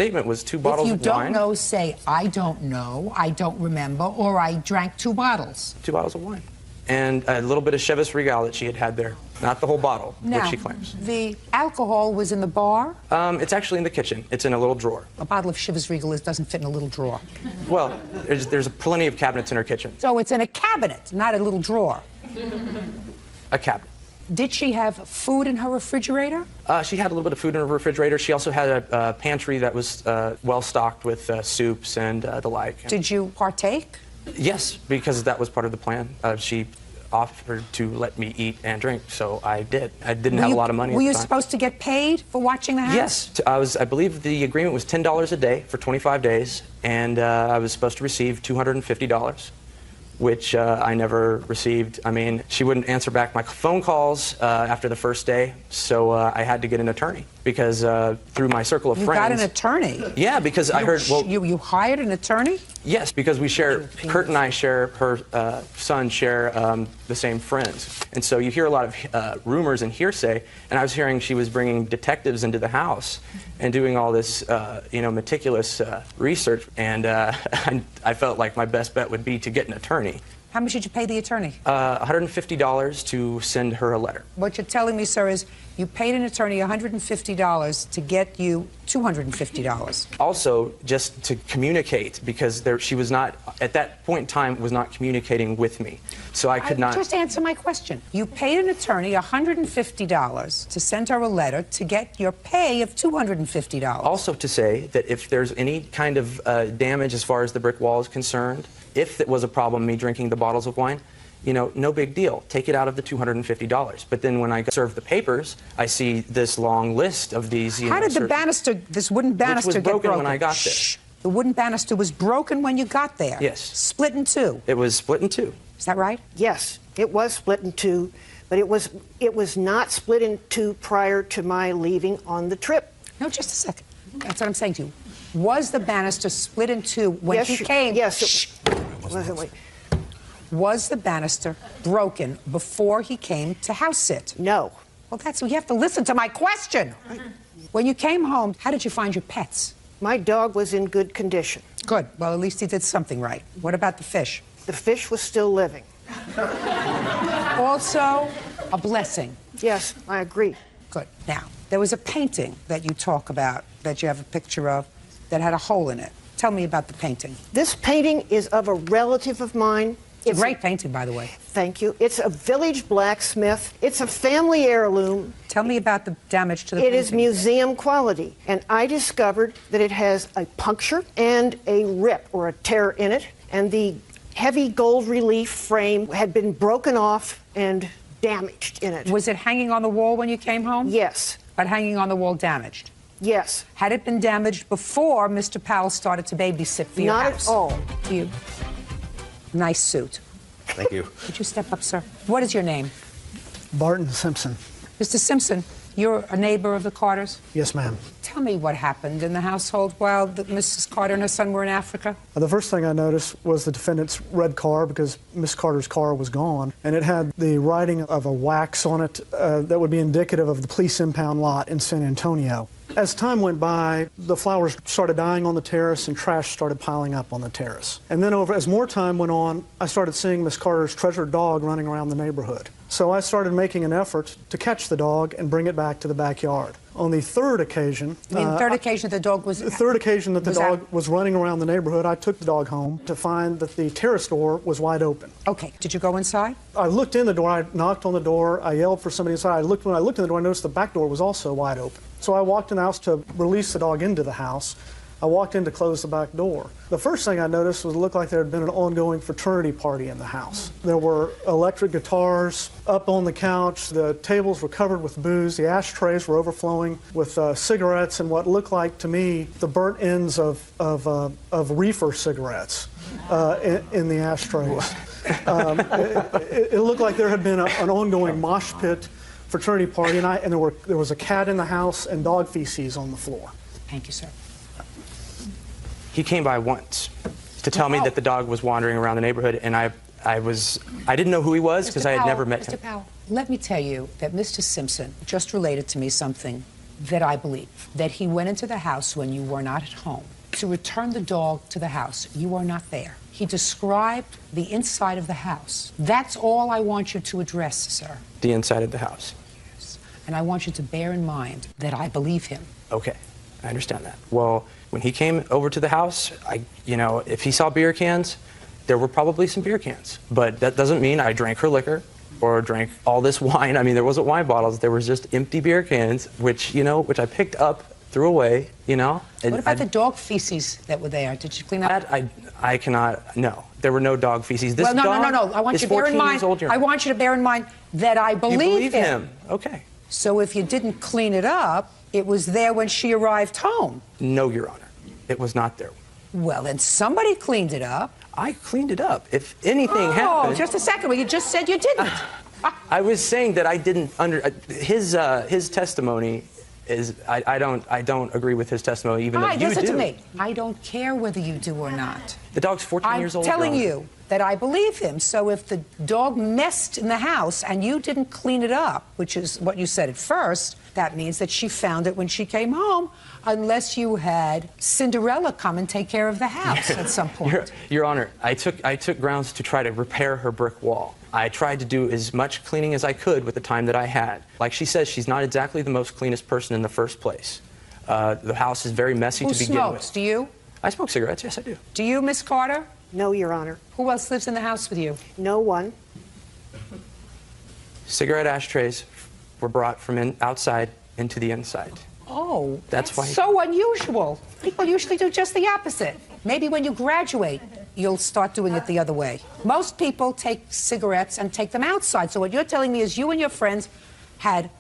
statement was 2 bottles of wine. If you don't know, say, I don't know, I don't remember, or I drank 2 bottles. 2 bottles of wine. And a little bit of Chivas Regal that she had there. Not the whole bottle, now, which she claims. The alcohol was in the bar? It's actually in the kitchen. It's in a little drawer. A bottle of Chivas Regal doesn't fit in a little drawer. Well, there's plenty of cabinets in her kitchen. So it's in a cabinet, not a little drawer. A cabinet. Did she have food in her refrigerator? She had a little bit of food in her refrigerator. She also had a pantry that was well stocked with soups and the like. Did you partake? Yes, because that was part of the plan. She offered to let me eat and drink, so I did. I didn't have a lot of money at the time. Were you supposed to get paid for watching the house? Yes. I believe the agreement was $10 a day for 25 days, and I was supposed to receive $250. Which I never received. I mean, she wouldn't answer back my phone calls after the first day, so I had to get an attorney because through my circle of friends. You got an attorney? Yeah, because I heard. Well, you hired an attorney? Yes, because we share. Kurt and I share. Her son share the same friends, and so you hear a lot of rumors and hearsay. And I was hearing she was bringing detectives into the house and doing all this, meticulous research. And I felt like my best bet would be to get an attorney. How much did you pay the attorney? $150 to send her a letter. What you're telling me, sir, is you paid an attorney $150 to get you $250. Also, just to communicate, because she was not, at that point in time, was not communicating with me. So I could not... Just answer my question. You paid an attorney $150 to send her a letter to get your pay of $250. Also to say that if there's any kind of damage as far as the brick wall is concerned, if it was a problem, me drinking the bottles of wine, no big deal. Take it out of the $250. But then when I served the papers, I see this long list of these. How did the banister, this wooden banister, get broken when I got there? Shh. The wooden banister was broken when you got there? Yes. Split in 2? It was split in 2. Is that right? Yes, it was split in 2, but it was not split in 2 prior to my leaving on the trip. No, just a second. That's what I'm saying to you. Was the banister split in 2 when he came? Yes. Was the banister broken before he came to house sit? No. Well, you have to listen to my question. When you came home, how did you find your pets? My dog was in good condition. Good. Well, at least he did something right. What about the fish? The fish was still living. Also, a blessing. Yes, I agree. Good. Now, there was a painting that you talk about, that you have a picture of, that had a hole in it. Tell me about the painting. This painting is of a relative of mine. It's a great painting, by the way. Thank you. It's a village blacksmith. It's a family heirloom. Tell me about the damage to the painting. It is museum quality, and I discovered that it has a puncture and a rip or a tear in it, and the heavy gold relief frame had been broken off and damaged in it. Was it hanging on the wall when you came home? Yes. But hanging on the wall damaged? Yes. Had it been damaged before Mr. Powell started to babysit for your house? Not at all. You. Nice suit. Thank you. Could you step up, sir? What is your name? Barton Simpson. Mr. Simpson, you're a neighbor of the Carters? Yes, ma'am. Tell me what happened in the household while Mrs. Carter and her son were in Africa. The first thing I noticed was the defendant's red car, because Miss Carter's car was gone, and it had the writing of a wax on it that would be indicative of the police impound lot in San Antonio. As time went by, the flowers started dying on the terrace and trash started piling up on the terrace. And then as more time went on, I started seeing Miss Carter's treasured dog running around the neighborhood. So I started making an effort to catch the dog and bring it back to the backyard. On the third occasion... You mean the third occasion the dog was... The third occasion that the dog was running around the neighborhood, I took the dog home to find that the terrace door was wide open. Okay. Did you go inside? I looked in the door, I knocked on the door, I yelled for somebody inside. When I looked in the door, I noticed the back door was also wide open. So I walked in the house to release the dog into the house. I walked in to close the back door. The first thing I noticed was it looked like there had been an ongoing fraternity party in the house. There were electric guitars up on the couch, the tables were covered with booze, the ashtrays were overflowing with cigarettes and what looked like to me the burnt ends of reefer cigarettes in the ashtrays. It looked like there had been an ongoing mosh pit fraternity party, and there was a cat in the house and dog feces on the floor. Thank you, sir. He came by once to tell me that the dog was wandering around the neighborhood, and I didn't know who he was because I had never met him. Mr. Powell, let me tell you that Mr. Simpson just related to me something that I believe that he went into the house when you were not at home to return the dog to the house. You were not there. He described the inside of the house. That's all I want you to address, sir. The inside of the house. Yes. And I want you to bear in mind that I believe him. Okay, I understand that. Well, when he came over to the house, if he saw beer cans, there were probably some beer cans. But that doesn't mean I drank her liquor or drank all this wine. I mean, there wasn't wine bottles. There was just empty beer cans, which I picked up, threw away, What about the dog feces that were there? Did you clean up? That I cannot, no. There were no dog feces. This no. dog I want is you to bear in 14 mind. years old, Your I Honor. want you to bear in mind that I You believe believe him. him. Okay. So if you didn't clean it up, it was there when she arrived home. No, Your Honor. It was not there. Well, then somebody cleaned it up. I cleaned it up. If anything happened... Oh, just a second. Well, you just said you didn't. I was saying that I didn't his testimony is I don't agree with his testimony, even though you do. Listen to me. I don't care whether you do or not. The dog's 14 years old. I'm telling you that I believe him. So if the dog messed in the house and you didn't clean it up, which is what you said at first, that means that she found it when she came home, unless you had Cinderella come and take care of the house at some point. Your Honor, I took grounds to try to repair her brick wall. I tried to do as much cleaning as I could with the time that I had. Like she says, she's not exactly the most cleanest person in the first place. The house is very messy to begin with. Who smokes? Do you? I smoke cigarettes, yes I do. Do you, Miss Carter? No, Your Honor. Who else lives in the house with you? No one. Cigarette ashtrays were brought from outside into the inside. Oh, that's why. So unusual. People usually do just the opposite. Maybe when you graduate, you'll start doing it the other way. Most people take cigarettes and take them outside. So what you're telling me is you and your friends had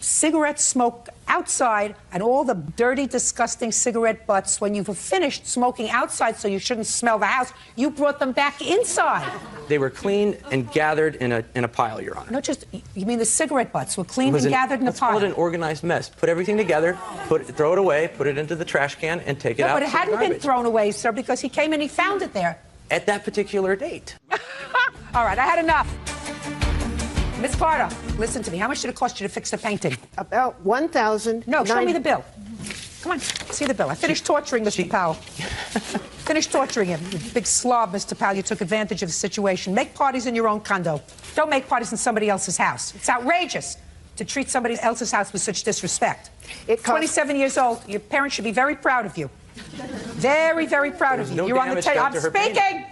cigarette smoke outside and all the dirty, disgusting cigarette butts, when you were finished smoking outside so you shouldn't smell the house, you brought them back inside. They were cleaned and gathered in a pile, Your Honor. Not just, you mean the cigarette butts were cleaned and gathered in a pile? Let's call it an organized mess. Put everything together, throw it away, put it into the trash can, and take it out. But it hadn't been thrown away, sir, because he came and he found it there. At that particular date. All right, I had enough. Miss Carter, listen to me. How much did it cost you to fix the painting? About $1,000. No, show me the bill. Come on, see the bill. I finished torturing Mr. Powell. Finished torturing him. You big slob, Mr. Powell. You took advantage of the situation. Make parties in your own condo. Don't make parties in somebody else's house. It's outrageous to treat somebody else's house with such disrespect. 27 years old. Your parents should be very proud of you. Very, very proud of you. You're on the 10. I'm speaking.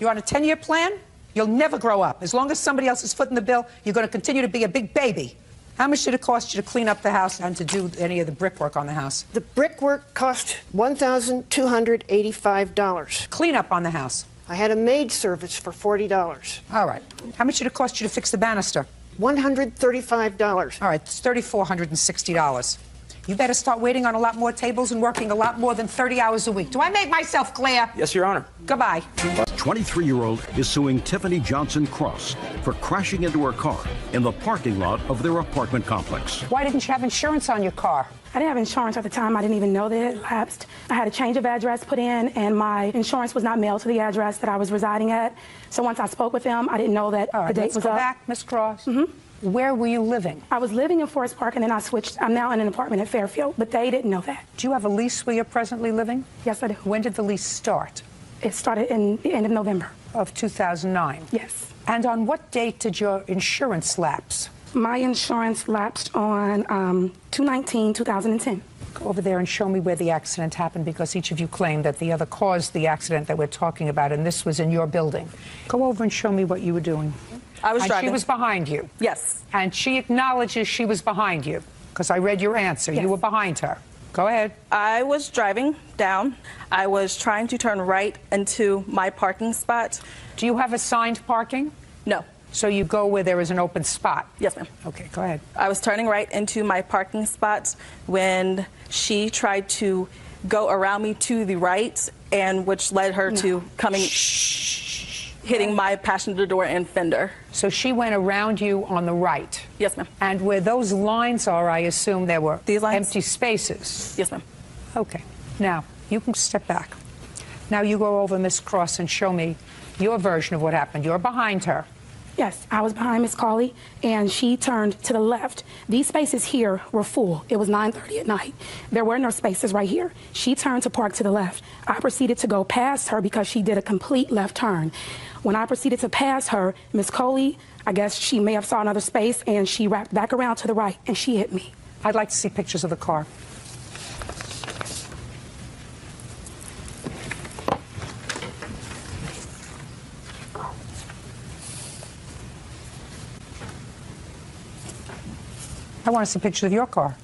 You're on a 10-year plan. You'll never grow up. As long as somebody else is footing the bill, you're going to continue to be a big baby. How much did it cost you to clean up the house and to do any of the brickwork on the house? The brickwork cost $1,285. Clean up on the house. I had a maid service for $40. All right. How much did it cost you to fix the banister? $135. All right, it's $3,460. You better start waiting on a lot more tables and working a lot more than 30 hours a week. Do I make myself clear? Yes, Your Honor. Goodbye. 23-year-old is suing Tiffany Johnson Cross for crashing into her car in the parking lot of their apartment complex. Why didn't you have insurance on your car? I didn't have insurance at the time. I didn't even know that it lapsed. I had a change of address put in, and my insurance was not mailed to the address that I was residing at. So once I spoke with them, I didn't know that the date was up. Back, Miss Cross. Mm-hmm. Where were you living? I was living in Forest Park, and then I switched. I'm now in an apartment at Fairfield, but they didn't know that. Do you have a lease where you're presently living? Yes, I do. When did the lease start? It started in the end of November. Of 2009? Yes. And on what date did your insurance lapse? My insurance lapsed on 2/19/2010. Go over there and show me where the accident happened, because each of you claimed that the other caused the accident that we're talking about, and this was in your building. Go over and show me what you were doing. I was driving. She was behind you? Yes. And she acknowledges she was behind you, because I read your answer. Yes. You were behind her. Go ahead. I was driving down. I was trying to turn right into my parking spot. Do you have assigned parking? No. So you go where there is an open spot? Yes, ma'am. Okay, go ahead. I was turning right into my parking spot when she tried to go around me to the right, and which led her to coming... hitting my passenger door and fender. So she went around you on the right? Yes, ma'am. And where those lines are, I assume there were These lines? empty spaces? Yes, ma'am. Okay. Now, you can step back. Now you go over, Miss Cross, and show me your version of what happened. You're behind her. Yes, I was behind Miss Cawley, and she turned to the left. These spaces here were full. It was 9:30 at night. There were no spaces right here. She turned to park to the left. I proceeded to go past her because she did a complete left turn. When I proceeded to pass her, Miss Cawley, I guess she may have saw another space, and she wrapped back around to the right, and she hit me. I'd like to see pictures of the car. I want to see pictures of your car.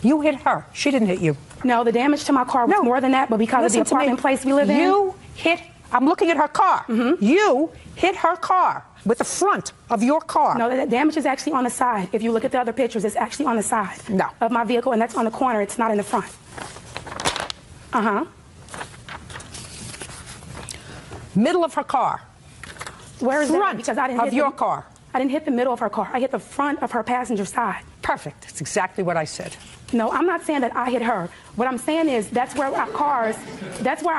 You hit her. She didn't hit you. No, the damage to my car was more than that, but because of the apartment place we live in. You hit, I'm looking at her car. You hit her car with the front of your car. No, the damage is actually on the side. If you look at the other pictures, it's actually on the side of my vehicle, and that's on the corner. It's not in the front. Middle of her car. Where is front that? Because I didn't of hit your the, car. I didn't hit the middle of her car. I hit the front of her passenger side. Perfect. That's exactly what I said. No, I'm not saying that I hit her. What I'm saying is that's where our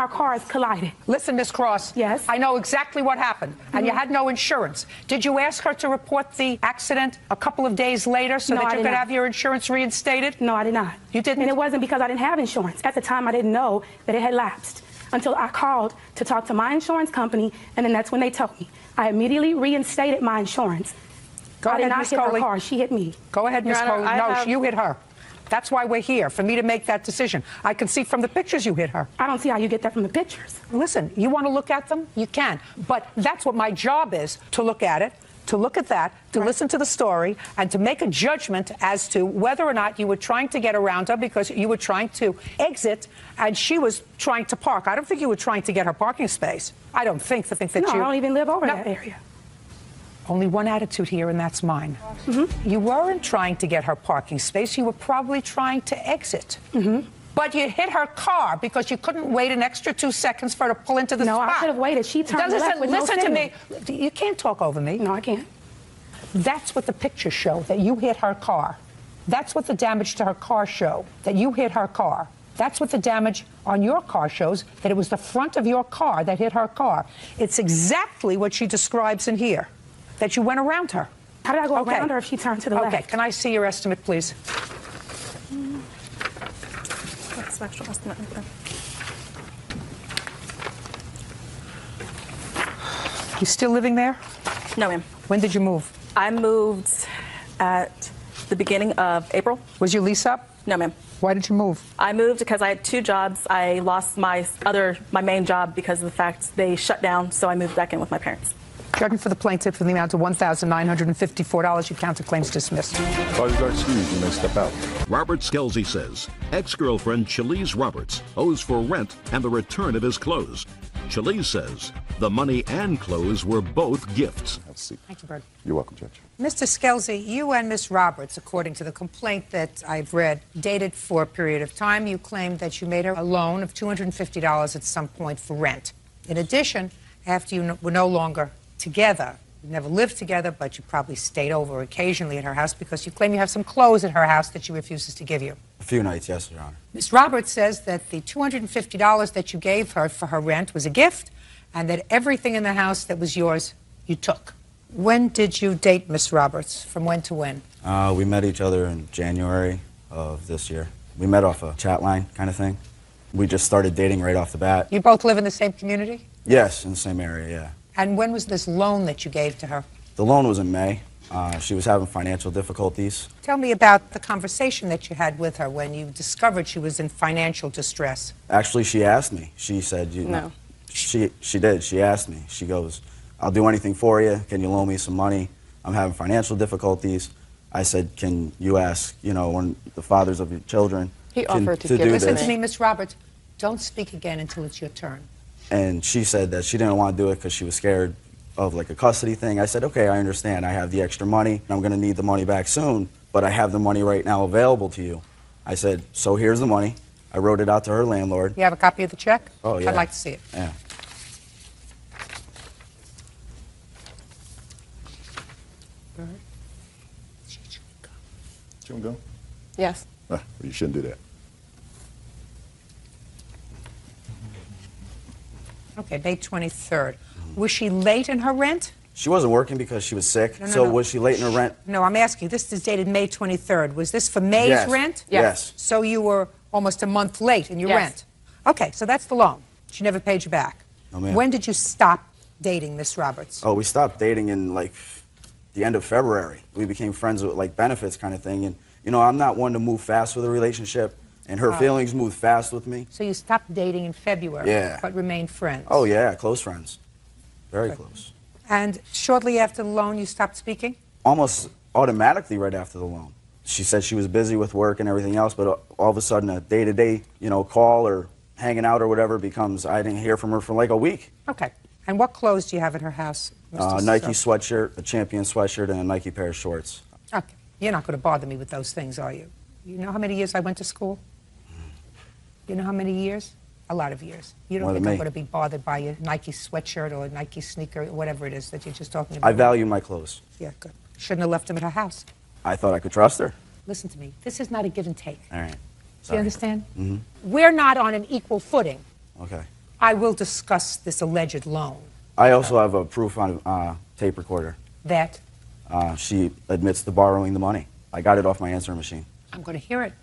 cars collided. Listen, Miss Cross. Yes? I know exactly what happened, and you had no insurance. Did you ask her to report the accident a couple of days later so that you could have your insurance reinstated? No, I did not. You didn't? And it wasn't because I didn't have insurance. At the time, I didn't know that it had lapsed until I called to talk to my insurance company, and then that's when they told me. I immediately reinstated my insurance. I did not hit her car. She hit me. Go ahead, Ms. Coley. No, you hit her. That's why we're here, for me to make that decision. I can see from the pictures you hit her. I don't see how you get that from the pictures. Listen, you want to look at them? You can. But that's what my job is, to look at it, to look at that, to listen to the story, and to make a judgment as to whether or not you were trying to get around her because you were trying to exit and she was trying to park. I don't think you were trying to get her parking space. I don't think that no, I don't even live over that area. Only one attitude here, and that's mine. You weren't trying to get her parking space. You were probably trying to exit. But you hit her car because you couldn't wait an extra 2 seconds for her to pull into the spot. No, I could have waited. She turned left with listen no to me. You can't talk over me. No, I can't. That's what the pictures show, that you hit her car. That's what the damage to her car show, that you hit her car. That's what the damage on your car shows, that it was the front of your car that hit her car. It's exactly what she describes in here, that you went around her. How did I go around her if she turned to the left? Okay, can I see your estimate, please? What's the actual estimate? You still living there? No, ma'am. When did you move? I moved at the beginning of April. Was your lease up? No, ma'am. Why did you move? I moved because I had 2 jobs. I lost my main job because of the fact they shut down, so I moved back in with my parents. Judgment for the plaintiff in the amount of $1,954. Your counterclaims dismissed. Charges are excused. You may step out. Robert Skelsey says ex-girlfriend Chalise Roberts owes for rent and the return of his clothes. Chalise says the money and clothes were both gifts. Have a seat. Thank you, Bird. You're welcome, Judge. Mr. Skelsey, you and Miss Roberts, according to the complaint that I've read, dated for a period of time. You claimed that you made her a loan of $250 at some point for rent. In addition, after you were no longer together, you never lived together, but you probably stayed over occasionally at her house because you claim you have some clothes at her house that she refuses to give you. A few nights, yes, Your Honor. Ms. Roberts says that the $250 that you gave her for her rent was a gift and that everything in the house that was yours, you took. When did you date Miss Roberts? From when to when? We met each other in January of this year. We met off a chat line kind of thing. We just started dating right off the bat. You both live in the same community? Yes, in the same area, yeah. And when was this loan that you gave to her? The loan was in May. She was having financial difficulties. Tell me about the conversation that you had with her when you discovered she was in financial distress. Actually, she asked me. She said, No. She did. She asked me. She goes, I'll do anything for you. Can you loan me some money? I'm having financial difficulties. I said, can you ask, one of the fathers of your children He offered to do give it this? Listen to me, Miss Roberts. Don't speak again until it's your turn. And she said that she didn't want to do it because she was scared of like a custody thing. I said, okay, I understand. I have the extra money. I'm going to need the money back soon, but I have the money right now available to you. I said, so here's the money. I wrote it out to her landlord. You have a copy of the check? Oh, yeah. I'd like to see it. Yeah. Chewing gum? Yes. You shouldn't do that. Okay, May 23rd. Was she late in her rent? She wasn't working because she was sick. No, So no. was she late in her rent? No, I'm asking you. This is dated May 23rd. Was this for May's Yes. rent? Yes. So you were almost a month late in your Yes. rent. Okay, so that's the loan. She never paid you back. No, ma'am. When did you stop dating Miss Roberts? Oh, we stopped dating in like the end of February. We became friends with like benefits kind of thing. And you know, I'm not one to move fast with a relationship, and her feelings moved fast with me. So you stopped dating in February, Yeah. but remained friends. Oh yeah, close friends, very close. And shortly after the loan, you stopped speaking? Almost automatically right after the loan. She said she was busy with work and everything else, but all of a sudden a day-to-day, you know, call or hanging out or whatever becomes, I didn't hear from her for like a week. Okay. And what clothes do you have at her house, Mr. Nike Sir? sweatshirt, a Champion sweatshirt, and a Nike pair of shorts. Okay. You're not going to bother me with those things, are you? You know how many years I went to school? You know how many years? A lot of years. You don't More think than I'm me. going to be bothered by a Nike sweatshirt or a Nike sneaker, or whatever it is that you're just talking about? I value my clothes. Yeah, good. Shouldn't have left them at her house. I thought I could trust her. Listen to me. This is not a give and take. All right. Do Sorry. you understand? Mhm. We're not on an equal footing. Okay. I will discuss this alleged loan. I also have a proof on tape recorder. That She admits to borrowing the money. I got it off my answering machine. I'm going to hear it.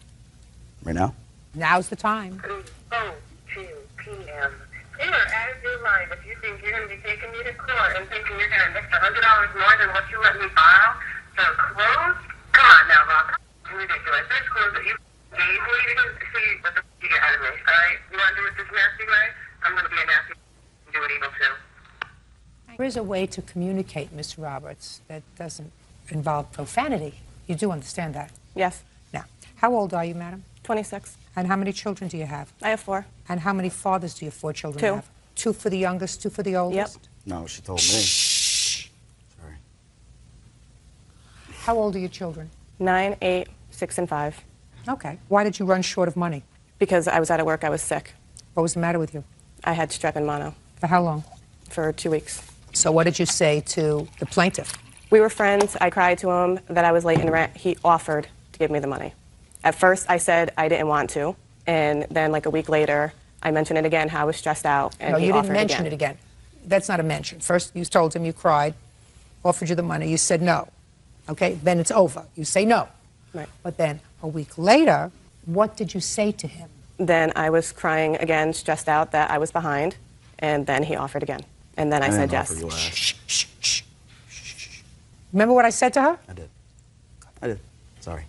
Right now? Now's the time. 3:02 p.m. You are out of your mind if you think you're going to be taking me to court and thinking you're going to make $100 more than what you let me borrow for clothes. Come on now, Rob. It's ridiculous. There's clothes that you gave me to see what the you get out of me. All right? You want to do it this nasty way? I'm going to be a nasty and do it evil too. There is a way to communicate, Miss Roberts, that doesn't involve profanity. You do understand that? Yes. Now, how old are you, madam? 26. And how many children do you have? I have 4. And how many fathers do your 4 children 2. have? 2 for the youngest, 2 for the oldest? No, she told me. Sorry. How old are your children? 9, 8, 6, and 5. Okay. Why did you run short of money? Because I was out of work, I was sick. What was the matter with you? I had strep and mono For how long? for 2 weeks. So what did you say to the plaintiff? We were friends. I cried to him that I was late in rent. He offered to give me the money. At first, I said I didn't want to. And then, like a week later, I mentioned it again, how I was stressed out. And No, he you didn't offered mention it again. That's not a mention. First, you told him you cried, offered you the money. You said no. Okay? Then it's over. You say no. Right. But then a week later, what did you say to him? Then I was crying again, stressed out that I was behind. And then he offered again. And then I said didn't yes. offer you last. Shh, shh, shh. Remember what I said to her? I did. I did. Sorry.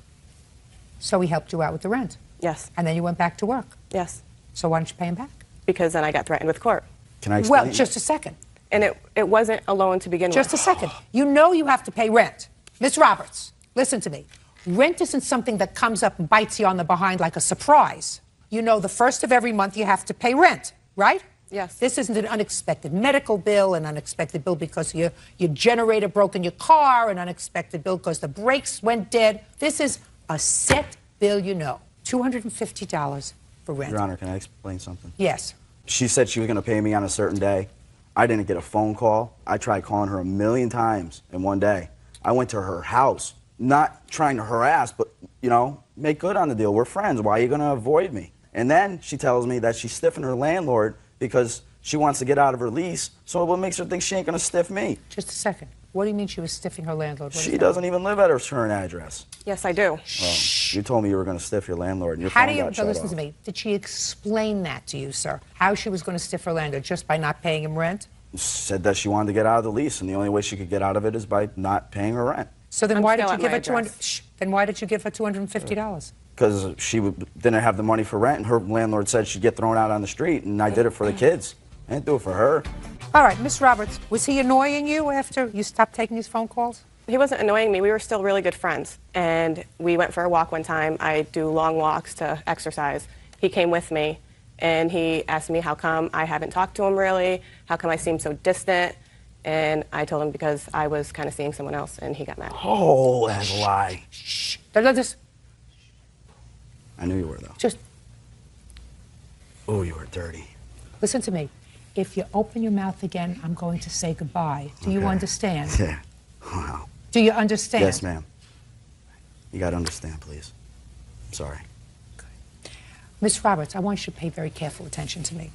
So he helped you out with the rent. Yes. And then you went back to work. Yes. So why didn't you pay him back? Because then I got threatened with court. Can I explain? Well, just a second. And it wasn't a loan to begin Just a with. second. You know you have to pay rent. Miss Roberts, listen to me. Rent isn't something that comes up and bites you on the behind like a surprise. You know the first of every month you have to pay rent, right? Yes. This isn't an unexpected medical bill, an unexpected bill because your generator broke in your car, an unexpected bill because the brakes went dead. This is a set bill, you know. $250 for rent. Your Honor, can I explain something? Yes. She said she was going to pay me on a certain day. I didn't get a phone call. I tried calling her 1,000,000 times in one day. I went to her house, not trying to harass, but, you know, make good on the deal. We're friends. Why are you going to avoid me? And then she tells me that she's stiffing her landlord because she wants to get out of her lease. So what makes her think she ain't going to stiff me? Just a second. What do you mean she was stiffing her landlord? What is She that? doesn't even live at her current address. Yes, I do. Well, you told me you were going to stiff your landlord, and your How phone do you, got but shut listen off. to me, did she explain that to you, sir? How she was going to stiff her landlord just by not paying him rent? Said that she wanted to get out of the lease, and the only way she could get out of it is by not paying her rent. So then I'm why did still you at give my her 200? address. Shh, then why did you give her $250? Because she didn't have the money for rent, and her landlord said she'd get thrown out on the street, and I did it for the kids. I didn't do it for her. All right, Miss Roberts, was he annoying you after you stopped taking his phone calls? He wasn't annoying me. We were still really good friends. And we went for a walk one time. I do long walks to exercise. He came with me, and he asked me how come I haven't talked to him really, how come I seem so distant. And I told him because I was kind of seeing someone else, and he got mad. Oh, that's a lie. Shh. Just I knew you were, though. Just Oh, you were dirty. listen to me. If you open your mouth again, I'm going to say goodbye. Do you Okay. understand? Yeah. Wow. Do you understand? Yes, ma'am. You got to understand, please. I'm sorry. Miss Roberts, I want you to pay very careful attention to me.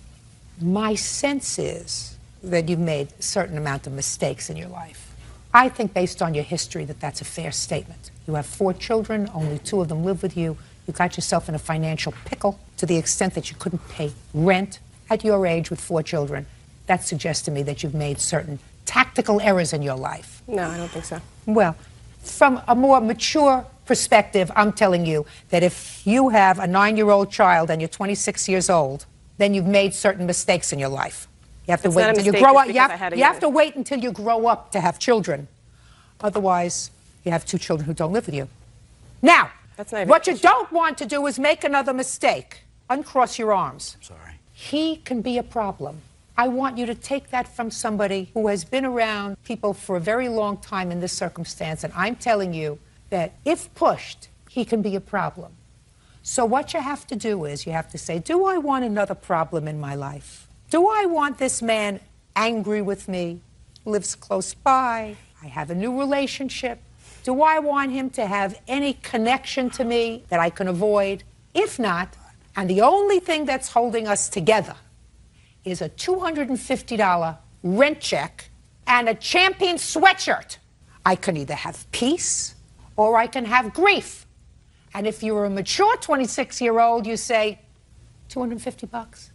My sense is that you've made a certain amount of mistakes in your life. I think based on your history that that's a fair statement. You have 4 children, only 2 of them live with you. You got yourself in a financial pickle to the extent that you couldn't pay rent at your age with 4 children. That suggests to me that you've made certain tactical errors in your life. No, I don't think so. Well, from a more mature perspective, I'm telling you that if you have a 9-year-old child and you're 26 years old, then you've made certain mistakes in your life. You have to wait until you grow up. You have to wait until you grow up to have children. Otherwise, you have 2 children who don't live with you. Now, what you don't want to do is make another mistake. Uncross your arms. I'm sorry. He can be a problem. I want you to take that from somebody who has been around people for a very long time in this circumstance, and I'm telling you that if pushed, he can be a problem. So what you have to do is you have to say, do I want another problem in my life? Do I want this man angry with me, lives close by, I have a new relationship? Do I want him to have any connection to me that I can avoid? If not, and the only thing that's holding us together is a $250 rent check and a Champion sweatshirt, I can either have peace or I can have grief. And if you're a mature 26-year-old, you say, $250?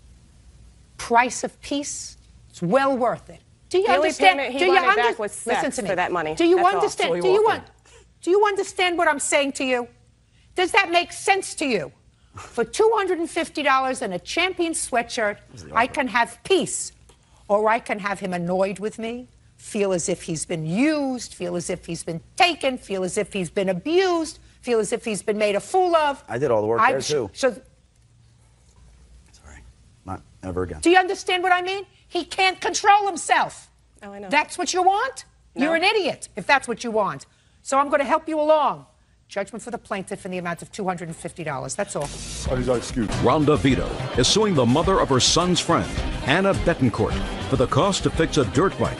Price of peace? It's well worth it. Do you understand? He wanted back was sex for that money. Do you That's understand? all. Do you understand what I'm saying to you? Does that make sense to you? For $250 and a Champion sweatshirt, I can have peace, or I can have him annoyed with me, feel as if he's been used, feel as if he's been taken, feel as if he's been abused, feel as if he's been made a fool of. I did all the work there, too. Sorry. Not ever again. Do you understand what I mean? He can't control himself. Oh, I know. That's what you want? No. You're an idiot if that's what you want. So I'm going to help you along. Judgment for the plaintiff in the amount of $250. That's all. Rhonda Vito is suing the mother of her son's friend, Anna Betancourt, for the cost to fix a dirt bike.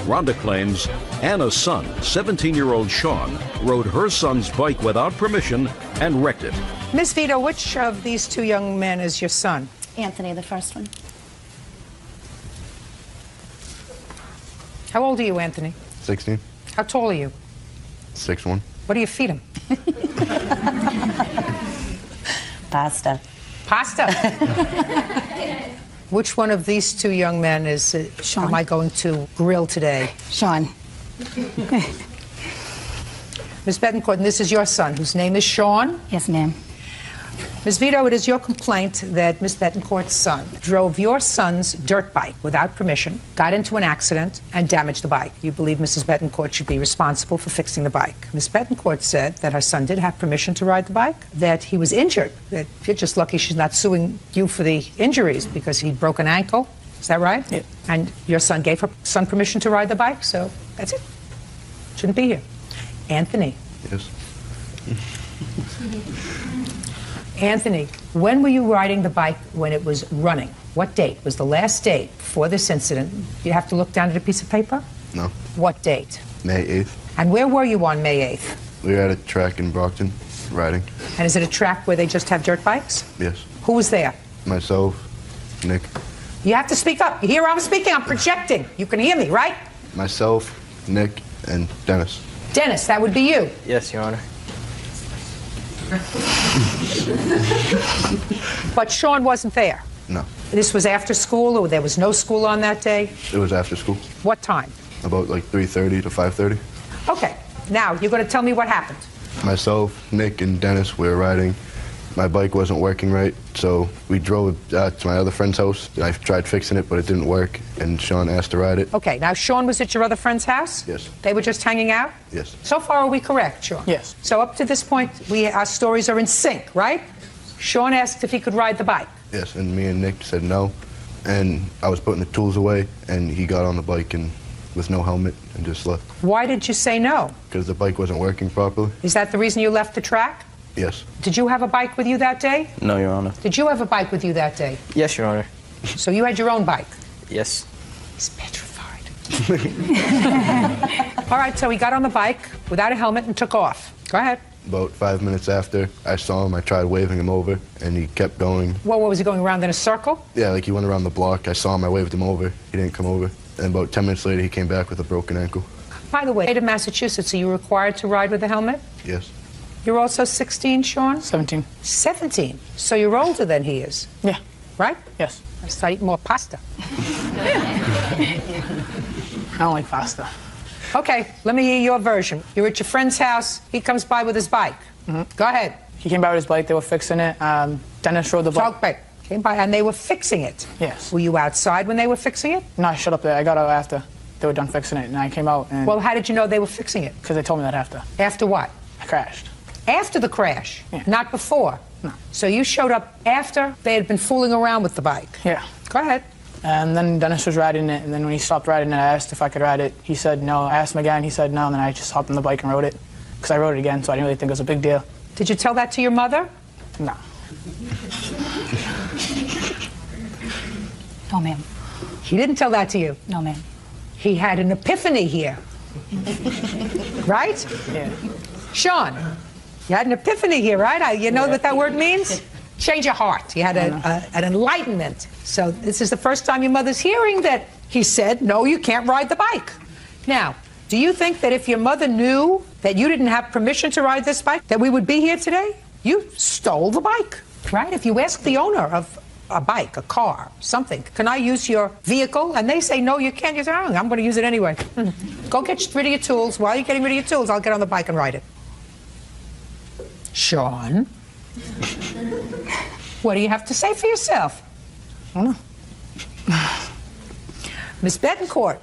Rhonda claims Anna's son, 17-year-old Sean, rode her son's bike without permission and wrecked it. Miss Vito, which of these 2 young men is your son? Anthony, the first one. How old are you, Anthony? 16. How tall are you? 6'1". What do you feed him? Pasta. Pasta. Which one of these 2 young men is Sean. am I going to grill today? Sean. Ms. Betancourt, and this is your son, whose name is Sean? Yes, ma'am. Ms. Vito, it is your complaint that Ms. Betancourt's son drove your son's dirt bike without permission, got into an accident, and damaged the bike. You believe Mrs. Betancourt should be responsible for fixing the bike. Ms. Betancourt said that her son did have permission to ride the bike, that he was injured, that you're just lucky she's not suing you for the injuries because he broke an ankle. Is that right? Yeah. And your son gave her son permission to ride the bike, so that's it. Shouldn't be here. Anthony. Yes. Anthony, when were you riding the bike when it was running? What date was the last date before this incident? You have to look down at a piece of paper? No. What date? May 8th. And where were you on May 8th? We were at a track in Brockton, riding. And is it a track where they just have dirt bikes? Yes. Who was there? Myself, Nick. You have to speak up. You hear I'm speaking? I'm projecting. You can hear me, right? Myself, Nick, and Dennis. Dennis, that would be you. Yes, Your Honor. But Sean wasn't there. No. This was after school, or there was no school on that day? It was after school. What time? About like 3:30 to 5:30. Okay. Now, you're going to tell me what happened. Myself, Nick, and Dennis were riding. My bike wasn't working right, so we drove to my other friend's house. I tried fixing it, but it didn't work, and Sean asked to ride it. Okay, now Sean was at your other friend's house? Yes. They were just hanging out? Yes. So far, are we correct, Sean? Yes. So up to this point, our stories are in sync, right? Sean asked if he could ride the bike. Yes, and me and Nick said no, and I was putting the tools away, and he got on the bike and with no helmet and just left. Why did you say no? Because the bike wasn't working properly. Is that the reason you left the track? Yes. Did you have a bike with you that day? No, Your Honor. Did you have a bike with you that day? Yes, Your Honor. So you had your own bike? Yes. He's petrified. All right, so he got on the bike without a helmet and took off. Go ahead. About 5 minutes after I saw him, I tried waving him over, and he kept going. Well, what was he going around in a circle? Yeah, like he went around the block. I saw him, I waved him over. He didn't come over. And about 10 minutes later, he came back with a broken ankle. By the way, state of Massachusetts, are you required to ride with a helmet? Yes. You're also 16, Sean? 17. 17. So you're older than he is. Yeah. Right? Yes. I start eating more pasta. I don't like pasta. Okay, let me hear your version. You're at your friend's house. He comes by with his bike. Go ahead. He came by with his bike. They were fixing it. Dennis rode the bike. Talk back. Came by and they were fixing it. Yes. Were you outside when they were fixing it? No, I shut up there. I got out after they were done fixing it, and I came out. And Well, how did you know they were fixing it? because they told me that after. After what? I crashed. After the crash, Yeah. not before. No. So you showed up after they had been fooling around with the bike. Yeah. Go ahead. And then Dennis was riding it, and then when he stopped riding it, I asked if I could ride it. He said no. I asked him again. He said no, and then I just hopped on the bike and rode it. Because I rode it again, so I didn't really think it was a big deal. Did you tell that to your mother? No. No, ma'am. He didn't tell that to you. No, ma'am. He had an epiphany here. Right? Yeah. Sean, you had an epiphany here, right? You know what that word means? Change your heart. You had an enlightenment. So this is the first time your mother's hearing that he said, no, you can't ride the bike. Now, do you think that if your mother knew that you didn't have permission to ride this bike, that we would be here today? You stole the bike, right? If you ask the owner of a bike, a car, something, can I use your vehicle? And they say, no, you can't use it. Oh, I'm going to use it anyway. Go get rid of your tools. While you're getting rid of your tools, I'll get on the bike and ride it. Sean, what do you have to say for yourself? I don't know. Miss Betancourt,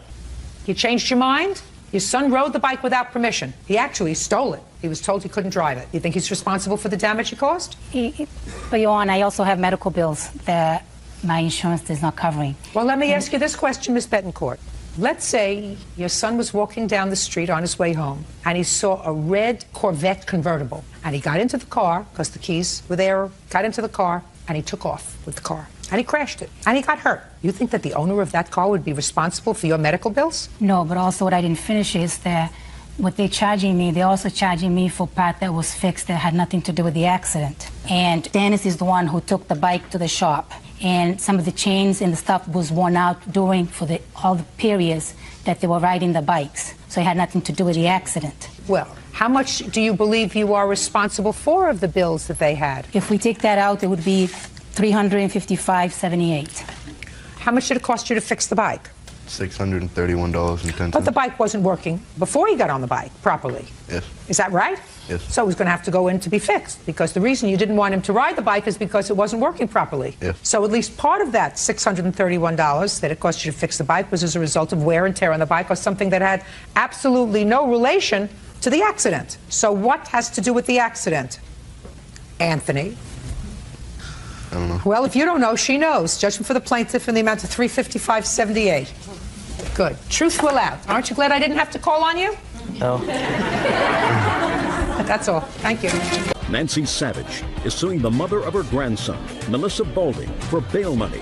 you changed your mind? Your son rode the bike without permission. He actually stole it. He was told he couldn't drive it. You think he's responsible for the damage he caused? But, Your Honor, I also have medical bills that my insurance is not covering. Well, let me ask you this question, Miss Betancourt. Let's say your son was walking down the street on his way home, and he saw a red Corvette convertible. And he got into the car, because the keys were there, got into the car, and he took off with the car. And he crashed it. And he got hurt. You think that the owner of that car would be responsible for your medical bills? No, but also what I didn't finish is that what they're charging me, they're also charging me for part that was fixed that had nothing to do with the accident. And Dennis is the one who took the bike to the shop. And some of the chains and the stuff was worn out during all the periods that they were riding the bikes. So it had nothing to do with the accident. Well, how much do you believe you are responsible for of the bills that they had? If we take that out, it would be $355.78. How much did it cost you to fix the bike? $631.10. But the bike wasn't working before he got on the bike properly. Yes. Is that right? Yes. So it was going to have to go in to be fixed, because the reason you didn't want him to ride the bike is because it wasn't working properly. Yes. So at least part of that $631 that it cost you to fix the bike was as a result of wear and tear on the bike, or something that had absolutely no relation to the accident. So what has to do with the accident, Anthony? I don't know. Well, if you don't know, she knows. Judgment for the plaintiff in the amount of $355.78. Good. Truth will out. Aren't you glad I didn't have to call on you? No. That's all. Thank you. Nancy Savage is suing the mother of her grandson, Melissa Balding, for bail money.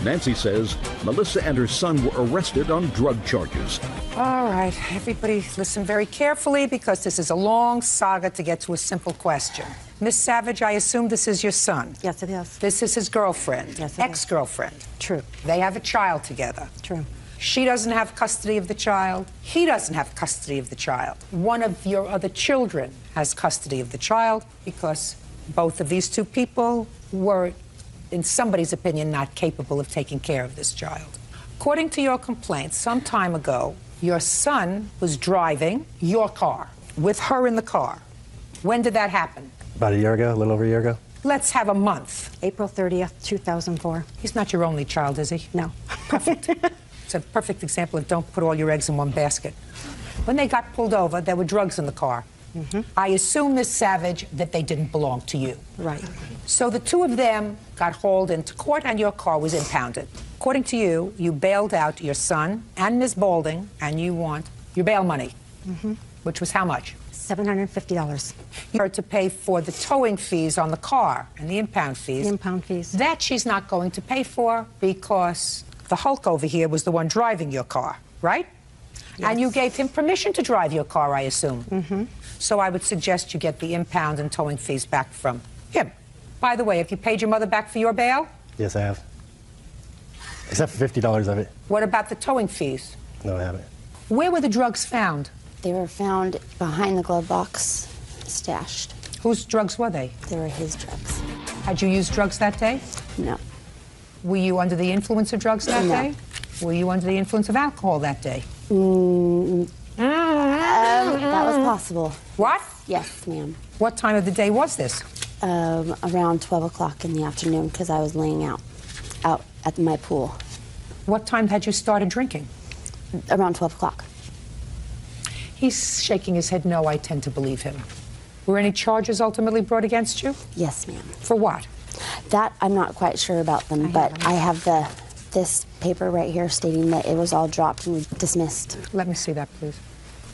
Nancy says Melissa and her son were arrested on drug charges. All right, everybody listen very carefully, because this is a long saga to get to a simple question. Miss Savage, I assume this is your son. Yes, it is. This is his girlfriend. Yes, it is. Ex-girlfriend. True. They have a child together. True. She doesn't have custody of the child. He doesn't have custody of the child. One of your other children has custody of the child, because both of these two people were, in somebody's opinion, not capable of taking care of this child. According to your complaint, some time ago, your son was driving your car, with her in the car. When did that happen? About a year ago, a little over a year ago. Let's have a month. April 30th, 2004. He's not your only child, is he? No. Perfect. It's a perfect example of don't put all your eggs in one basket. When they got pulled over, there were drugs in the car. I assume, Miss Savage, that they didn't belong to you. Right. So the two of them got hauled into court and your car was impounded. According to you, you bailed out your son and Ms. Balding, and you want your bail money, which was how much? $750. You had to pay for the towing fees on the car and the impound fees. The impound fees. That she's not going to pay for, because the Hulk over here was the one driving your car, right? And you gave him permission to drive your car, I assume. Mm-hmm. So I would suggest you get the impound and towing fees back from him. By the way, have you paid your mother back for your bail? Yes, I have. Except for $50 of it. What about the towing fees? No, I haven't. Where were the drugs found? They were found behind the glove box, stashed. Whose drugs were they? They were his drugs. Had you used drugs that day? No. Were you under the influence of drugs that No. day? Were you under the influence of alcohol that day? That was possible. What? Yes, ma'am. What time of the day was this? Around 12 o'clock in the afternoon, because I was laying out at my pool. What time had you started drinking? Around 12 o'clock. He's shaking his head no. I tend to believe him. Were any charges ultimately brought against you? Yes, ma'am. For what? That I'm not quite sure about them, but I have this paper right here stating that it was all dropped and dismissed. Let me see that, please.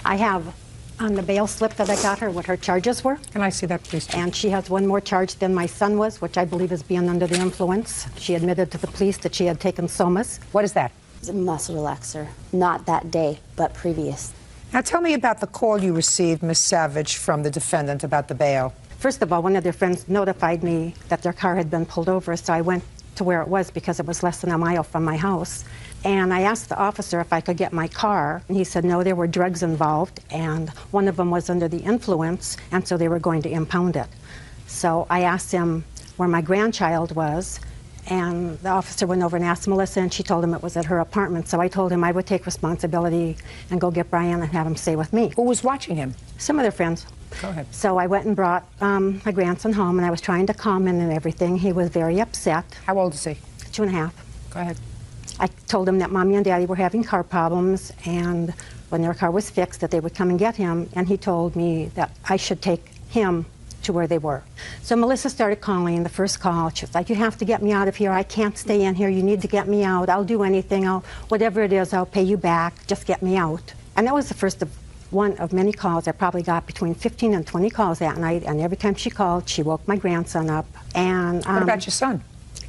I have on the bail slip that I got her what her charges were. Can I see that, please? And she has one more charge than my son was, which I believe is being under the influence. She admitted to the police that she had taken somas. What is that? It's a muscle relaxer. Not that day, but previous. Now tell me about the call you received, Miss Savage, from the defendant about the bail. First of all, one of their friends notified me that their car had been pulled over, so I went to where it was because it was less than a mile from my house. And I asked the officer if I could get my car, and he said no, there were drugs involved, and one of them was under the influence, and so they were going to impound it. So I asked him where my grandchild was, and the officer went over and asked Melissa, and she told him it was at her apartment. So I told him I would take responsibility and go get Brian and have him stay with me. Who was watching him? Some of their friends. Go ahead. So I went and brought my grandson home, and I was trying to calm him and everything. He was very upset. How old is he? 2.5. Go ahead. I told him that Mommy and Daddy were having car problems, and when their car was fixed, that they would come and get him, and he told me that I should take him to where they were. So Melissa started calling. The first call, she was like, you have to get me out of here. I can't stay in here. You need to get me out. I'll do anything. Whatever it is, I'll pay you back. Just get me out. And that was the first of one of many calls. I probably got between 15 and 20 calls that night, and every time she called, she woke my grandson up. And what about your son?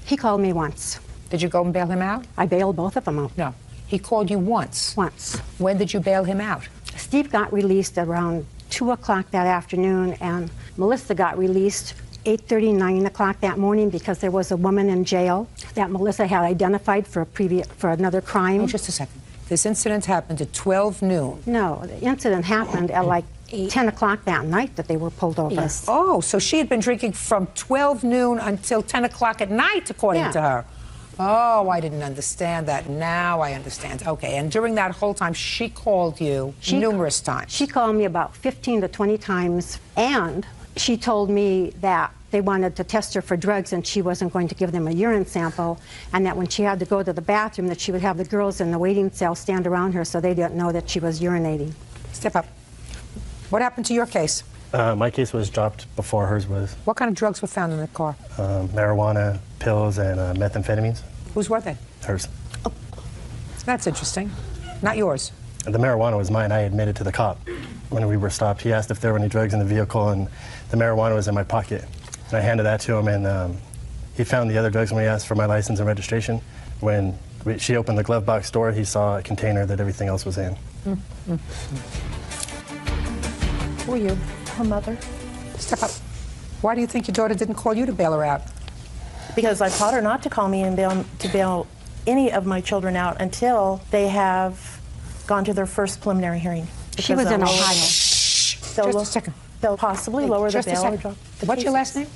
He called me once. Did you go and bail him out? I bailed both of them out. No. He called you once? Once. When did you bail him out? Steve got released around 2 o'clock that afternoon, and Melissa got released 8:30, 9 o'clock that morning because there was a woman in jail that Melissa had identified for another crime. Oh, just a second. This incident happened at 12 noon. No, the incident happened at like 10 o'clock that night that they were pulled over. Yes. Oh, so she had been drinking from 12 noon until 10 o'clock at night, according to her. Oh, I didn't understand that. Now I understand. Okay, and during that whole time, she called you numerous times. She called me about 15 to 20 times, and she told me that they wanted to test her for drugs and she wasn't going to give them a urine sample, and that when she had to go to the bathroom that she would have the girls in the waiting cell stand around her so they didn't know that she was urinating. Step up. What happened to your case? My case was dropped before hers was. What kind of drugs were found in the car? Marijuana, pills, and methamphetamines. Whose were they? Hers. Oh. That's interesting. Not yours. The marijuana was mine. I admitted to the cop when we were stopped. He asked if there were any drugs in the vehicle, and the marijuana was in my pocket. And I handed that to him, and he found the other drugs when we asked for my license and registration. When she opened the glove box door, he saw a container that everything else was in. Who are you? Her mother. Step up. Why do you think your daughter didn't call you to bail her out? Because I taught her not to call me and bail any of my children out until they have gone to their first preliminary hearing. She was in Ohio. Just a second. They'll possibly lower the bail or drop the What's your last name?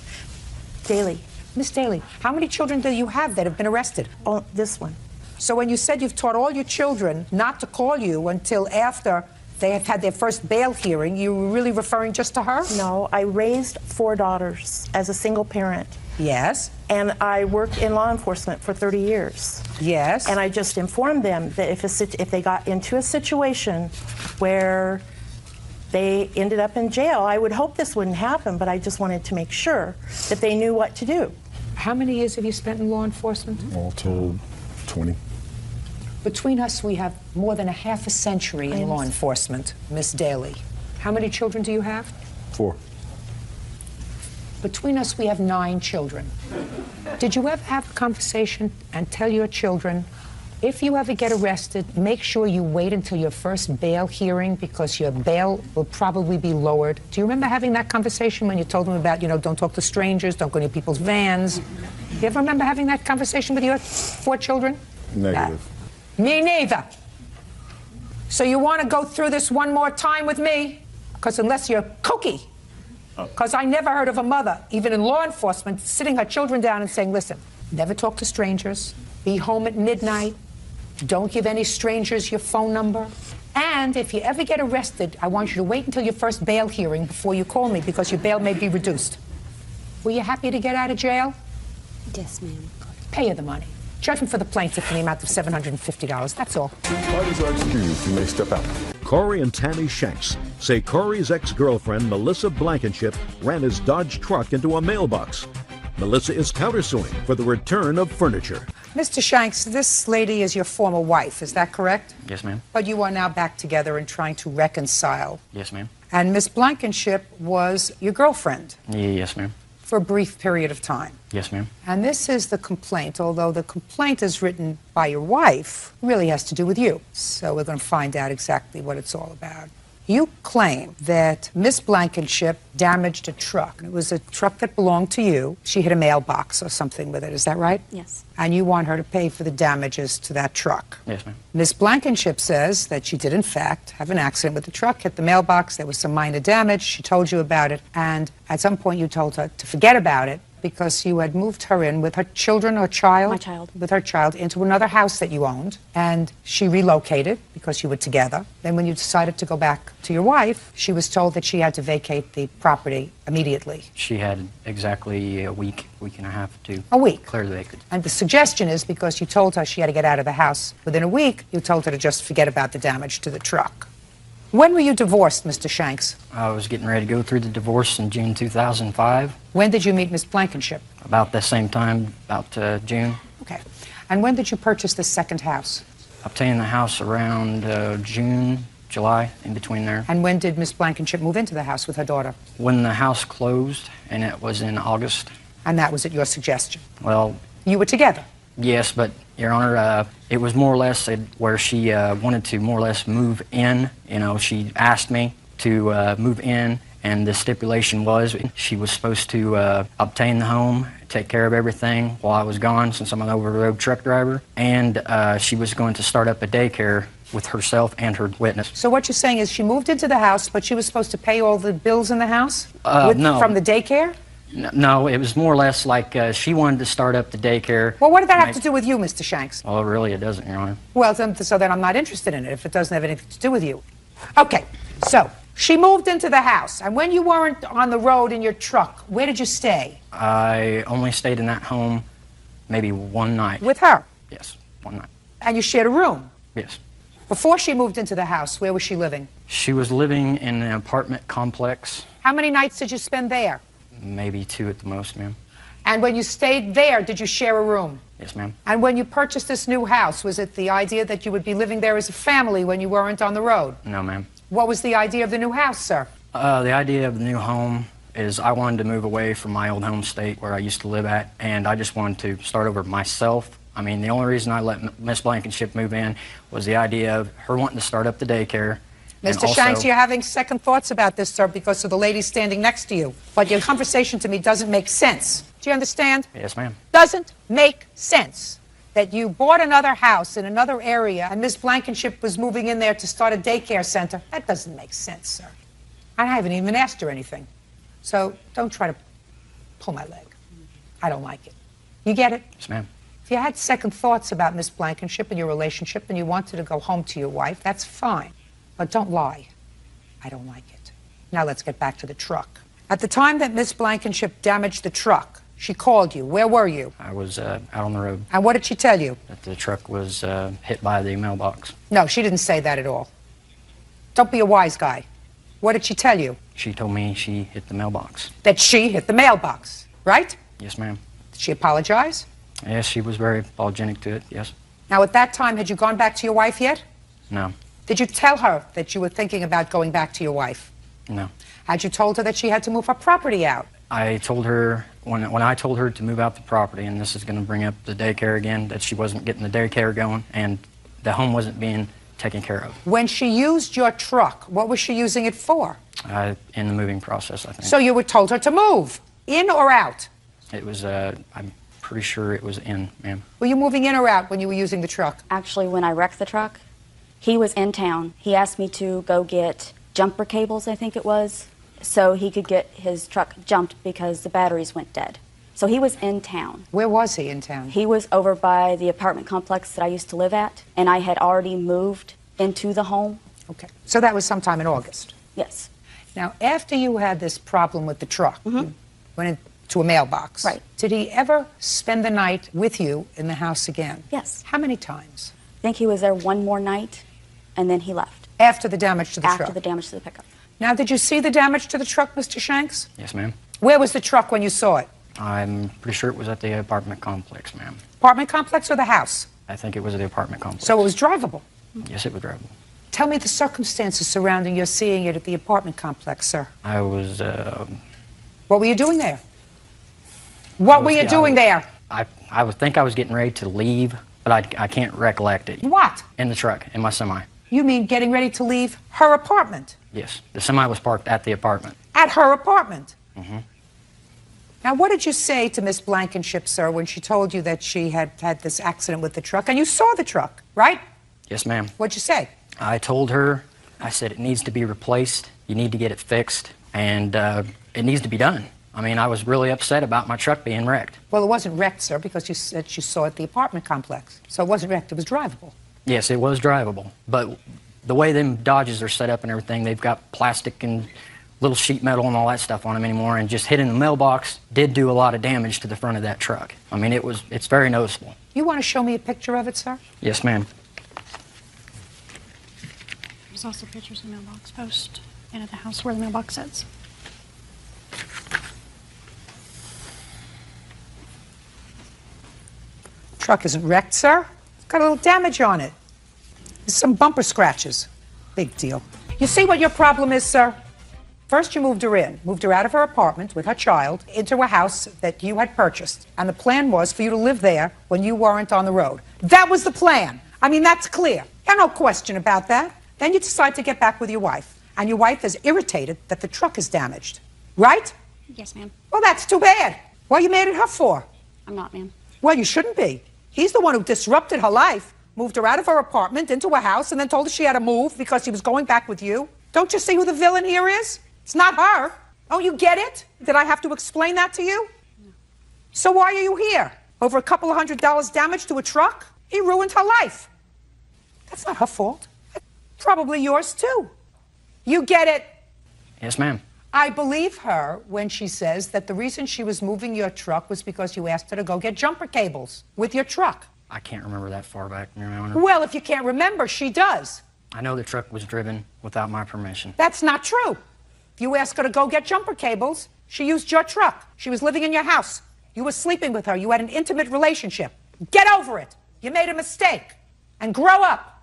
Daly. Miss Daly, how many children do you have that have been arrested? Oh, this one. So when you said you've taught all your children not to call you until after they have had their first bail hearing, you were really referring just to her? No, I raised 4 daughters as a single parent. Yes. And I worked in law enforcement for 30 years. Yes. And I just informed them that if they got into a situation where they ended up in jail, I would hope this wouldn't happen, but I just wanted to make sure that they knew what to do. How many years have you spent in law enforcement? All told, 20. Between us, we have more than a half a century in law enforcement, Miss Daly. How many children do you have? 4. Between us, we have 9 children. Did you ever have a conversation and tell your children If you ever get arrested, make sure you wait until your first bail hearing because your bail will probably be lowered. Do you remember having that conversation when you told them about, don't talk to strangers, don't go near people's vans? You ever remember having that conversation with your 4 children? Negative. Me neither. So you want to go through this one more time with me? Because unless you're kooky, because I never heard of a mother, even in law enforcement, sitting her children down and saying, listen, never talk to strangers, be home at midnight, don't give any strangers your phone number. And if you ever get arrested, I want you to wait until your first bail hearing before you call me because your bail may be reduced. Were you happy to get out of jail? Yes, ma'am. Pay her the money. Judgment for the plaintiff in the amount of $750. That's all. Parties are excused. You may step out. Corey and Tammy Shanks say Corey's ex-girlfriend, Melissa Blankenship, ran his Dodge truck into a mailbox. Melissa is countersuing for the return of furniture. Mr. Shanks, this lady is your former wife, is that correct? Yes, ma'am. But you are now back together and trying to reconcile. Yes, ma'am. And Miss Blankenship was your girlfriend Yes, ma'am. for a brief period of time. Yes, ma'am. And this is the complaint, although the complaint is written by your wife, really has to do with you. So we're going to find out exactly what it's all about. You claim that Miss Blankenship damaged a truck. It was a truck that belonged to you. She hit a mailbox or something with it, is that right? Yes. And you want her to pay for the damages to that truck. Yes, ma'am. Miss Blankenship says that she did, in fact, have an accident with the truck, hit the mailbox, there was some minor damage, she told you about it, and at some point you told her to forget about it because you had moved her in with her children or child? My child. With her child into another house that you owned, and she relocated because you were together. Then when you decided to go back to your wife, she was told that she had to vacate the property immediately. She had exactly a week and a half to A week. clear the vacancy. And the suggestion is because you told her she had to get out of the house within a week, you told her to just forget about the damage to the truck. When were you divorced, Mr. Shanks? I was getting ready to go through the divorce in June 2005. When did you meet Miss Blankenship? About the same time, about June. Okay. And when did you purchase the second house? Obtained the house around June, July, in between there. And when did Miss Blankenship move into the house with her daughter? When the house closed, and it was in August. And that was at your suggestion? Well, you were together? Yes, but, Your Honor, it was more or less where she wanted to more or less move in. You know, she asked me to move in, and the stipulation was she was supposed to obtain the home, take care of everything while I was gone since I'm an over-the-road truck driver, and she was going to start up a daycare with herself and her witness. So what you're saying is she moved into the house, but she was supposed to pay all the bills in the house? No. From the daycare? No, it was more or less like she wanted to start up the daycare. Well, what did that have to do with you, Mr. Shanks? Well, really, it doesn't, Your Honor. Well, so then I'm not interested in it if it doesn't have anything to do with you. Okay, so she moved into the house, and when you weren't on the road in your truck, where did you stay? I only stayed in that home maybe one night. With her? Yes, one night. And you shared a room? Yes. Before she moved into the house, where was she living? She was living in an apartment complex. How many nights did you spend there? Maybe 2 at the most, ma'am. And when you stayed there, did you share a room? Yes, ma'am. And when you purchased this new house, was it the idea that you would be living there as a family when you weren't on the road? No, ma'am. What was the idea of the new house, sir? The idea of the new home is I wanted to move away from my old home state where I used to live at, and I just wanted to start over myself. I mean, the only reason I let Miss Blankenship move in was the idea of her wanting to start up the daycare. Mr. Shanks, you're having second thoughts about this, sir, because of the lady standing next to you. But your conversation to me doesn't make sense. Do you understand? Yes, ma'am. Doesn't make sense that you bought another house in another area and Miss Blankenship was moving in there to start a daycare center. That doesn't make sense, sir. I haven't even asked her anything. So don't try to pull my leg. I don't like it. You get it? Yes, ma'am. If you had second thoughts about Miss Blankenship and your relationship and you wanted to go home to your wife, that's fine. But don't lie. I don't like it. Now let's get back to the truck. At the time that Miss Blankenship damaged the truck, she called you. Where were you? I was out on the road. And what did she tell you? That the truck was hit by the mailbox. No, she didn't say that at all. Don't be a wise guy. What did she tell you? She told me she hit the mailbox. That she hit the mailbox, right? Yes, ma'am. Did she apologize? Yes, she was very apologetic to it, yes. Now, at that time, had you gone back to your wife yet? No. Did you tell her that you were thinking about going back to your wife? No. Had you told her that she had to move her property out? I told her When I told her to move out the property, and this is going to bring up the daycare again, that she wasn't getting the daycare going and the home wasn't being taken care of. When she used your truck, what was she using it for? In the moving process, I think. So you were told her to move, in or out? It was, I'm pretty sure it was in, ma'am. Were you moving in or out when you were using the truck? Actually, when I wrecked the truck, he was in town. He asked me to go get jumper cables, I think it was, so he could get his truck jumped because the batteries went dead. So he was in town. Where was he in town? He was over by the apartment complex that I used to live at, and I had already moved into the home. Okay. So that was sometime in August? Yes. Now, after you had this problem with the truck, you went into a mailbox. Right. Did he ever spend the night with you in the house again? Yes. How many times? I think he was there one more night, and then he left. After the damage to the truck? After the damage to the pickup. Now, did you see the damage to the truck, Mr. Shanks? Yes, ma'am. Where was the truck when you saw it? I'm pretty sure it was at the apartment complex, ma'am. Apartment complex or the house? I think it was at the apartment complex. So it was drivable? Yes, it was drivable. Tell me the circumstances surrounding your seeing it at the apartment complex, sir. I was, What were you doing there? What were you doing there? I would think I was getting ready to leave, but I can't recollect it. What? In the truck, in my semi. You mean getting ready to leave her apartment? Yes. The semi was parked at the apartment. At her apartment? Mm-hmm. Now, what did you say to Miss Blankenship, sir, when she told you that she had had this accident with the truck? And you saw the truck, right? Yes, ma'am. What'd you say? I told her, I said, it needs to be replaced. You need to get it fixed, and it needs to be done. I mean, I was really upset about my truck being wrecked. Well, it wasn't wrecked, sir, because you said you saw it at the apartment complex. So it wasn't wrecked, it was drivable. Yes, it was drivable, but the way them Dodges are set up and everything, they've got plastic and little sheet metal and all that stuff on them anymore, and just hitting the mailbox did do a lot of damage to the front of that truck. I mean, it's very noticeable. You want to show me a picture of it, sir? Yes, ma'am. There's also pictures of the mailbox post and at the house where the mailbox sits. Truck isn't wrecked, sir. It's got a little damage on it. There's some bumper scratches. Big deal. You see what your problem is, sir? First, you moved her out of her apartment with her child into a house that you had purchased. And the plan was for you to live there when you weren't on the road. That was the plan. I mean, that's clear. There's no question about that. Then you decide to get back with your wife. And your wife is irritated that the truck is damaged. Right? Yes, ma'am. Well, that's too bad. What are you mad at her for? I'm not, ma'am. Well, you shouldn't be. He's the one who disrupted her life, moved her out of her apartment into a house, and then told her she had to move because he was going back with you. Don't you see who the villain here is? It's not her. Oh, you get it? Did I have to explain that to you? No. So why are you here? Over a couple of $100 damage to a truck? He ruined her life. That's not her fault. That's probably yours, too. You get it? Yes, ma'am. I believe her when she says that the reason she was moving your truck was because you asked her to go get jumper cables with your truck. I can't remember that far back, Your Honor. Well, if you can't remember, she does. I know the truck was driven without my permission. That's not true. You asked her to go get jumper cables. She used your truck. She was living in your house. You were sleeping with her. You had an intimate relationship. Get over it. You made a mistake. And grow up.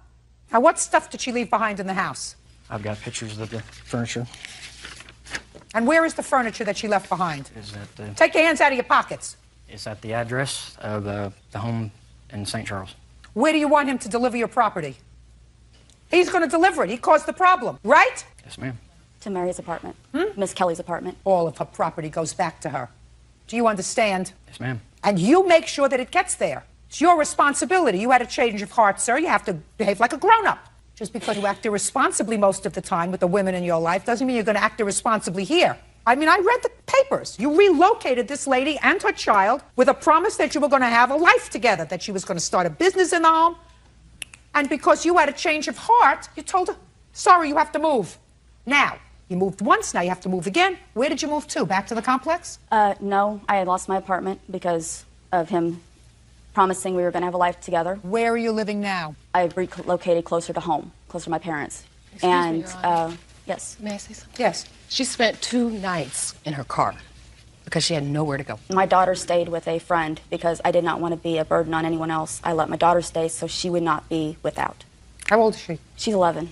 Now, what stuff did she leave behind in the house? I've got pictures of the furniture. And where is the furniture that she left behind? Is Take your hands out of your pockets. It's at the address of the home in St. Charles. Where do you want him to deliver your property? He's going to deliver it. He caused the problem, right? Yes, ma'am. To Mary's apartment. Miss Kelly's apartment. All of her property goes back to her. Do you understand? Yes, ma'am. And you make sure that it gets there. It's your responsibility. You had a change of heart, sir. You have to behave like a grown-up. Just because you act irresponsibly most of the time with the women in your life doesn't mean you're going to act irresponsibly here. I mean, I read the papers. You relocated this lady and her child with a promise that you were going to have a life together, that she was going to start a business in the home. And because you had a change of heart, you told her, sorry, you have to move. Now, you moved once, now you have to move again. Where did you move to? Back to the complex? No, I had lost my apartment because of him promising we were going to have a life together. Where are you living now? I've relocated closer to home, closer to my parents. Excuse me, Your Honor. Yes. May I say something? Yes. She spent 2 nights in her car because she had nowhere to go. My daughter stayed with a friend because I did not want to be a burden on anyone else. I let my daughter stay so she would not be without. How old is she? She's 11.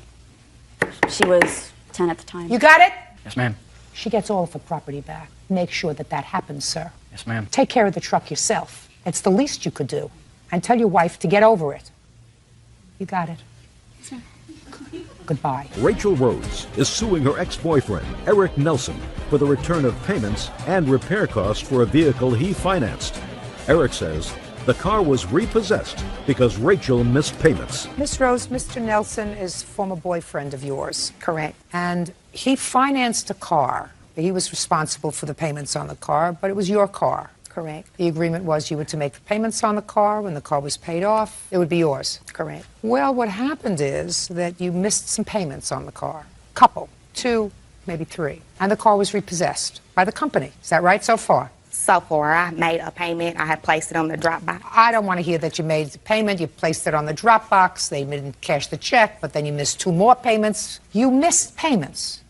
She was 10 at the time. You got it? Yes, ma'am. She gets all of her property back. Make sure that that happens, sir. Yes, ma'am. Take care of the truck yourself. It's the least you could do. And tell your wife to get over it. You got it. Goodbye. Rachel Rhodes is suing her ex-boyfriend, Eric Nelson, for the return of payments and repair costs for a vehicle he financed. Eric says the car was repossessed because Rachel missed payments. Miss Rose, Mr. Nelson is a former boyfriend of yours. Correct. And he financed a car. He was responsible for the payments on the car, but it was your car. Correct. The agreement was you were to make the payments on the car. When the car was paid off, it would be yours. Correct. Well, what happened is that you missed some payments on the car. Couple, 2, maybe 3. And the car was repossessed by the company. Is that right so far? So far, I made a payment. I had placed it on the Dropbox. I don't want to hear that you made the payment. You placed it on the Dropbox. They didn't cash the check, but then you missed 2 more payments. You missed payments,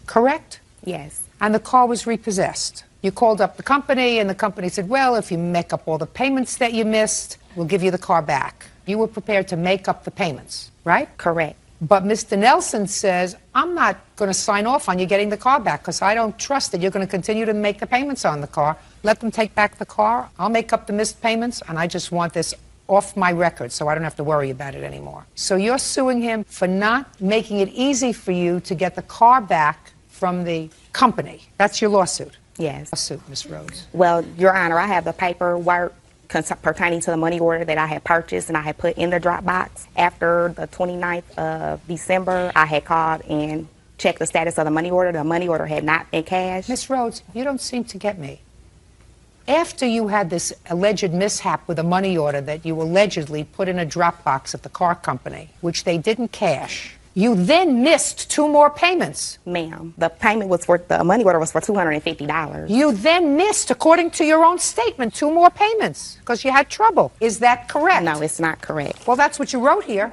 correct? Yes. And the car was repossessed. You called up the company, and the company said, well, if you make up all the payments that you missed, we'll give you the car back. You were prepared to make up the payments, right? Correct. But Mr. Nelson says, I'm not going to sign off on you getting the car back because I don't trust that you're going to continue to make the payments on the car. Let them take back the car. I'll make up the missed payments, and I just want this off my record so I don't have to worry about it anymore. So you're suing him for not making it easy for you to get the car back from the company. That's your lawsuit. Yes. Lawsuit, Ms. Rhodes. Well, Your Honor, I have the paperwork pertaining to the money order that I had purchased and I had put in the Dropbox. After the 29th of December, I had called and checked the status of the money order. The money order had not been cashed. Ms. Rhodes, you don't seem to get me. After you had this alleged mishap with a money order that you allegedly put in a Dropbox at the car company, which they didn't cash, you then missed 2 more payments. Ma'am, the money order was for $250. You then missed, according to your own statement, 2 more payments because you had trouble. Is that correct? No, it's not correct. Well, that's what you wrote here.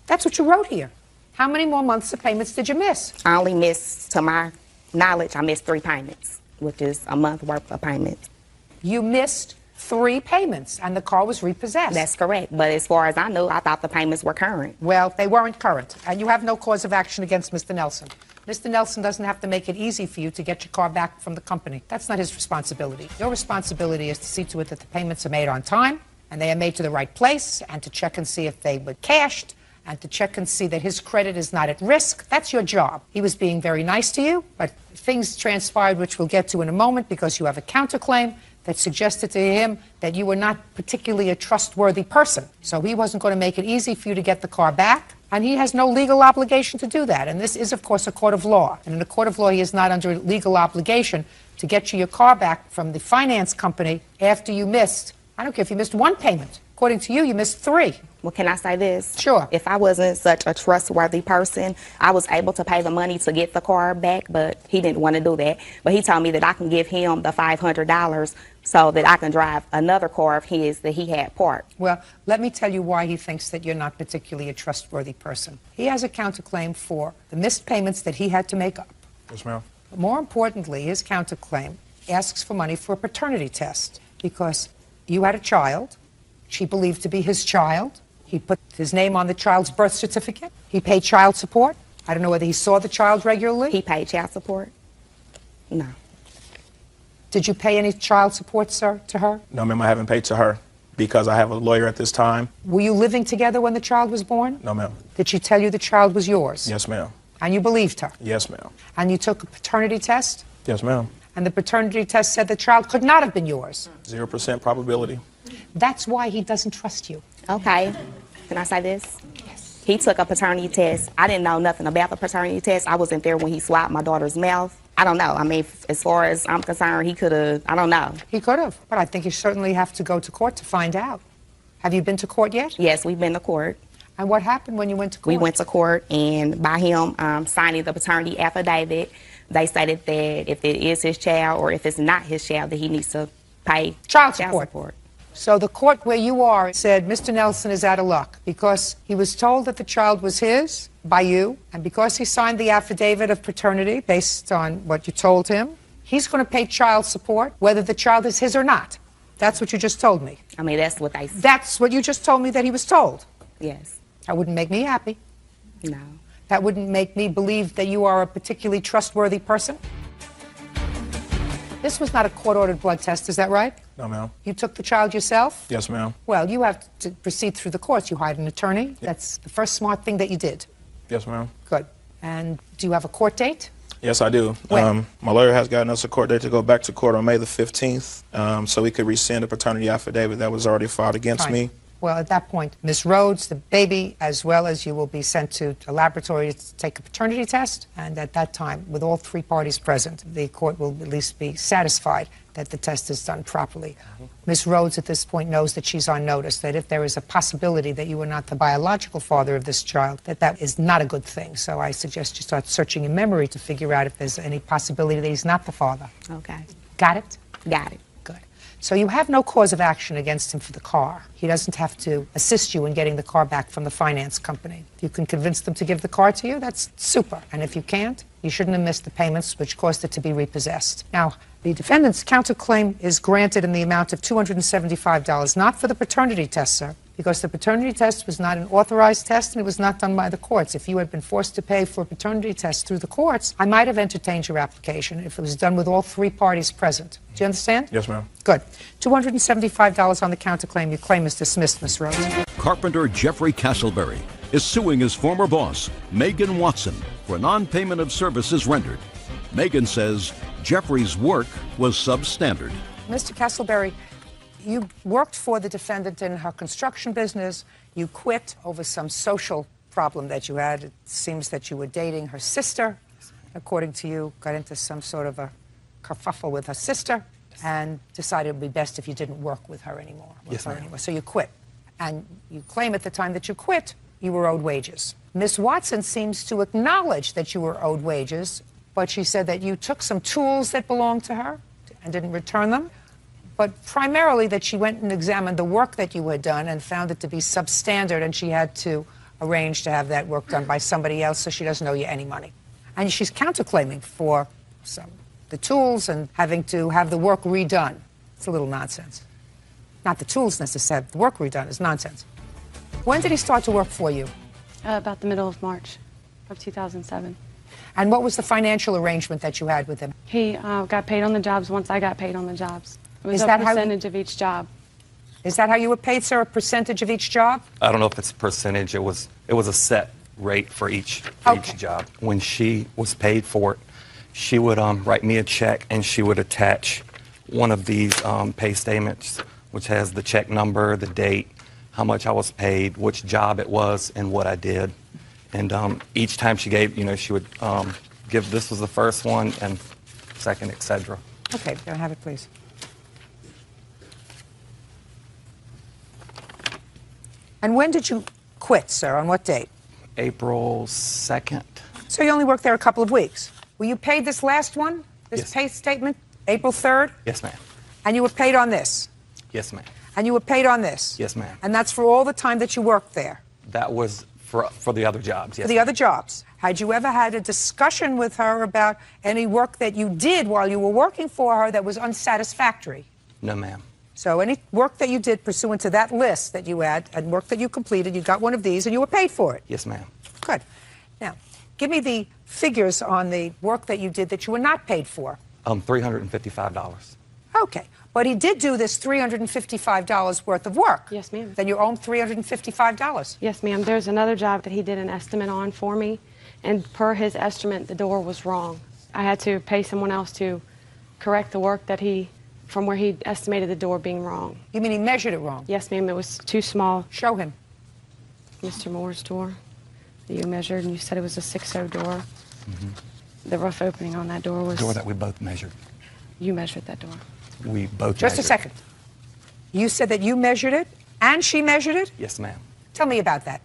That's what you wrote here. How many more months of payments did you miss? I only missed, to my knowledge, I missed 3 payments, which is a month worth of payments. You missed 3 payments, and the car was repossessed. That's correct. But as far as I know, I thought the payments were current. Well, they weren't current, and you have no cause of action against Mr. Nelson. Mr. Nelson doesn't have to make it easy for you to get your car back from the company. That's not his responsibility. Your responsibility is to see to it that the payments are made on time, and they are made to the right place, and to check and see if they were cashed, and to check and see that his credit is not at risk. That's your job. He was being very nice to you, but things transpired, which we'll get to in a moment, because you have a counterclaim that suggested to him that you were not particularly a trustworthy person. So he wasn't going to make it easy for you to get the car back, and he has no legal obligation to do that. And this is, of course, a court of law. And in a court of law, he is not under legal obligation to get you your car back from the finance company after you missed, I don't care if you missed 1 payment. According to you, you missed 3. Well, can I say this? Sure. If I wasn't such a trustworthy person, I was able to pay the money to get the car back, but he didn't want to do that. But he told me that I can give him the $500 so that I can drive another car of his that he had parked. Well, let me tell you why he thinks that you're not particularly a trustworthy person. He has a counterclaim for the missed payments that he had to make up. Yes, ma'am. But more importantly, his counterclaim asks for money for a paternity test because you had a child, she believed to be his child. He put his name on the child's birth certificate. He paid child support. I don't know whether he saw the child regularly. He paid child support? No. Did you pay any child support, sir, to her? No, ma'am, I haven't paid to her because I have a lawyer at this time. Were you living together when the child was born? No, ma'am. Did she tell you the child was yours? Yes, ma'am. And you believed her? Yes, ma'am. And you took a paternity test? Yes, ma'am. And the paternity test said the child could not have been yours? 0% probability. That's why he doesn't trust you. Okay. Can I say this? Yes. He took a paternity test. I didn't know nothing about the paternity test. I wasn't there when he swabbed my daughter's mouth. I don't know. I mean, as far as I'm concerned, he could have, I don't know. He could have, but I think you certainly have to go to court to find out. Have you been to court yet? Yes, we've been to court. And what happened when you went to court? We went to court, and by him signing the paternity affidavit, they stated that if it is his child or if it's not his child, that he needs to pay child support. So the court where you are said Mr. Nelson is out of luck because he was told that the child was his by you, and because he signed the affidavit of paternity based on what you told him, he's going to pay child support whether the child is his or not. That's what you just told me. I mean, that's what they said. That's what you just told me that he was told. Yes. That wouldn't make me happy. No. That wouldn't make me believe that you are a particularly trustworthy person. This was not a court-ordered blood test, is that right? No, ma'am. You took the child yourself? Yes, ma'am. Well, you have to proceed through the courts. You hired an attorney. That's the first smart thing that you did. Yes, ma'am. Good. And do you have a court date? Yes, I do. When? My lawyer has gotten us a court date to go back to court on May the 15th, so we could rescind a paternity affidavit that was already filed against Fine. me. Well, at that point, Ms. Rhodes, the baby, as well as you, will be sent to a laboratory to take a paternity test. And at that time, with all three parties present, the court will at least be satisfied that the test is done properly. Ms. Rhodes at this point knows that she's on notice, that if there is a possibility that you are not the biological father of this child, that is not a good thing. So I suggest you start searching in memory to figure out if there's any possibility that he's not the father. Okay. Got it? Got it. Good. So you have no cause of action against him for the car. He doesn't have to assist you in getting the car back from the finance company. If you can convince them to give the car to you, that's super. And if you can't, you shouldn't have missed the payments which caused it to be repossessed. Now, the defendant's counterclaim is granted in the amount of $275, not for the paternity test, sir, because the paternity test was not an authorized test and it was not done by the courts. If you had been forced to pay for a paternity test through the courts, I might have entertained your application if it was done with all three parties present. Do you understand? Yes, ma'am. Good. $275 on the counterclaim. Your claim is dismissed, Miss Rhodes. Carpenter Jeffrey Castleberry is suing his former boss, Megan Watson, for non-payment of services rendered. Megan says Jeffrey's work was substandard. Mr. Castleberry, you worked for the defendant in her construction business. You quit over some social problem that you had. It seems that you were dating her sister. According to you, got into some sort of a kerfuffle with her sister and decided it would be best if you didn't work with her anymore. Yes, ma'am. So you quit. And you claim at the time that you quit, you were owed wages. Miss Watson seems to acknowledge that you were owed wages, but she said that you took some tools that belonged to her and didn't return them, but primarily that she went and examined the work that you had done and found it to be substandard, and she had to arrange to have that work done by somebody else, so she doesn't owe you any money. And she's counterclaiming for the tools and having to have the work redone. It's a little nonsense. Not the tools necessarily, the work redone is nonsense. When did he start to work for you? About the middle of March of 2007. And what was the financial arrangement that you had with him? He got paid on the jobs once I got paid on the jobs. It was Is a that how- percentage of each job. Is that how you were paid, sir, a percentage of each job? I don't know if it's a percentage. It was a set rate for each job. When she was paid for it, she would write me a check and she would attach one of these pay statements, which has the check number, the date, how much I was paid, which job it was, and what I did. And each time she gave, she would give, this was the first one and second, etc. Okay, can I have it, please? And when did you quit, sir? On what date? April 2nd. So you only worked there a couple of weeks. Were you paid this last one, this pay statement, April 3rd? Yes, ma'am. And you were paid on this? Yes, ma'am. And you were paid on this? Yes, ma'am. And that's for all the time that you worked there? That was for the other jobs, yes. For the other jobs. Had you ever had a discussion with her about any work that you did while you were working for her that was unsatisfactory? No, ma'am. So any work that you did pursuant to that list that you had and work that you completed, you got one of these and you were paid for it? Yes, ma'am. Good. Now, give me the figures on the work that you did that you were not paid for. $355. Okay. But he did do this $355 worth of work. Yes, ma'am. Then you owe him $355. Yes, ma'am. There's another job that he did an estimate on for me, and per his estimate, the door was wrong. I had to pay someone else to correct the work that from where he estimated the door being wrong. You mean he measured it wrong? Yes, ma'am. It was too small. Show him. Mr. Moore's door that you measured, and you said it was a 6-0 door. The rough opening on that door was... The door that we both measured. You measured that door. We both Just measured. a second. You said that you measured it and she measured it? Yes, ma'am. Tell me about that.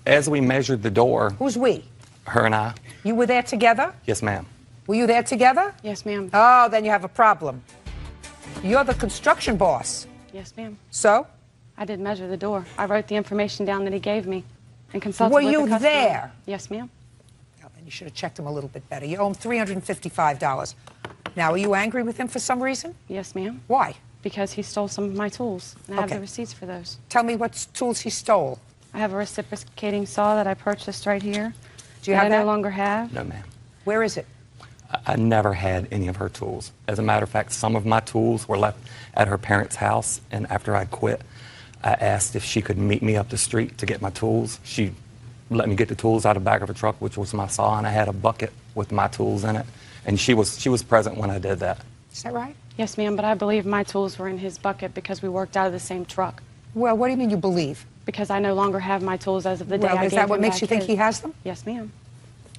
As we measured the door... Who's we? Her and I. You were there together? Yes, ma'am. Were you there together? Yes, ma'am. Oh, then you have a problem. You're the construction boss. Yes, ma'am. So? I did measure the door. I wrote the information down that he gave me and consulted Were with the you customer. there? Yes, ma'am. Oh, then you should have checked him a little bit better. You owe him $355. Now, are you angry with him for some reason? Yes, ma'am. Why? Because he stole some of my tools, and I have Okay. the receipts for those. Tell me what tools he stole. I have a reciprocating saw that I purchased right here. Do you have I that? no longer have. No, ma'am. Where is it? I never had any of her tools. As a matter of fact, some of my tools were left at her parents' house, and after I quit, I asked if she could meet me up the street to get my tools. She let me get the tools out of the back of her truck, which was my saw, and I had a bucket with my tools in it. And she was present when I did that. Is that right? Yes, ma'am, but I believe my tools were in his bucket because we worked out of the same truck. Well, what do you mean you believe? Because I no longer have my tools as of the day Well, I is gave that what him makes back you think his. he has them? Yes, ma'am.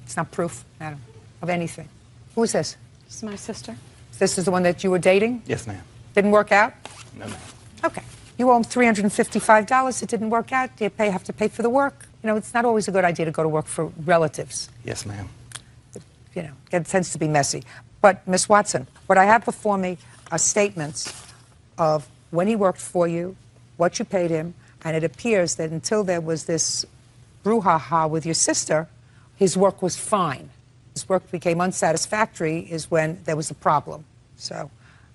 It's not proof, madam, of anything. Who is this? This is my sister. This is the one that you were dating? Yes, ma'am. Didn't work out? No, ma'am. Okay. You owe him $355. It didn't work out. You have to pay for the work. You know, it's not always a good idea to go to work for relatives. Yes, ma'am. You know, it tends to be messy. But, Miss Watson, what I have before me are statements of when he worked for you, what you paid him, and it appears that until there was this brouhaha with your sister, his work was fine. His work became unsatisfactory is when there was a problem. So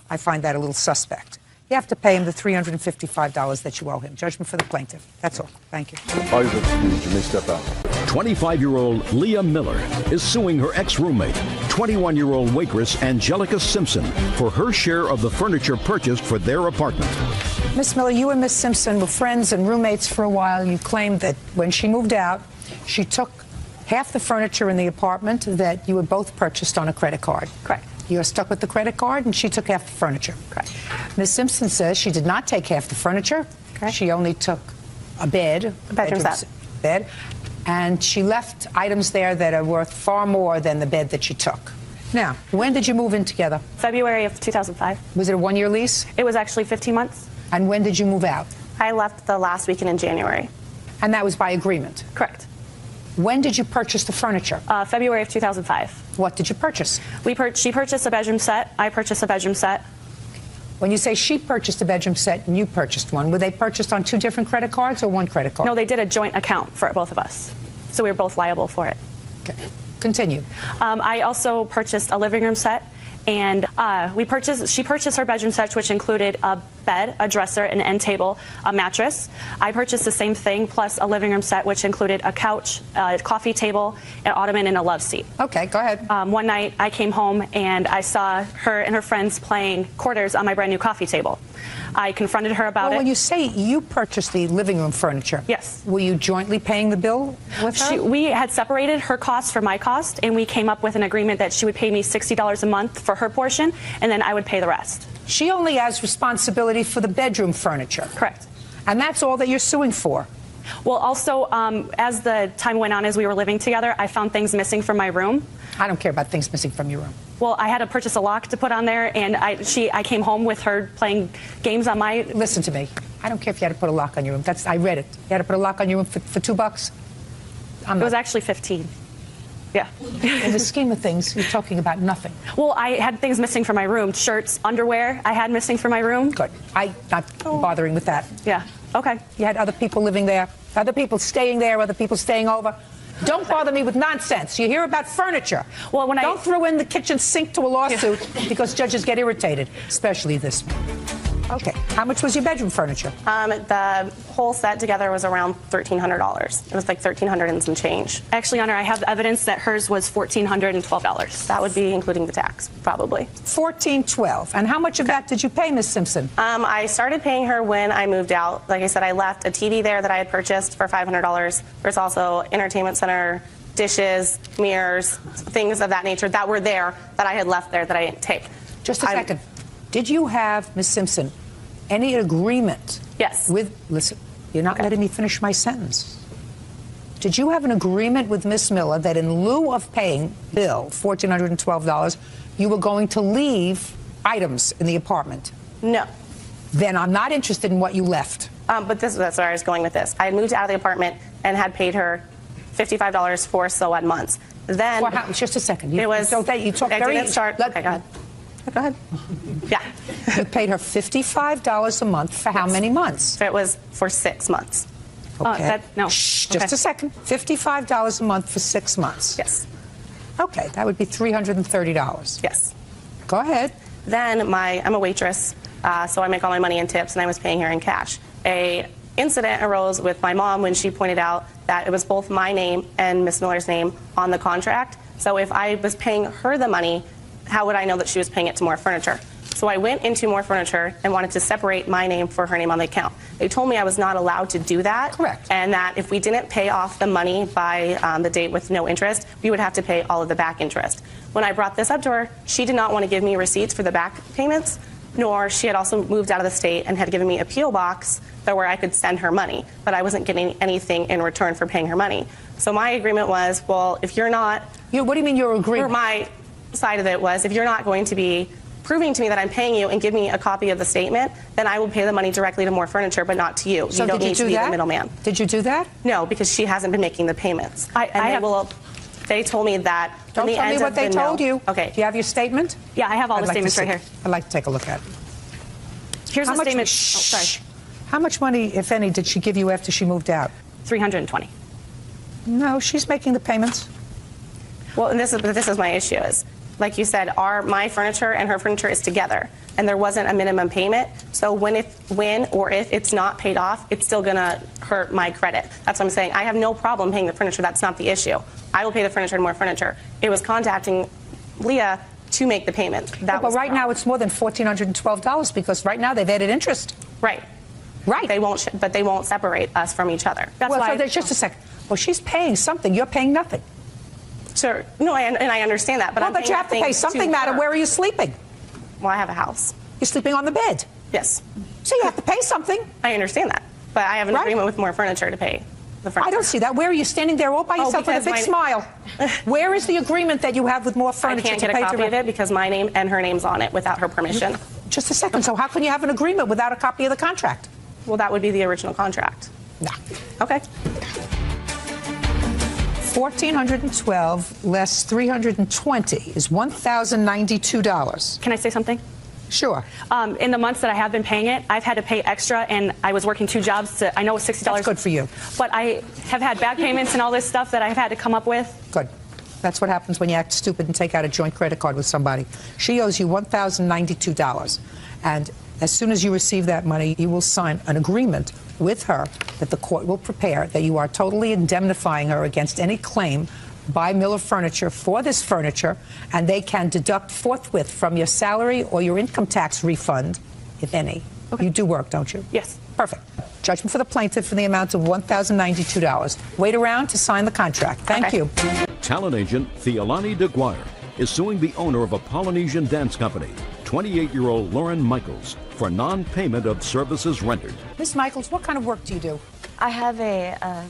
I find that a little suspect. You have to pay him the $355 that you owe him. Judgment for the plaintiff. That's all. Thank you. All you're excused. You may step out. 25-year-old Leah Miller is suing her ex-roommate, 21-year-old waitress Angelica Simpson, for her share of the furniture purchased for their apartment. Miss Miller, you and Miss Simpson were friends and roommates for a while. You claimed that when she moved out, she took half the furniture in the apartment that you had both purchased on a credit card. Correct. You're stuck with the credit card, and she took half the furniture. Correct. Ms. Simpson says she did not take half the furniture. Correct. She only took a bed. A bedroom set. Bed. And she left items there that are worth far more than the bed that she took. Now, when did you move in together? February of 2005. Was it a one-year lease? It was actually 15 months. And when did you move out? I left the last weekend in January. And that was by agreement? Correct. When did you purchase the furniture? February of 2005. What did you purchase? She purchased a bedroom set. I purchased a bedroom set. When you say she purchased a bedroom set and you purchased one, were they purchased on two different credit cards or one credit card? No, they did a joint account for both of us. So we were both liable for it. Okay. Continue. I also purchased a living room set. And she purchased her bedroom set, which included a bed, a dresser, an end table, a mattress. I purchased the same thing, plus a living room set, which included a couch, a coffee table, an ottoman, and a love seat. Okay, go ahead. One night, I came home, and I saw her and her friends playing quarters on my brand new coffee table. I confronted her about it. When you say you purchased the living room furniture, yes, were you jointly paying the bill with her? We had separated her costs from my cost, and we came up with an agreement that she would pay me $60 a month for her portion, and then I would pay the rest. She only has responsibility for the bedroom furniture. Correct. And that's all that you're suing for. Well, also, as the time went on, as we were living together, I found things missing from my room. I don't care about things missing from your room. Well, I had to purchase a lock to put on there, and I came home with her playing games on my... Listen to me. I don't care if you had to put a lock on your room. I read it. You had to put a lock on your room for $2? It was actually 15. Yeah. In the scheme of things, you're talking about nothing. Well, I had things missing from my room. Shirts, underwear, I had missing from my room. Good. I'm not bothering with that. Yeah. Okay. You had other people living there, other people staying there, other people staying over. Don't bother me with nonsense. You hear about furniture. Well, Don't throw in the kitchen sink to a lawsuit because judges get irritated, especially this one. Okay. How much was your bedroom furniture? The whole set together was around $1,300. It was like $1,300 and some change. Actually, Your Honor, I have evidence that hers was $1,412. That would be including the tax, probably. $1,412. And how much of that did you pay, Miss Simpson? I started paying her when I moved out. Like I said, I left a TV there that I had purchased for $500. There's also entertainment center, dishes, mirrors, things of that nature that were there that I had left there that I didn't take. Just a second. Did you have, Ms. Simpson, any agreement? Yes. Listen, you're not letting me finish my sentence. Did you have an agreement with Miss Miller that in lieu of paying Bill $1,412, you were going to leave items in the apartment? No. Then I'm not interested in what you left. But that's where I was going with this. I had moved out of the apartment and had paid her $55 for so-on months. Then... Just a second. You talk very... didn't start... Okay, go ahead. Go ahead. Yeah. You paid her $55 a month for how many months? It was for 6 months. Okay. No. Shh, just a second. $55 a month for 6 months. Yes. Okay, that would be $330. Yes. Go ahead. Then I'm a waitress, so I make all my money in tips, and I was paying her in cash. A incident arose with my mom when she pointed out that it was both my name and Miss Miller's name on the contract. So if I was paying her the money, how would I know that she was paying it to More Furniture? So I went into More Furniture and wanted to separate my name for her name on the account. They told me I was not allowed to do that. Correct. And that if we didn't pay off the money by the date with no interest, we would have to pay all of the back interest. When I brought this up to her, she did not want to give me receipts for the back payments, nor she had also moved out of the state and had given me a P.O. box where I could send her money, but I wasn't getting anything in return for paying her money. So my agreement was, well, if you're not... What do you mean your agreement? My side of it was, if you're not going to be proving to me that I'm paying you and give me a copy of the statement, then I will pay the money directly to More Furniture, but not to you. So you don't did you need do to be that? the middleman. Did you do that? No, because she hasn't been making the payments. They told me that. Don't tell me what they told you. Okay. Do you have your statement? Yeah, I have all the statements right here. I'd like to take a look at it. Here's the statement. Sorry. How much money, if any, did she give you after she moved out? $320. No, she's making the payments. Well, and this is my issue is, like you said, my furniture and her furniture is together, and there wasn't a minimum payment. So when or if it's not paid off, it's still gonna hurt my credit. That's what I'm saying. I have no problem paying the furniture. That's not the issue. I will pay the furniture and More Furniture. It was contacting Leah to make the payment. But right now it's more than $1,412 because right now they've added interest. Right. Right. But they won't separate us from each other. That's why. So there's just a second. Well, she's paying something. You're paying nothing. Sure. No, and I understand that. But but you have to pay something, madam. Where are you sleeping? Well, I have a house. You're sleeping on the bed. Yes. So you have to pay something. I understand that. But I have an agreement with More Furniture to pay the furniture. I don't see that. Where are you standing there all by yourself with a big smile? Where is the agreement that you have with More Furniture? I can't get a copy of it because my name and her name's on it without her permission. Just a second. So how can you have an agreement without a copy of the contract? Well, that would be the original contract. No. Okay. 1,412 less 320 is $1,092. Can I say something? Sure. In the months that I have been paying it, I've had to pay extra, and I was working 2 jobs. I know it's $60. That's good for you. But I have had back payments and all this stuff that I've had to come up with. Good. That's what happens when you act stupid and take out a joint credit card with somebody. She owes you $1,092. And as soon as you receive that money, you will sign an agreement with her that the court will prepare that you are totally indemnifying her against any claim by Miller Furniture for this furniture, and they can deduct forthwith from your salary or your income tax refund, if any. Okay. You do work, don't you? Yes. Perfect. Judgment for the plaintiff for the amount of $1,092. Wait around to sign the contract. Thank you. Talent agent Theolani DeGuire is suing the owner of a Polynesian dance company, 28-year-old Lauren Michaels, for non-payment of services rendered. Ms. Michaels, what kind of work do you do? I have a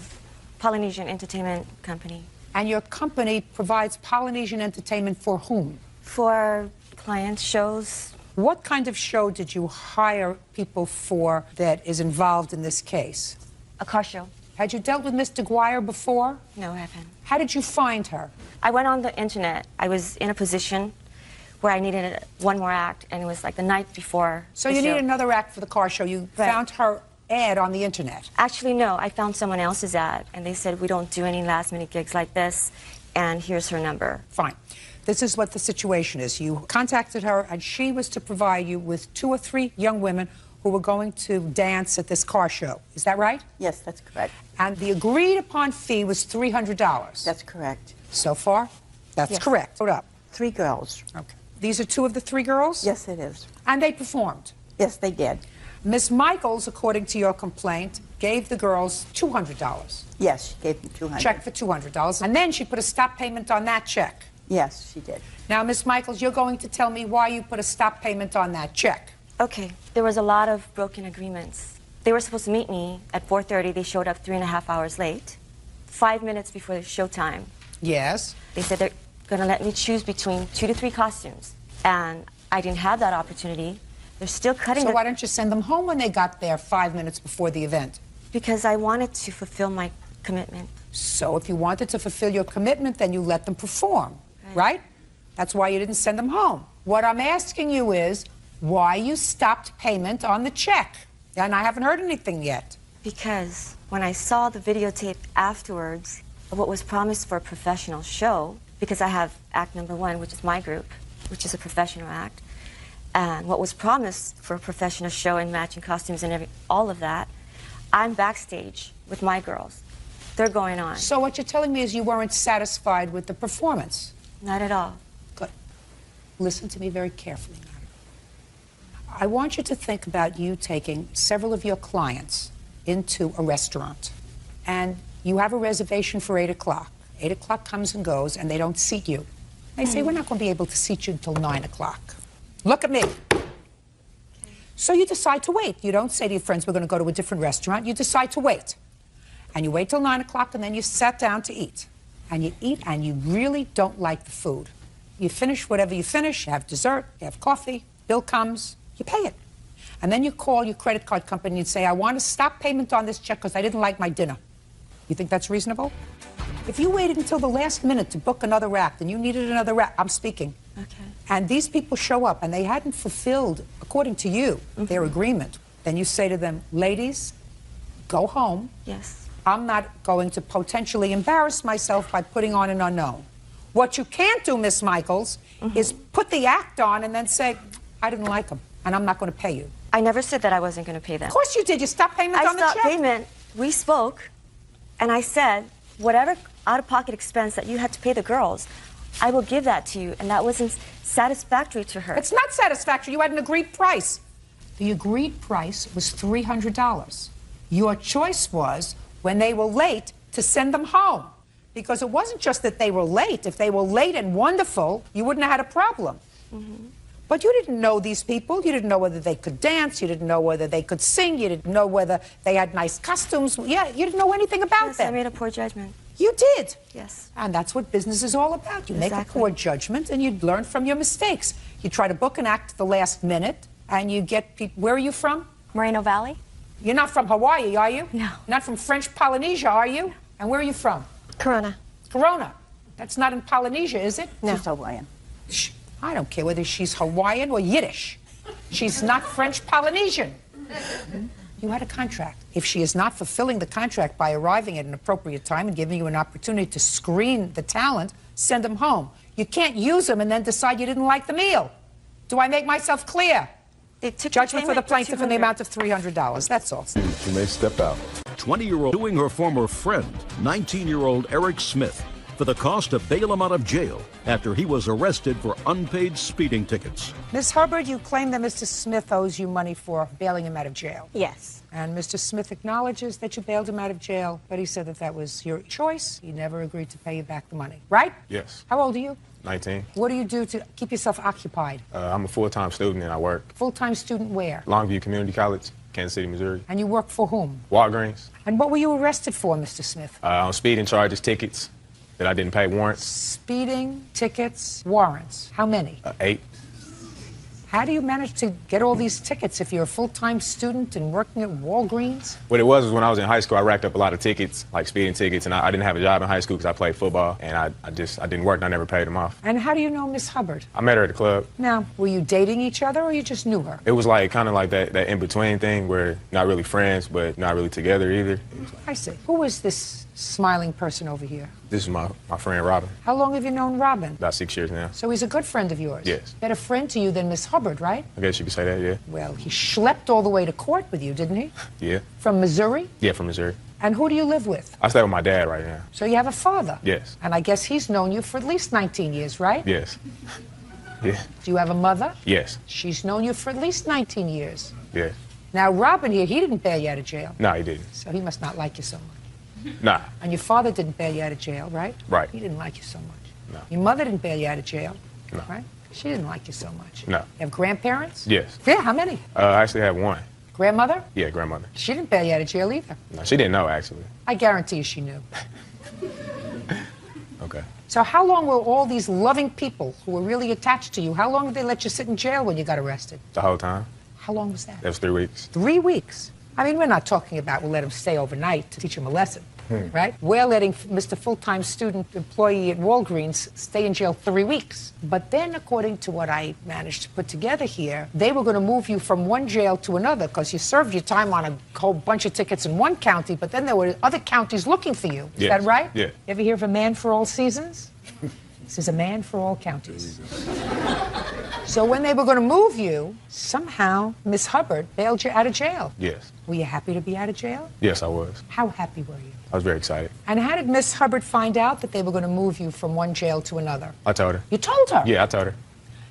Polynesian entertainment company. And your company provides Polynesian entertainment for whom? For clients, shows. What kind of show did you hire people for that is involved in this case? A car show. Had you dealt with Ms. DeGuire before? No, I haven't. How did you find her? I went on the internet. I was in a position where I needed one more act, and it was like the night before. So you need another act for the car show. You found her ad on the internet. Actually, no. I found someone else's ad, and they said, we don't do any last-minute gigs like this, and here's her number. Fine. This is what the situation is. You contacted her, and she was to provide you with 2 or 3 young women who were going to dance at this car show. Is that right? Yes, that's correct. And the agreed-upon fee was $300. That's correct. So far? That's correct. Hold up. 3 girls. Okay. These are 2 of the 3 girls? Yes, it is. And they performed? Yes, they did. Ms. Michaels, according to your complaint, gave the girls $200. Yes, she gave them $200. Check for $200. And then she put a stop payment on that check. Yes, she did. Now, Ms. Michaels, you're going to tell me why you put a stop payment on that check. Okay. There was a lot of broken agreements. They were supposed to meet me at 4:30. They showed up 3.5 hours late. 5 minutes before the showtime. Yes. They said they're going to let me choose between 2 to 3 costumes. And I didn't have that opportunity. They're still cutting. So why don't you send them home when they got there 5 minutes before the event? Because I wanted to fulfill my commitment. So if you wanted to fulfill your commitment, then you let them perform, right? That's why you didn't send them home. What I'm asking you is why you stopped payment on the check. And I haven't heard anything yet. Because when I saw the videotape afterwards, what was promised for a professional show, because I have act number 1, which is my group, which is a professional act, and what was promised for a professional show and matching costumes and all of that, I'm backstage with my girls. They're going on. So what you're telling me is you weren't satisfied with the performance? Not at all. Good. Listen to me very carefully now. I want you to think about you taking several of your clients into a restaurant, and you have a reservation for 8 o'clock. 8 o'clock comes and goes, and they don't seat you. They say, we're not going to be able to seat you until 9 o'clock. Look at me. So you decide to wait. You don't say to your friends, we're going to go to a different restaurant. You decide to wait. And you wait till 9 o'clock, and then you sat down to eat. And you eat, and you really don't like the food. You finish whatever you finish. You have dessert, you have coffee, bill comes, you pay it. And then you call your credit card company and say, I want to stop payment on this check because I didn't like my dinner. You think that's reasonable? If you waited until the last minute to book another act and you needed another act, I'm speaking. Okay. And these people show up and they hadn't fulfilled, according to you, their agreement, then you say to them, ladies, go home. Yes. I'm not going to potentially embarrass myself by putting on an unknown. What you can't do, Miss Michaels, is put the act on and then say, I didn't like them, and I'm not going to pay you. I never said that I wasn't going to pay them. Of course you did. You stopped payment on the check. I stopped payment. We spoke, and I said, whatever out-of-pocket expense that you had to pay the girls, I will give that to you, and that wasn't satisfactory to her. It's not satisfactory. You had an agreed price. The agreed price was $300. Your choice was, when they were late, to send them home. Because it wasn't just that they were late. If they were late and wonderful, you wouldn't have had a problem. But you didn't know these people. You didn't know whether they could dance. You didn't know whether they could sing. You didn't know whether they had nice costumes. Yeah, you didn't know anything about them. I made a poor judgment. You did. Yes. And that's what business is all about. You make a poor judgment and you learn from your mistakes. You try to book an act at the last minute and you get people. Where are you from? Moreno Valley. You're not from Hawaii, are you? No. Not from French Polynesia, are you? And where are you from? Corona. Corona. That's not in Polynesia, is it? No. She's Hawaiian. Shh. I don't care whether she's Hawaiian or Yiddish. She's not French Polynesian. You had a contract. If she is not fulfilling the contract by arriving at an appropriate time and giving you an opportunity to screen the talent, send them home. You can't use them and then decide you didn't like the meal. Do I make myself clear? Judgment for the plaintiff in the amount of $300. That's all. You may step out. 20-year-old suing her former friend, 19-year-old Eric Smith, for the cost to bail him out of jail after he was arrested for unpaid speeding tickets. Ms. Hubbard, you claim that Mr. Smith owes you money for bailing him out of jail. Yes. And Mr. Smith acknowledges that you bailed him out of jail, but he said that that was your choice. He never agreed to pay you back the money, right? Yes. How old are you? 19. What do you do to keep yourself occupied? I'm a full-time student and I work. Full-time student where? Longview Community College, Kansas City, Missouri. And you work for whom? Walgreens. And what were you arrested for, Mr. Smith? On speeding charges, tickets that I didn't pay, warrants. Speeding, tickets, warrants. How many? 8. How do you manage to get all these tickets if you're a full-time student and working at Walgreens? What it was when I was in high school, I racked up a lot of tickets, like speeding tickets, and I didn't have a job in high school because I played football, and I didn't work and I never paid them off. And how do you know Miss Hubbard? I met her at the club. Now, were you dating each other or you just knew her? It was like kind of like that in-between thing where not really friends, but not really together either. I see. Who is this smiling person over here? This is my friend Robin. How long have you known Robin? About 6 years now. So he's a good friend of yours? Yes. Better friend to you than Miss Hubbard, right? I guess you could say that, yeah. Well, he schlepped all the way to court with you, didn't he? Yeah. From Missouri? Yeah, from Missouri. And who do you live with? I stay with my dad right now. So you have a father? Yes. And I guess he's known you for at least 19 years, right? Yes. Yeah. Do you have a mother? Yes. She's known you for at least 19 years. Yes. Now, Robin here, he didn't bail you out of jail. No, he didn't. So he must not like you so much. Nah. And your father didn't bail you out of jail, right? Right. He didn't like you so much. No. Your mother didn't bail you out of jail, No. right? She didn't like you so much. No. You have grandparents? Yes. Yeah, how many? I actually have one. Grandmother? Yeah, grandmother. She didn't bail you out of jail either. No, she didn't know, actually. I guarantee you she knew. Okay. So how long were all these loving people who were really attached to you, how long did they let you sit in jail when you got arrested? The whole time. How long was that? That was 3 weeks. 3 weeks. I mean, we're not talking about we'll let him stay overnight to teach him a lesson, right? We're letting Mr. Full-Time Student Employee at Walgreens stay in jail 3 weeks. But then, according to what I managed to put together here, they were going to move you from one jail to another because you served your time on a whole bunch of tickets in one county, but then there were other counties looking for you. Is that right? Yeah. You ever hear of a man for all seasons? This is a man for all counties. So when they were going to move you, somehow Miss Hubbard bailed you out of jail. Yes. Were you happy to be out of jail? Yes, I was. How happy were you? I was very excited. And how did Miss Hubbard find out that they were going to move you from one jail to another? I told her. You told her? Yeah, I told her.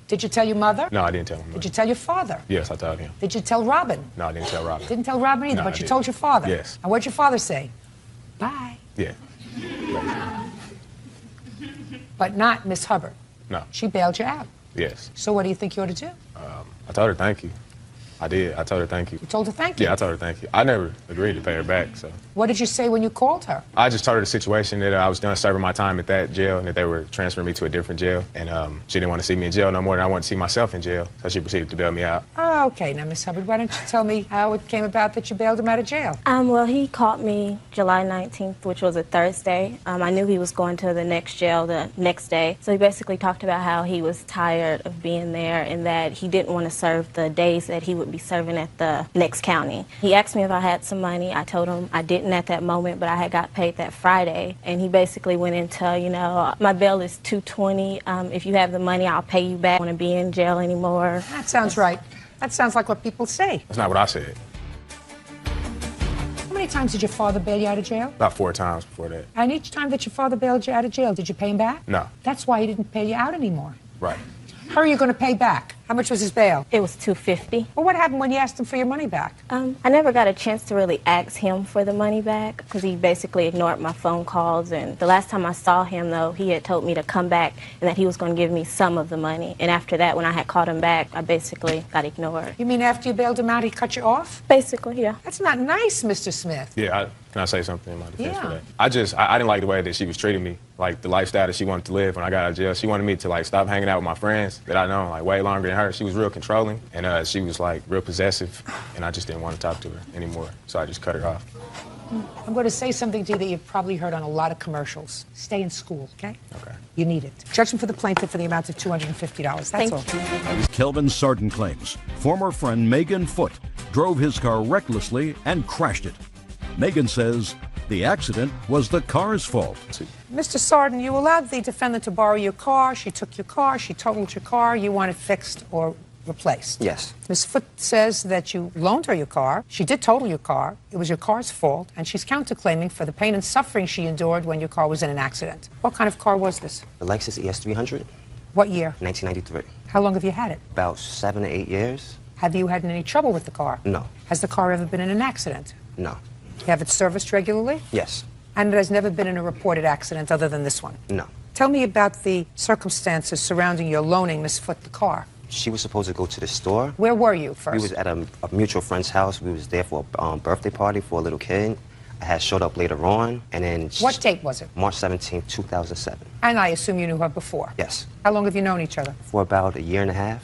Did you tell your mother? No, I didn't tell him. Did you tell your father? Yes, I told him. Did you tell Robin? No, I didn't tell Robin. Didn't tell Robin either, No, but I you didn't. told your father? Yes. And what'd your father say? Bye. Yeah. But not Miss Hubbard. No. She bailed you out. Yes. So what do you think you ought to do? I told her thank you. I did. I told her thank you. You told her thank you? Yeah, I told her thank you. I never agreed to pay her back, so. What did you say when you called her? I just told her the situation, that I was done serving my time at that jail and that they were transferring me to a different jail. And she didn't want to see me in jail no more than I wanted to see myself in jail. So she proceeded to bail me out. Oh, okay. Now, Miss Hubbard, why don't you tell me how it came about that you bailed him out of jail? Well, he caught me July 19th, which was a Thursday. I knew he was going to the next jail the next day. So he basically talked about how he was tired of being there and that he didn't want to serve the days that he would be serving at the next county. He asked me if I had some money. I told him I didn't at that moment, but I had got paid that Friday. And he basically went into, you know, my bail is $220. If you have the money, I'll pay you back. I don't want to be in jail anymore. That sounds right. That sounds like what people say. That's not what I said. How many times did your father bail you out of jail? About 4 times before that. And each time that your father bailed you out of jail, did you pay him back? No. That's why he didn't pay you out anymore. Right. How are you going to pay back? How much was his bail? It was $250. Well, what happened when you asked him for your money back? I never got a chance to really ask him for the money back because he basically ignored my phone calls. And the last time I saw him, though, he had told me to come back and that he was going to give me some of the money. And after that, when I had called him back, I basically got ignored. You mean after you bailed him out, he cut you off? Basically, yeah. That's not nice, Mr. Smith. Yeah, can I say something in my defense for Yeah. that? I didn't like the way that she was treating me, like the lifestyle that she wanted to live when I got out of jail. She wanted me to like stop hanging out with my friends that I know like way longer than her. She was real controlling and she was like real possessive and I just didn't want to talk to her anymore. So I just cut her off. I'm going to say something to you that you've probably heard on a lot of commercials. Stay in school, okay? Okay. You need it. Judgment for the plaintiff for the amount of $250. That's all. Kelvin Sarden claims former friend Megan Foote drove his car recklessly and crashed it. Megan says the accident was the car's fault. Mr. Sarden, you allowed the defendant to borrow your car. She took your car. She totaled your car. You want it fixed or replaced. Yes. Ms. Foote says that you loaned her your car. She did total your car. It was your car's fault, and she's counterclaiming for the pain and suffering she endured when your car was in an accident. What kind of car was this? The Lexus ES300, What year? 1993. How long have you had it? About 7 to 8 years. Have you had any trouble with the car? No. Has the car ever been in an accident? No. You have it serviced regularly? Yes. And it has never been in a reported accident other than this one? No. Tell me about the circumstances surrounding your loaning Miss Foote the car. She was supposed to go to the store. Where were you first? We was at a mutual friend's house. We was there for a birthday party for a little kid. I had showed up later on, and then... What date was it? March 17, 2007. And I assume you knew her before? Yes. How long have you known each other? For about 1.5 years,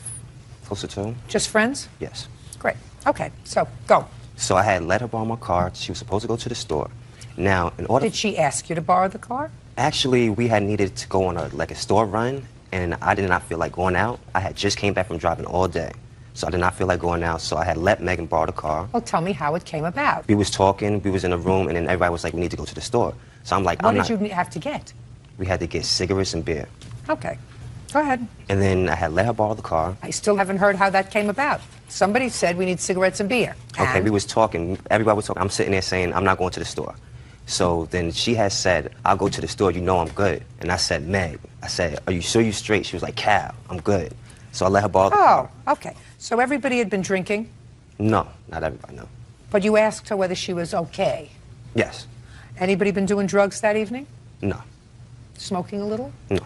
closer to. Just friends? Yes. Great. Okay, so go. So I had let her borrow my car. She was supposed to go to the store. Now, in order... Did she ask you to borrow the car? Actually, we had needed to go on a store run, and I did not feel like going out. I had just came back from driving all day, so I did not feel like going out, so I had let Megan borrow the car. Well, tell me how it came about. We was talking, we was in a room, and then everybody was like, we need to go to the store. So I'm like, What did you have to get? We had to get cigarettes and beer. Okay, go ahead. And then I had let her borrow the car. I still haven't heard how that came about. Somebody said we need cigarettes and beer. Okay, we was talking, everybody was talking. I'm sitting there saying, I'm not going to the store. So then she has said, I'll go to the store, you know I'm good. And I said, Meg, I said, are you sure you straight? She was like, Cal, I'm good. So I let her borrow the car. Oh, okay. So everybody had been drinking, No, not everybody, no. but you asked her whether she was okay. Yes. Anybody been doing drugs that evening? No. Smoking a little? No.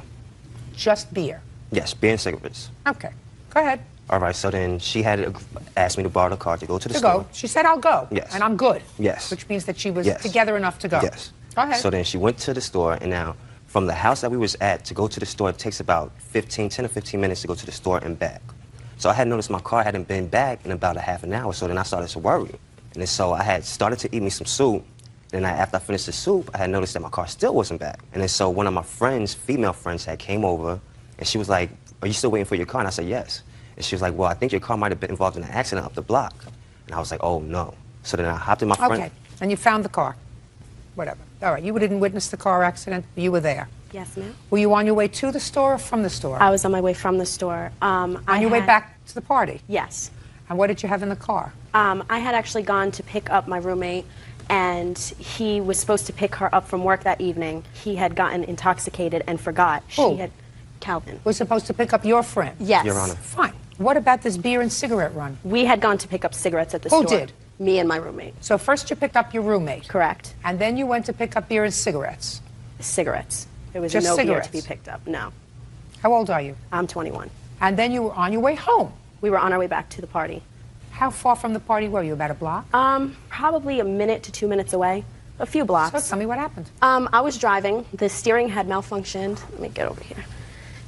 Just beer? Yes, beer and cigarettes. Okay, go ahead. All right, so then she had asked me to borrow the car to go to the To store. go. She said, I'll go. Yes. And I'm good. Yes. Which means that she was Yes. together enough to go. Yes. Go ahead. So then she went to the store, and now from the house that we was at to go to the store, it takes about 10 to 15 minutes to go to the store and back. So I had noticed my car hadn't been back in about a half an hour, so then I started to worry. And then so I had started to eat me some soup, and after I finished the soup, I had noticed that my car still wasn't back. And then so one of my friends, female friends, had came over, and she was like, are you still waiting for your car? And I said, yes. And she was like, well, I think your car might have been involved in an accident up the block. And I was like, oh, no. So then I hopped in my friend. Okay, and you found the car. Whatever. All right, you didn't witness the car accident. You were there. Yes, ma'am. Were you on your way to the store or from the store? I was on my way from the store. On your way back to the party? Yes. And what did you have in the car? I had actually gone to pick up my roommate, and he was supposed to pick her up from work that evening. He had gotten intoxicated and forgot. Who? She had Calvin. Was supposed to pick up your friend? Yes. Your Honor. Fine. What about this beer and cigarette run? We had gone to pick up cigarettes at the Who store. did? Me and my roommate. So first you picked up your roommate. Correct. And then you went to pick up beer and cigarettes. Cigarettes. There was Just no cigarettes? beer to be picked up. No. How old are you? I'm 21. And then you were on your way home. We were on our way back to the party. How far from the party were you? About a block? Probably a minute to 2 minutes away. A few blocks. So tell me what happened. I was driving. The steering had malfunctioned. Let me get over here.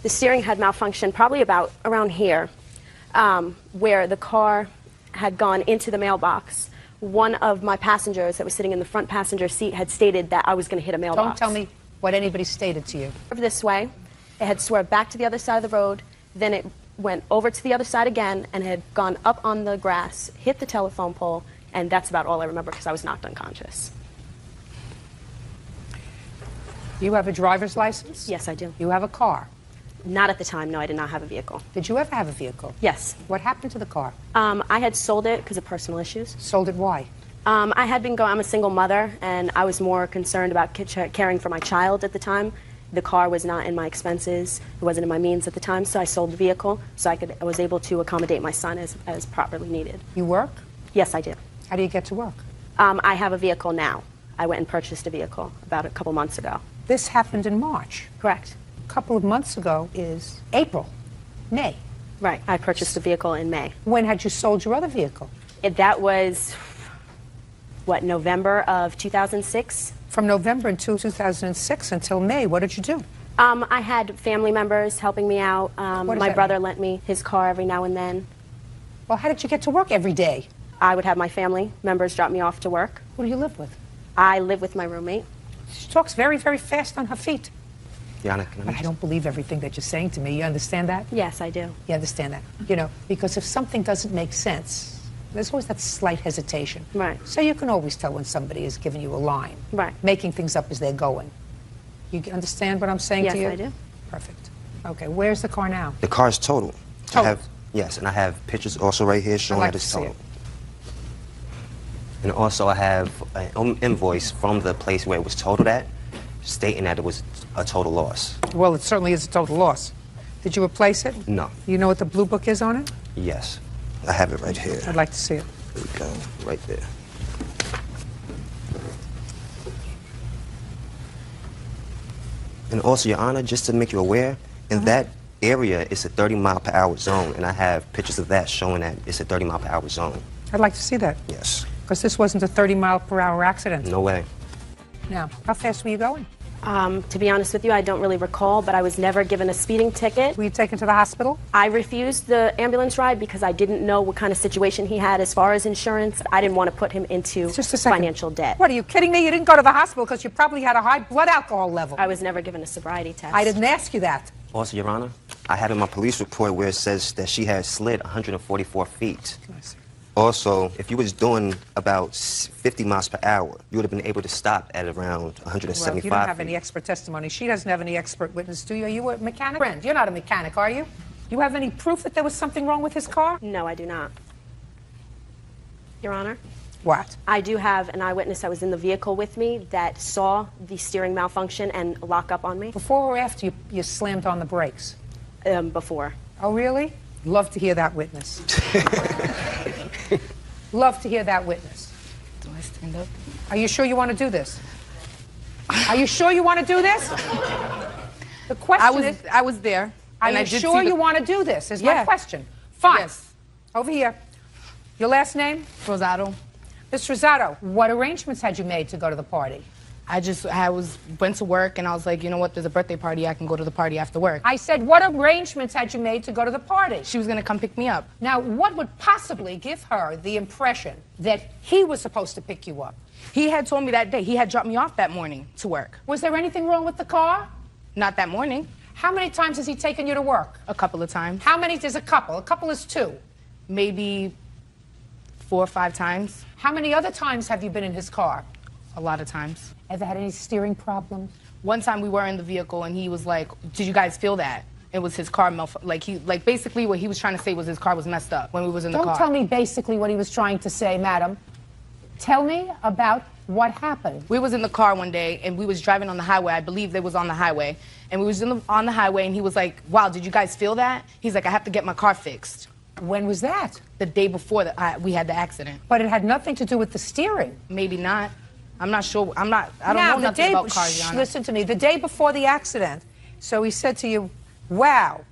The steering had malfunctioned probably about around here, where the car had gone into the mailbox. One of my passengers that was sitting in the front passenger seat had stated that I was going to hit a mailbox. Don't tell me what anybody stated to you. This way. It had swerved back to the other side of the road. Then it went over to the other side again and had gone up on the grass, hit the telephone pole, and that's about all I remember because I was knocked unconscious. You have a driver's license? Yes, I do. You have a car? Not at the time, no, I did not have a vehicle. Did you ever have a vehicle? Yes. What happened to the car? I had sold it because of personal issues. Sold it why? I had been going, I'm a single mother, and I was more concerned about caring for my child at the time. The car was not in my expenses. It wasn't in my means at the time, so I sold the vehicle so I was able to accommodate my son as properly needed. You work? Yes, I do. How do you get to work? I have a vehicle now. I went and purchased a vehicle about a couple months ago. This happened in March. Correct. A couple of months ago is April, May. Right. I purchased the vehicle in May. When had you sold your other vehicle? That was, what, November of 2006? From November until 2006 until May, what did you do? I had family members helping me out. My brother lent me his car every now and then. Well, how did you get to work every day? I would have my family members drop me off to work. Who do you live with? I live with my roommate. She talks very, very fast on her feet. Yana, But I don't believe everything that you're saying to me. You understand that? Yes, I do. You understand that? You know, because if something doesn't make sense, there's always that slight hesitation. Right. So you can always tell when somebody is giving you a line. Right. Making things up as they're going. You understand what I'm saying to you? Yes, I do. Perfect. Okay, where's the car now? The car is total. Total? Yes, and I have pictures also right here showing I'd like that it's to see total. it. And also I have an invoice from the place where it was totaled at, stating that it was a total loss. Well, it certainly is a total loss. Did you replace it? No. You know what the blue book is on it? Yes. I have it right here. I'd like to see it. There we go. Right there. And also, Your Honor, just to make you aware, in that area, it's a 30-mile-per-hour zone, and I have pictures of that showing that it's a 30-mile-per-hour zone. I'd like to see that. Yes. Because this wasn't a 30-mile-per-hour accident. No way. Now, how fast were you going? To be honest with you, I don't really recall, but I was never given a speeding ticket. Were you taken to the hospital? I refused the ambulance ride because I didn't know what kind of situation he had as far as insurance. I didn't want to put him into financial debt. What, are you kidding me? You didn't go to the hospital because you probably had a high blood alcohol level. I was never given a sobriety test. I didn't ask you that. Also, Your Honor, I have in my police report where it says that she had slid 144 feet. Also, if you was doing about 50 miles per hour, you would have been able to stop at around 175 Well, you don't have feet. any expert testimony. She doesn't have any expert witness, do you? Are you a mechanic? Friend, you're not a mechanic, are you? You have any proof that there was something wrong with his car? No, I do not. Your Honor? What? I do have an eyewitness that was in the vehicle with me that saw the steering malfunction and lock up on me. Before or after you slammed on the brakes? Before. Oh, really? Love to hear that witness. Love to hear that witness. Do I stand up? Are you sure you want to do this? Are you sure you want to do this? The question is... I was there. Are and I you did sure see you want to do this, is my Yeah. question. Fine. Yes. Over here. Your last name? Rosado. Miss Rosado, what arrangements had you made to go to the party? Went to work and I was like, you know what, there's a birthday party, I can go to the party after work. I said, what arrangements had you made to go to the party? She was gonna come pick me up. Now, what would possibly give her the impression that he was supposed to pick you up? He had told me that day, he had dropped me off that morning to work. Was there anything wrong with the car? Not that morning. How many times has he taken you to work? A couple of times. How many is a couple? A couple is two. Maybe 4 or 5 times. How many other times have you been in his car? A lot of times. Ever had any steering problems? One time we were in the vehicle and he was like, "Did you guys feel that?" It was his car like basically what he was trying to say was his car was messed up when we was in the car. Don't tell me basically what he was trying to say, madam. Tell me about what happened. We was in the car one day and we was driving on the highway. I believe they was on the highway. And we was on the highway and he was like, "Wow, did you guys feel that?" He's like, "I have to get my car fixed." When was that? The day before we had the accident. But it had nothing to do with the steering. Maybe not. I'm not sure. I don't know nothing about cars, Yana. Listen to me. The day before the accident, so he said to you, "Wow,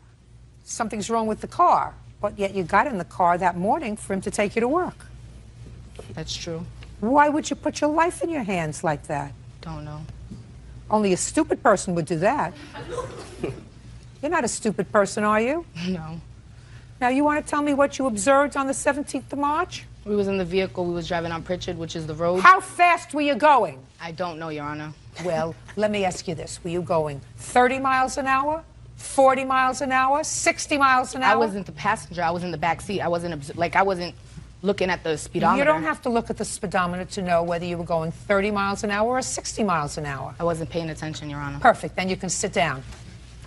something's wrong with the car." But yet you got in the car that morning for him to take you to work. That's true. Why would you put your life in your hands like that? Don't know. Only a stupid person would do that. You're not a stupid person, are you? No. Now, you want to tell me what you observed on the 17th of March? We was in the vehicle. We was driving on Pritchard, which is the road. How fast were you going? I don't know, Your Honor. Well, let me ask you this. Were you going 30 miles an hour, 40 miles an hour, 60 miles an hour? I wasn't the passenger. I was in the back seat. I wasn't looking at the speedometer. You don't have to look at the speedometer to know whether you were going 30 miles an hour or 60 miles an hour. I wasn't paying attention, Your Honor. Perfect. Then you can sit down.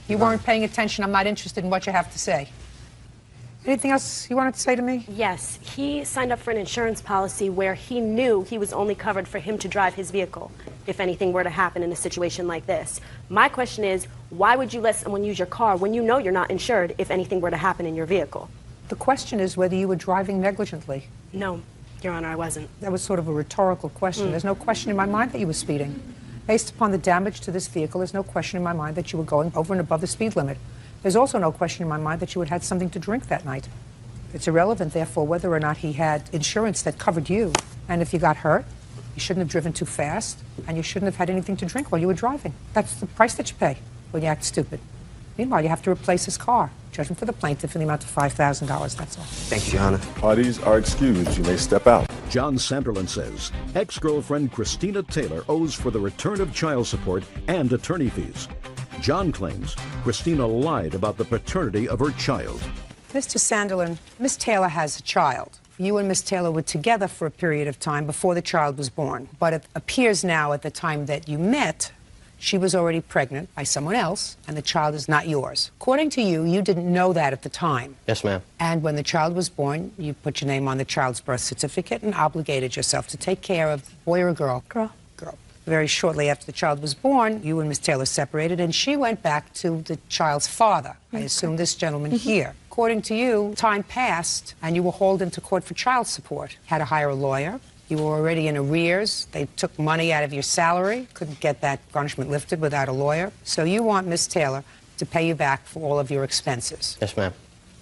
You weren't paying attention. I'm not interested in what you have to say. Anything else you wanted to say to me? Yes. He signed up for an insurance policy where he knew he was only covered for him to drive his vehicle if anything were to happen in a situation like this. My question is, why would you let someone use your car when you know you're not insured if anything were to happen in your vehicle? The question is whether you were driving negligently. No, Your Honor, I wasn't. That was sort of a rhetorical question. There's no question in my mind that you were speeding. Based upon the damage to this vehicle, there's no question in my mind that you were going over and above the speed limit. There's also no question in my mind that you had had something to drink that night. It's irrelevant, therefore, whether or not he had insurance that covered you. And if you got hurt, you shouldn't have driven too fast, and you shouldn't have had anything to drink while you were driving. That's the price that you pay when you act stupid. Meanwhile, you have to replace his car. Judgment for the plaintiff in the amount of $5,000, that's all. Thank you, Your Honor. Parties are excused. You may step out. John Sanderlin says ex-girlfriend Christina Taylor owes for the return of child support and attorney fees. John claims Christina lied about the paternity of her child. Mr. Sanderlin, Miss Taylor has a child. You and Miss Taylor were together for a period of time before the child was born. But it appears now at the time that you met, she was already pregnant by someone else, and the child is not yours. According to you, you didn't know that at the time. Yes, ma'am. And when the child was born, you put your name on the child's birth certificate and obligated yourself to take care of a boy or a girl? Girl. Girl. Very shortly after the child was born, you and Miss Taylor separated, and she went back to the child's father. I assume this gentleman here. According to you, time passed, and you were hauled into court for child support. Had to hire a lawyer. You were already in arrears. They took money out of your salary. Couldn't get that garnishment lifted without a lawyer. So you want Miss Taylor to pay you back for all of your expenses. Yes, ma'am.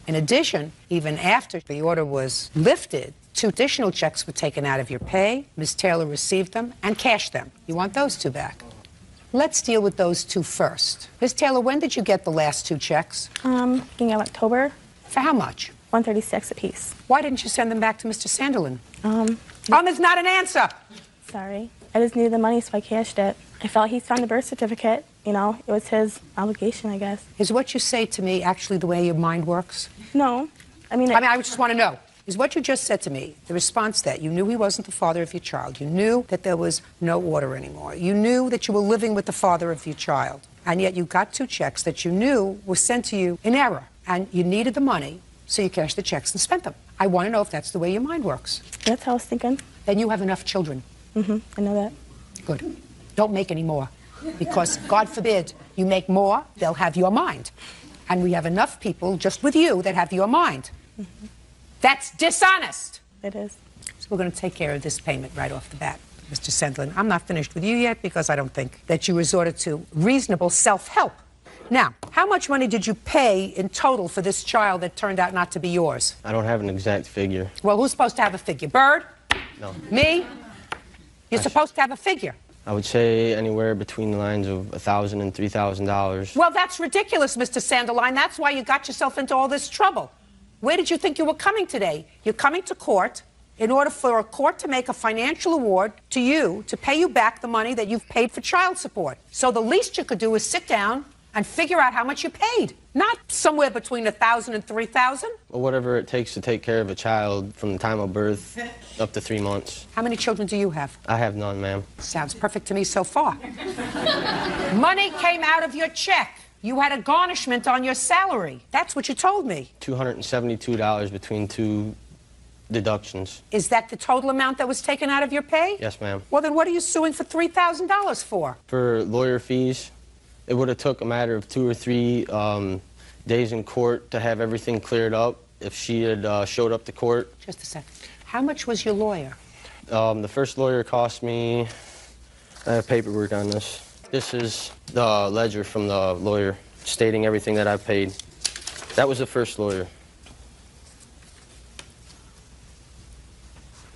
In addition, even after the order was lifted, 2 additional checks were taken out of your pay. Miss Taylor received them and cashed them. You want those 2 back. Let's deal with those 2 first. Miss Taylor, when did you get the last 2 checks? Beginning of October. For how much? $136 apiece. Why didn't you send them back to Mr. Sanderlin? Is not an answer. Sorry. I just needed the money, so I cashed it. I felt he signed the birth certificate. You know, it was his obligation, I guess. Is what you say to me actually the way your mind works? No. I just want to know. Is what you just said to me, the response that you knew he wasn't the father of your child, you knew that there was no order anymore, you knew that you were living with the father of your child, and yet you got 2 checks that you knew were sent to you in error, and you needed the money, so you cashed the checks and spent them. I want to know if that's the way your mind works. That's how I was thinking. Then you have enough children. I know that. Good. Don't make any more, because God forbid you make more, they'll have your mind. And we have enough people just with you that have your mind. That's dishonest. It is. So we're going to take care of this payment right off the bat, Mr. Sanderlin. I'm not finished with you yet because I don't think that you resorted to reasonable self-help. Now, how much money did you pay in total for this child that turned out not to be yours? I don't have an exact figure. Well, who's supposed to have a figure? Bird? No. Me? You're supposed to have a figure. I would say anywhere between the lines of $1,000 and $3,000. Well, that's ridiculous, Mr. Sanderline. That's why you got yourself into all this trouble. Where did you think you were coming today? You're coming to court in order for a court to make a financial award to you to pay you back the money that you've paid for child support. So the least you could do is sit down and figure out how much you paid. Not somewhere between 1,000 and 3,000. Or whatever it takes to take care of a child from the time of birth up to 3 months. How many children do you have? I have none, ma'am. Sounds perfect to me so far. Money came out of your check. You had a garnishment on your salary. That's what you told me. $272 between 2 deductions. Is that the total amount that was taken out of your pay? Yes, ma'am. Well, then what are you suing for $3,000 for? For lawyer fees, it would have took a matter of 2 or 3 days in court to have everything cleared up if she had showed up to court. Just a second. How much was your lawyer? The first lawyer cost me, I have paperwork on this. This is the ledger from the lawyer stating everything that I paid. That was the first lawyer.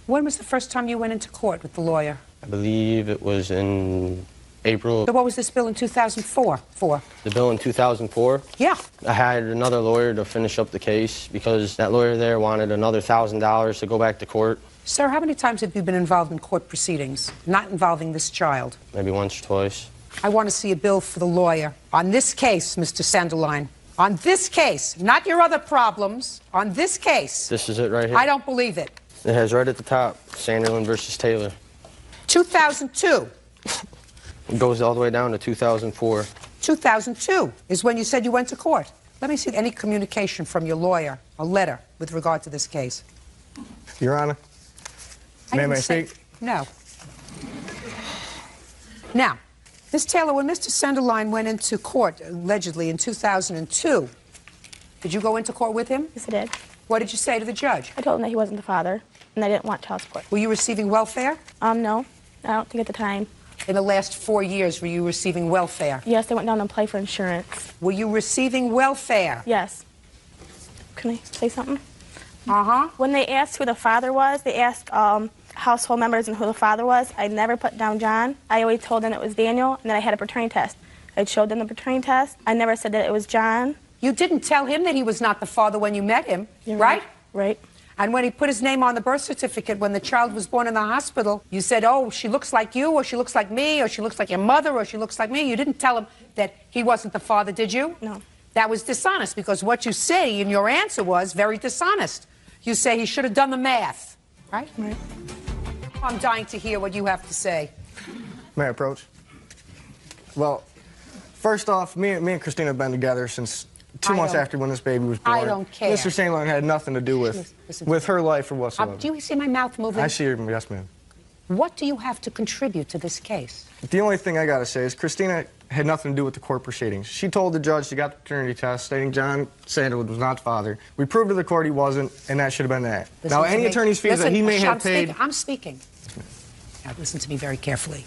When was the first time you went into court with the lawyer? I believe it was in April. So what was this bill in 2004 for? The bill in 2004? Yeah. I hired another lawyer to finish up the case because that lawyer there wanted another $1,000 to go back to court. Sir, how many times have you been involved in court proceedings, not involving this child? Maybe once or twice. I want to see a bill for the lawyer. On this case, Mr. Sanderline. On this case, not your other problems. On this case. This is it right here? I don't believe it. It has right at the top, Sanderland versus Taylor. 2002. It goes all the way down to 2004. 2002 is when you said you went to court. Let me see any communication from your lawyer, a letter, with regard to this case. Your Honor, may I speak? No. Now, Ms. Taylor, when Mr. Sanderline went into court, allegedly in 2002, did you go into court with him? Yes, I did. What did you say to the judge? I told him that he wasn't the father, and I didn't want child support. Were you receiving welfare? No. I don't think at the time. In the last 4 years, were you receiving welfare? Yes, they went down to apply for insurance. Were you receiving welfare? Yes. Can I say something? Uh-huh. When they asked who the father was, they asked household members and who the father was. I never put down John. I always told them it was Daniel, and then I had a paternity test. I showed them the paternity test. I never said that it was John. You didn't tell him that he was not the father when you met him, right? Right. And when he put his name on the birth certificate when the child was born in the hospital, you said, oh, she looks like you, or she looks like me, or she looks like your mother, or she looks like me. You didn't tell him that he wasn't the father, did you? No. That was dishonest, because what you say in your answer was very dishonest. You say he should have done the math, right? Right. I'm dying to hear what you have to say. May I approach? Well, first off, me and Christina have been together since 2 months after when this baby was born. I don't care. Mr. Sanderline had nothing to do with her life or whatsoever. Do you see my mouth moving? I see her, yes, ma'am. What do you have to contribute to this case? The only thing I got to say is Christina had nothing to do with the court proceedings. She told the judge she got the paternity test stating John Sanderwood was not the father. We proved to the court he wasn't, and that should have been that. Listen now, to any me. attorney's fees that he may have paid... I'm speaking. Now, listen to me very carefully.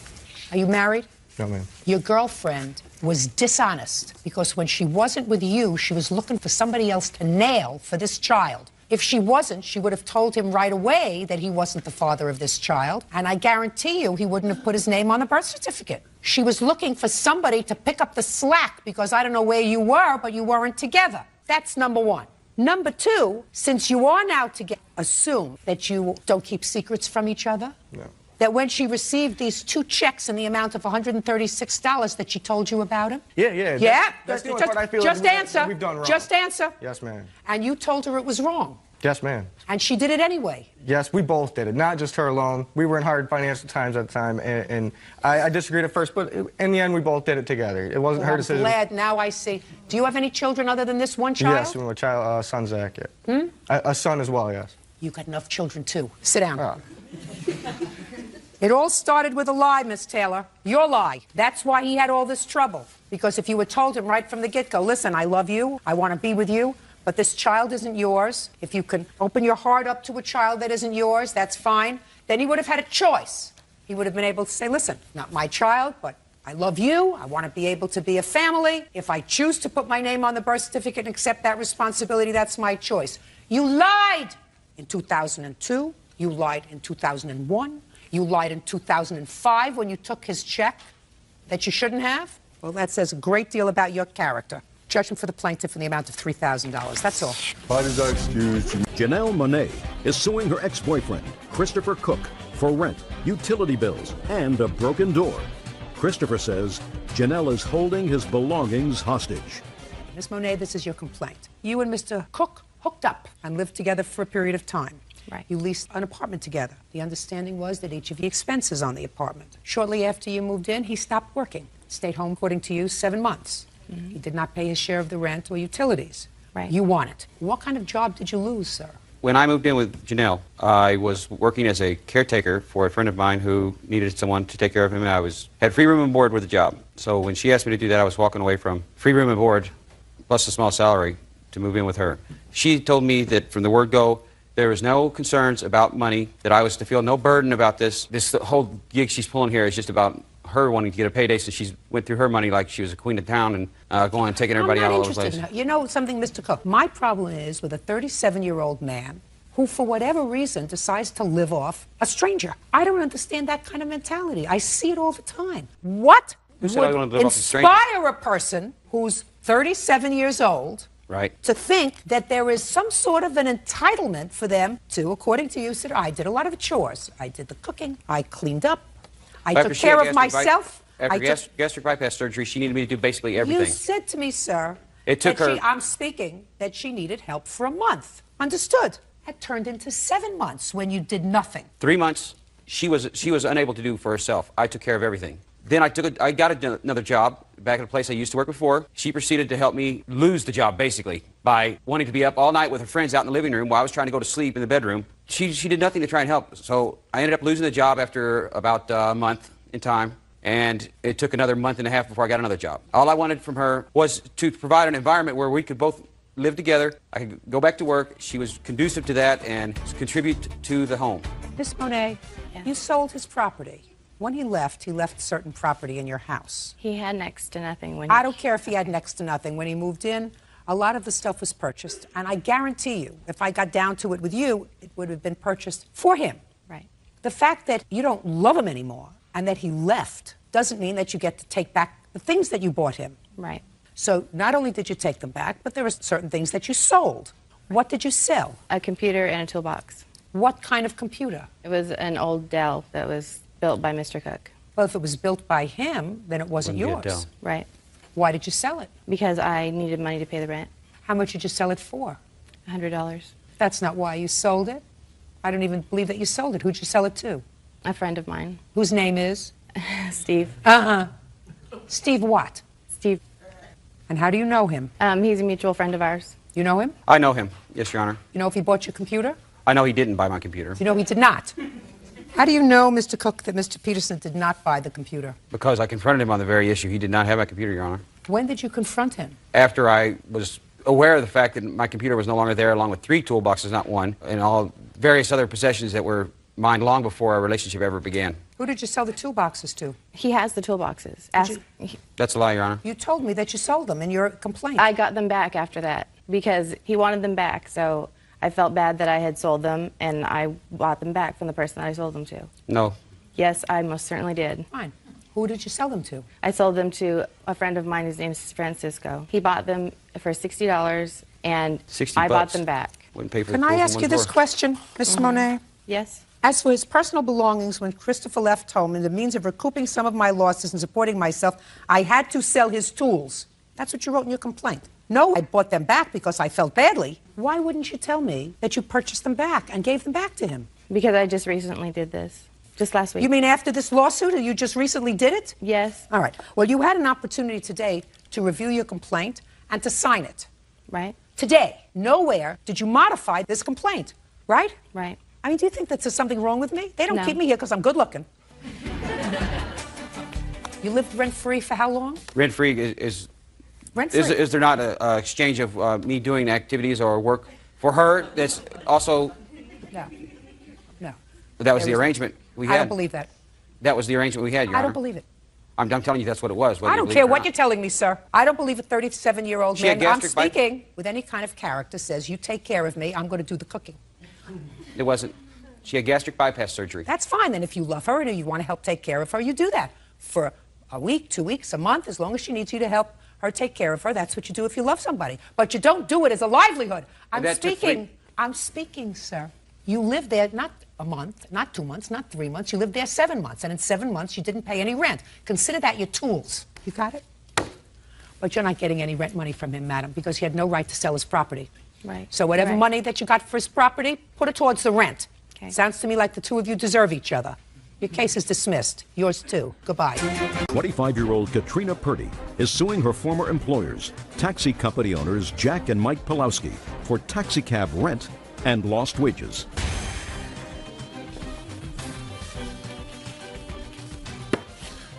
Are you married? No, ma'am. Your girlfriend was dishonest because when she wasn't with you, she was looking for somebody else to nail for this child. If she wasn't, she would have told him right away that he wasn't the father of this child, and I guarantee you he wouldn't have put his name on the birth certificate. She was looking for somebody to pick up the slack because I don't know where you were, but you weren't together. That's number one. Number two, since you are now together, assume that you don't keep secrets from each other. No. That when she received these 2 checks in the amount of $136 that she told you about him? Yeah. Yeah? That's the only part I feel just like answer. we've done wrong. Just answer. Yes, ma'am. And you told her it was wrong. Yes, ma'am. And she did it anyway. Yes, we both did it, not just her alone. We were in hard financial times at the time, and I disagreed at first, but in the end, we both did it together. It wasn't her decision. I'm glad now I see. Do you have any children other than this one child? Yes, a child, son Zach. Yeah. A son as well, yes. You got enough children, too. Sit down. It all started with a lie, Miss Taylor. Your lie. That's why he had all this trouble. Because if you had told him right from the get-go, listen, I love you, I want to be with you, but this child isn't yours. If you can open your heart up to a child that isn't yours, that's fine. Then he would have had a choice. He would have been able to say, listen, not my child, but I love you. I want to be able to be a family. If I choose to put my name on the birth certificate and accept that responsibility, that's my choice. You lied in 2002. You lied in 2001. You lied in 2005 when you took his check that you shouldn't have. Well, that says a great deal about your character. Judgment for the plaintiff in the amount of $3,000. That's all. Parties are excused. Janelle Monet is suing her ex-boyfriend, Christopher Cook, for rent, utility bills, and a broken door. Christopher says Janelle is holding his belongings hostage. Miss Monet, this is your complaint. You and Mr. Cook hooked up and lived together for a period of time. Right. You leased an apartment together. The understanding was that each of you expenses on the apartment. Shortly after you moved in, he stopped working. Stayed home, according to you, 7 months. He did not pay his share of the rent or utilities. Right. You want it. What kind of job did you lose, sir? When I moved in with Janelle, I was working as a caretaker for a friend of mine who needed someone to take care of him, and I had free room and board with the job. So when she asked me to do that, I was walking away from free room and board plus a small salary to move in with her. She told me that from the word go, there was no concerns about money, that I was to feel no burden about this. This whole gig she's pulling here is just about her wanting to get a payday, so she went through her money like she was a queen of town and going and taking everybody out all over the place. You know something, Mr. Cook? My problem is with a 37-year-old man who, for whatever reason, decides to live off a stranger. I don't understand that kind of mentality. I see it all the time. What Who said I wanted to live off a stranger? inspire a person who's 37 years old Right. to think that there is some sort of an entitlement for them to, according to you, sir, I did a lot of chores. I did the cooking. I cleaned up. I took care of myself. After gastric bypass surgery, she needed me to do basically everything. You said to me, sir, It took that her. I'm speaking that she needed help for a month. Understood. That turned into 7 months when you did nothing. 3 months, she was unable to do for herself. I took care of everything. Then I got another job back at a place I used to work before. She proceeded to help me lose the job, basically, by wanting to be up all night with her friends out in the living room while I was trying to go to sleep in the bedroom. She did nothing to try and help. So I ended up losing the job after about a month in time, and it took another month and a half before I got another job. All I wanted from her was to provide an environment where we could both live together. I could go back to work. She was conducive to that and contribute to the home. Miss Monet, you sold his property. When he left certain property in your house. He had next to nothing when I don't care if he had next to nothing. When he moved in, a lot of the stuff was purchased. And I guarantee you, if I got down to it with you, it would have been purchased for him. Right. The fact that you don't love him anymore and that he left doesn't mean that you get to take back the things that you bought him. Right. So not only did you take them back, but there were certain things that you sold. What did you sell? A computer and a toolbox. What kind of computer? It was an old Dell that was built by Mr. Cook. Well, if it was built by him, then it wasn't yours. Right. Why did you sell it? Because I needed money to pay the rent. How much did you sell it for? $100. That's not why you sold it. I don't even believe that you sold it. Who'd you sell it to? A friend of mine. Whose name is? Steve. Steve what? Steve. And how do you know him? He's a mutual friend of ours. You know him? I know him, yes, Your Honor. You know if he bought your computer? I know he didn't buy my computer. You know he did not. How do you know, Mr. Cook, that Mr. Peterson did not buy the computer? Because I confronted him on the very issue. He did not have my computer, Your Honor. When did you confront him? After I was aware of the fact that my computer was no longer there, along with 3 toolboxes, not one, and all various other possessions that were mine long before our relationship ever began. Who did you sell the toolboxes to? He has the toolboxes. That's a lie, Your Honor. You told me that you sold them in your complaint. I got them back after that because he wanted them back, so I felt bad that I had sold them, and I bought them back from the person that I sold them to. No. Yes, I most certainly did. Fine. Who did you sell them to? I sold them to a friend of mine. His name is Francisco. He bought them for $60, and I bought them back. Wouldn't pay for Can the I clothes ask on you one this floor. question, Miss Monet? Yes. As for his personal belongings, when Christopher left home, in the means of recouping some of my losses and supporting myself, I had to sell his tools. That's what you wrote in your complaint. No, I bought them back because I felt badly. Why wouldn't you tell me that you purchased them back and gave them back to him? Because I just recently did this. Just last week. You mean after this lawsuit, or you just recently did it? Yes. All right. Well, you had an opportunity today to review your complaint and to sign it. Right. Today, nowhere did you modify this complaint, right? Right. I mean, do you think that there's something wrong with me? They don't No. keep me here because I'm good looking. You lived rent-free for how long? Rent-free is Rent-free. is there not an exchange of me doing activities or work for her that's also... No. No. That was There the is- arrangement we had. I don't believe that. That was the arrangement we had, Your I Honor. don't believe it. I'm telling you that's what it was. whether I you don't believe care it or what not. you're telling me, sir. I don't believe a 37-year-old She had man. I'm gastric bypass- speaking with any kind of character says, you take care of me, I'm going to do the cooking. It wasn't. She had gastric bypass surgery. That's fine. Then if you love her and you want to help take care of her, you do that. For a week, 2 weeks, a month, as long as she needs you to help her take care of her, that's what you do if you love somebody. But you don't do it as a livelihood. I'm speaking, sir. You lived there not a month, not 2 months, not 3 months. You lived there 7 months. And in 7 months, you didn't pay any rent. Consider that your tools. You got it? But you're not getting any rent money from him, madam, because he had no right to sell his property. Right. So whatever Right. money that you got for his property, put it towards the rent. Okay. Sounds to me like the two of you deserve each other. Your case is dismissed. Yours too. Goodbye. 25-year-old Katrina Purdy is suing her former employers, taxi company owners Jack and Mike Pulowski, for taxicab rent and lost wages.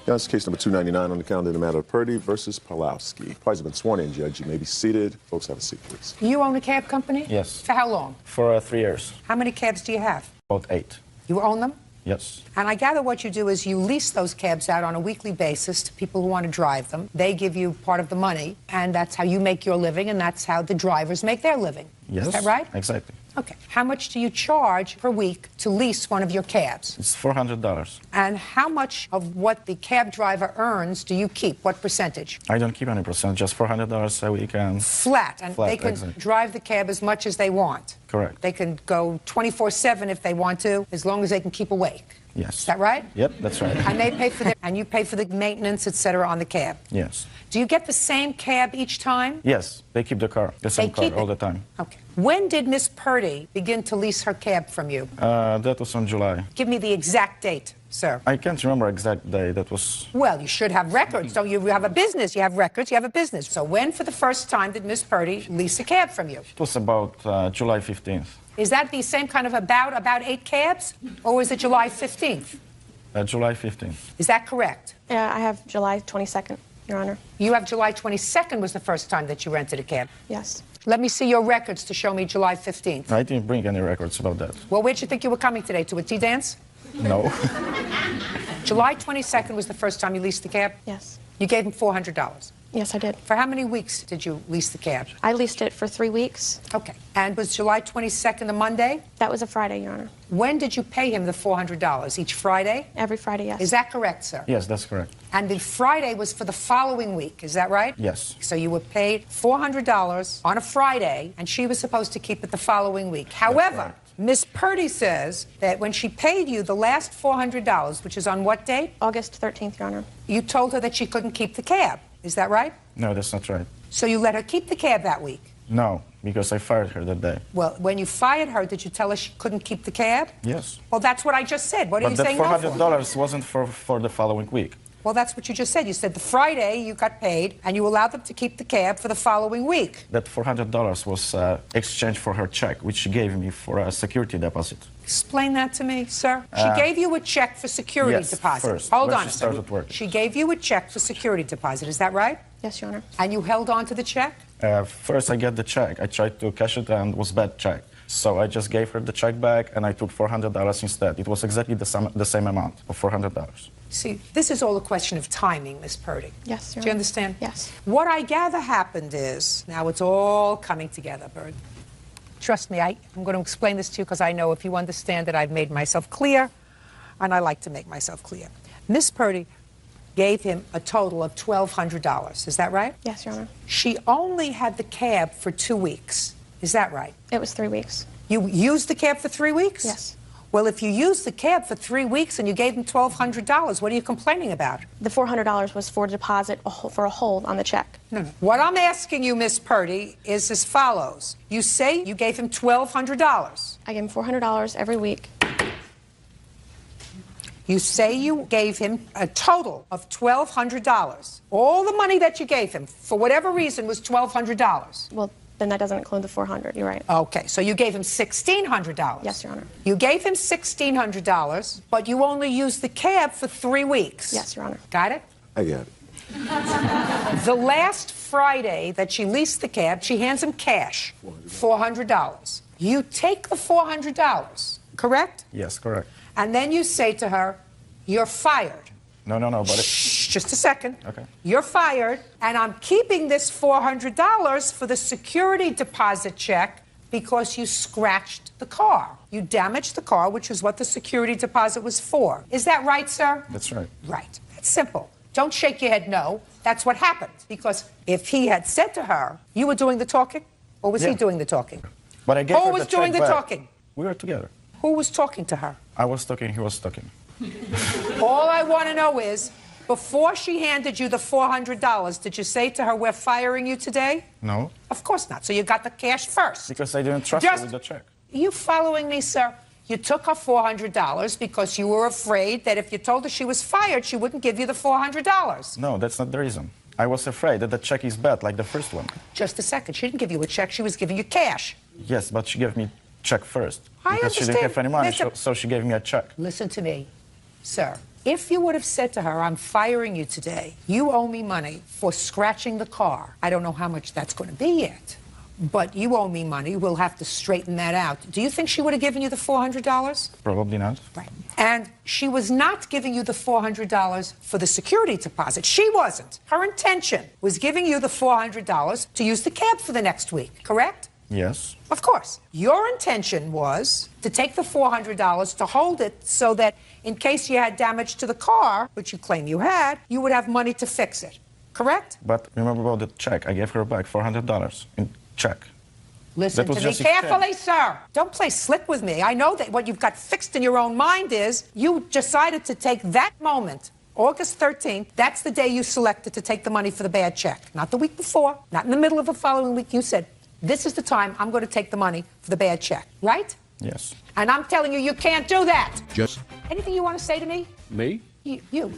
That's case number 299 on the calendar in the matter of Purdy versus Pulowski. Parties have been sworn in, Judge. You may be seated. Folks, have a seat, please. You own a cab company? Yes. For how long? For 3 years. How many cabs do you have? About 8. You own them? Yes. And I gather what you do is you lease those cabs out on a weekly basis to people who want to drive them. They give you part of the money, and that's how you make your living, and that's how the drivers make their living. Yes. Is that right? Exactly. Okay. How much do you charge per week to lease one of your cabs? It's $400. And how much of what the cab driver earns do you keep? What percentage? I don't keep any percent, just $400 a week and Flat. And flat, they can exactly. drive the cab as much as they want. Correct. They can go 24/7 if they want to, as long as they can keep awake. Yes. Is that right? Yep, that's right. And they pay for the and you pay for the maintenance, etc., on the cab. Yes. Do you get the same cab each time? Yes, they keep the car, the same car keep all it? the time. Okay. When did Miss Purdy begin to lease her cab from you? That was on July. Give me the exact date, sir. I can't remember exact day. That was Well, you should have records. Don't you? You have a business. You have records. You have a business. So when, for the first time, did Miss Purdy lease a cab from you? it was about July 15th. Is that the same kind of about 8 cabs, or was it July 15th? July 15th. Is that correct? Yeah, I have July 22nd, Your Honor. You have July 22nd was the first time that you rented a cab. Yes. Let me see your records to show me July 15th. I didn't bring any records about that. Well, where'd you think you were coming today? To a tea dance? No. July 22nd was the first time you leased the cab? Yes. You gave him $400. Yes, I did. For how many weeks did you lease the cab? I leased it for 3 weeks. Okay. And was July 22nd a Monday? That was a Friday, Your Honor. When did you pay him the $400? Each Friday? Every Friday, yes. Is that correct, sir? Yes, that's correct. And the Friday was for the following week, is that right? Yes. So you were paid $400 on a Friday, and she was supposed to keep it the following week. However, Miss Purdy says that when she paid you the last $400, which is on what date? August 13th, Your Honor. You told her that she couldn't keep the cab. Is that right? No, that's not right. So you let her keep the cab that week? No, because I fired her that day. Well, when you fired her, did you tell her she couldn't keep the cab? Yes. Well, that's what I just said. What are But you that saying no for? $400 wasn't for the following week. Well, that's what you just said. You said the Friday you got paid, and you allowed them to keep the cab for the following week. That $400 was exchanged for her check, which she gave me for a security deposit. Explain that to me, sir. She gave you a check for security yes, deposit. first, Hold when on she a started second. working. She gave you a check for security deposit. Is that right? Yes, Your Honor. And you held on to the check? First, I get the check. I tried to cash it and it was bad check. So I just gave her the check back and I took $400 instead. It was exactly the same amount of $400. See, this is all a question of timing, Miss Purdy. Yes, Your Do you Honor. understand? Yes. What I gather happened is, now it's all coming together, Bird. Trust me, I'm going to explain this to you because I know if you understand it, I've made myself clear, and I like to make myself clear. Miss Purdy gave him a total of $1,200. Is that right? Yes, Your Honor. She only had the cab for 2 weeks. Is that right? It was 3 weeks. You used the cab for 3 weeks? Yes. Well, if you used the cab for 3 weeks and you gave him $1,200, what are you complaining about? The $400 was for deposit for a hold on the check. No. What I'm asking you, Miss Purdy, is as follows. You say you gave him $1,200. I gave him $400 every week. You say you gave him a total of $1,200. All the money that you gave him, for whatever reason, was $1,200. Well, then that doesn't include the $400. You're right. Okay, so you gave him $1,600. Yes, Your Honor. You gave him $1,600, but you only used the cab for 3 weeks. Yes, Your Honor. Got it? I got it. The last Friday that she leased the cab, she hands him cash, $400. You take the $400, correct? Yes, correct. And then you say to her, you're fired. No, but Shh, just a second. Okay. You're fired, and I'm keeping this $400 for the security deposit check because you scratched the car. You damaged the car, which is what the security deposit was for. Is that right, sir? That's right. Right. That's simple. Don't shake your head no. That's what happened. Because if he had said to her, you were doing the talking, or was he doing the talking? But I gave Who her was the doing check the back. talking? We were together. Who was talking to her? I was talking, he was talking. All I want to know is, Before she handed you the $400, did you say to her, we're firing you today? No, Of course not. So you got the cash first. because I didn't trust her Just- with the check. You following me, sir? You took her $400 because you were afraid that if you told her she was fired, she wouldn't give you the $400. No, that's not the reason. I was afraid that the check is bad, like the first one. Just a second. She didn't give you a check. She was giving you cash. Yes, but she gave me check first. I because she didn't understand. have any money, Listen- so she gave me a check. Listen to me, sir. If you would have said to her, I'm firing you today, you owe me money for scratching the car. I don't know how much that's going to be yet, but you owe me money. We'll have to straighten that out. Do you think she would have given you the $400? Probably not. Right. And she was not giving you the $400 for the security deposit. She wasn't. Her intention was giving you the $400 to use the cab for the next week, correct? Yes. Of course. Your intention was to take the $400 to hold it so that in case you had damage to the car, which you claim you had, you would have money to fix it. Correct? But remember about the check. I gave her back $400 in check. Listen That was to me just exchange. carefully, sir. Don't play slick with me. I know that what you've got fixed in your own mind is you decided to take that moment, August 13th, that's the day you selected to take the money for the bad check. Not the week before, not in the middle of the following week. You said, this is the time I'm going to take the money for the bad check, right? Yes. And I'm telling you, you can't do that. Just Anything you want to say to me? me? You.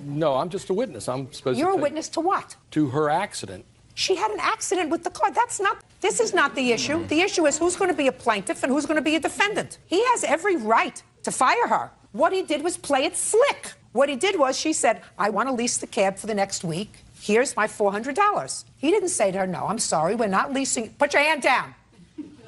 No, I'm just a witness. I'm supposed You're to a take- witness to what? to her accident. She had an accident with the car. This is not the issue. The issue is who's going to be a plaintiff and who's going to be a defendant. He has every right to fire her. What he did was play it slick. What he did was she said, I want to lease the cab for the next week. Here's my $400. He didn't say to her, no, I'm sorry, we're not leasing. Put your hand down.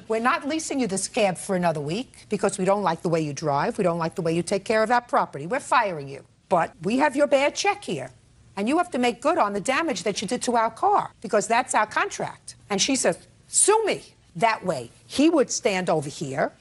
We're not leasing you this cab for another week because we don't like the way you drive. We don't like the way you take care of our property. We're firing you. But we have your bad check here. And you have to make good on the damage that you did to our car because that's our contract. And she says, sue me. That way, he would stand over here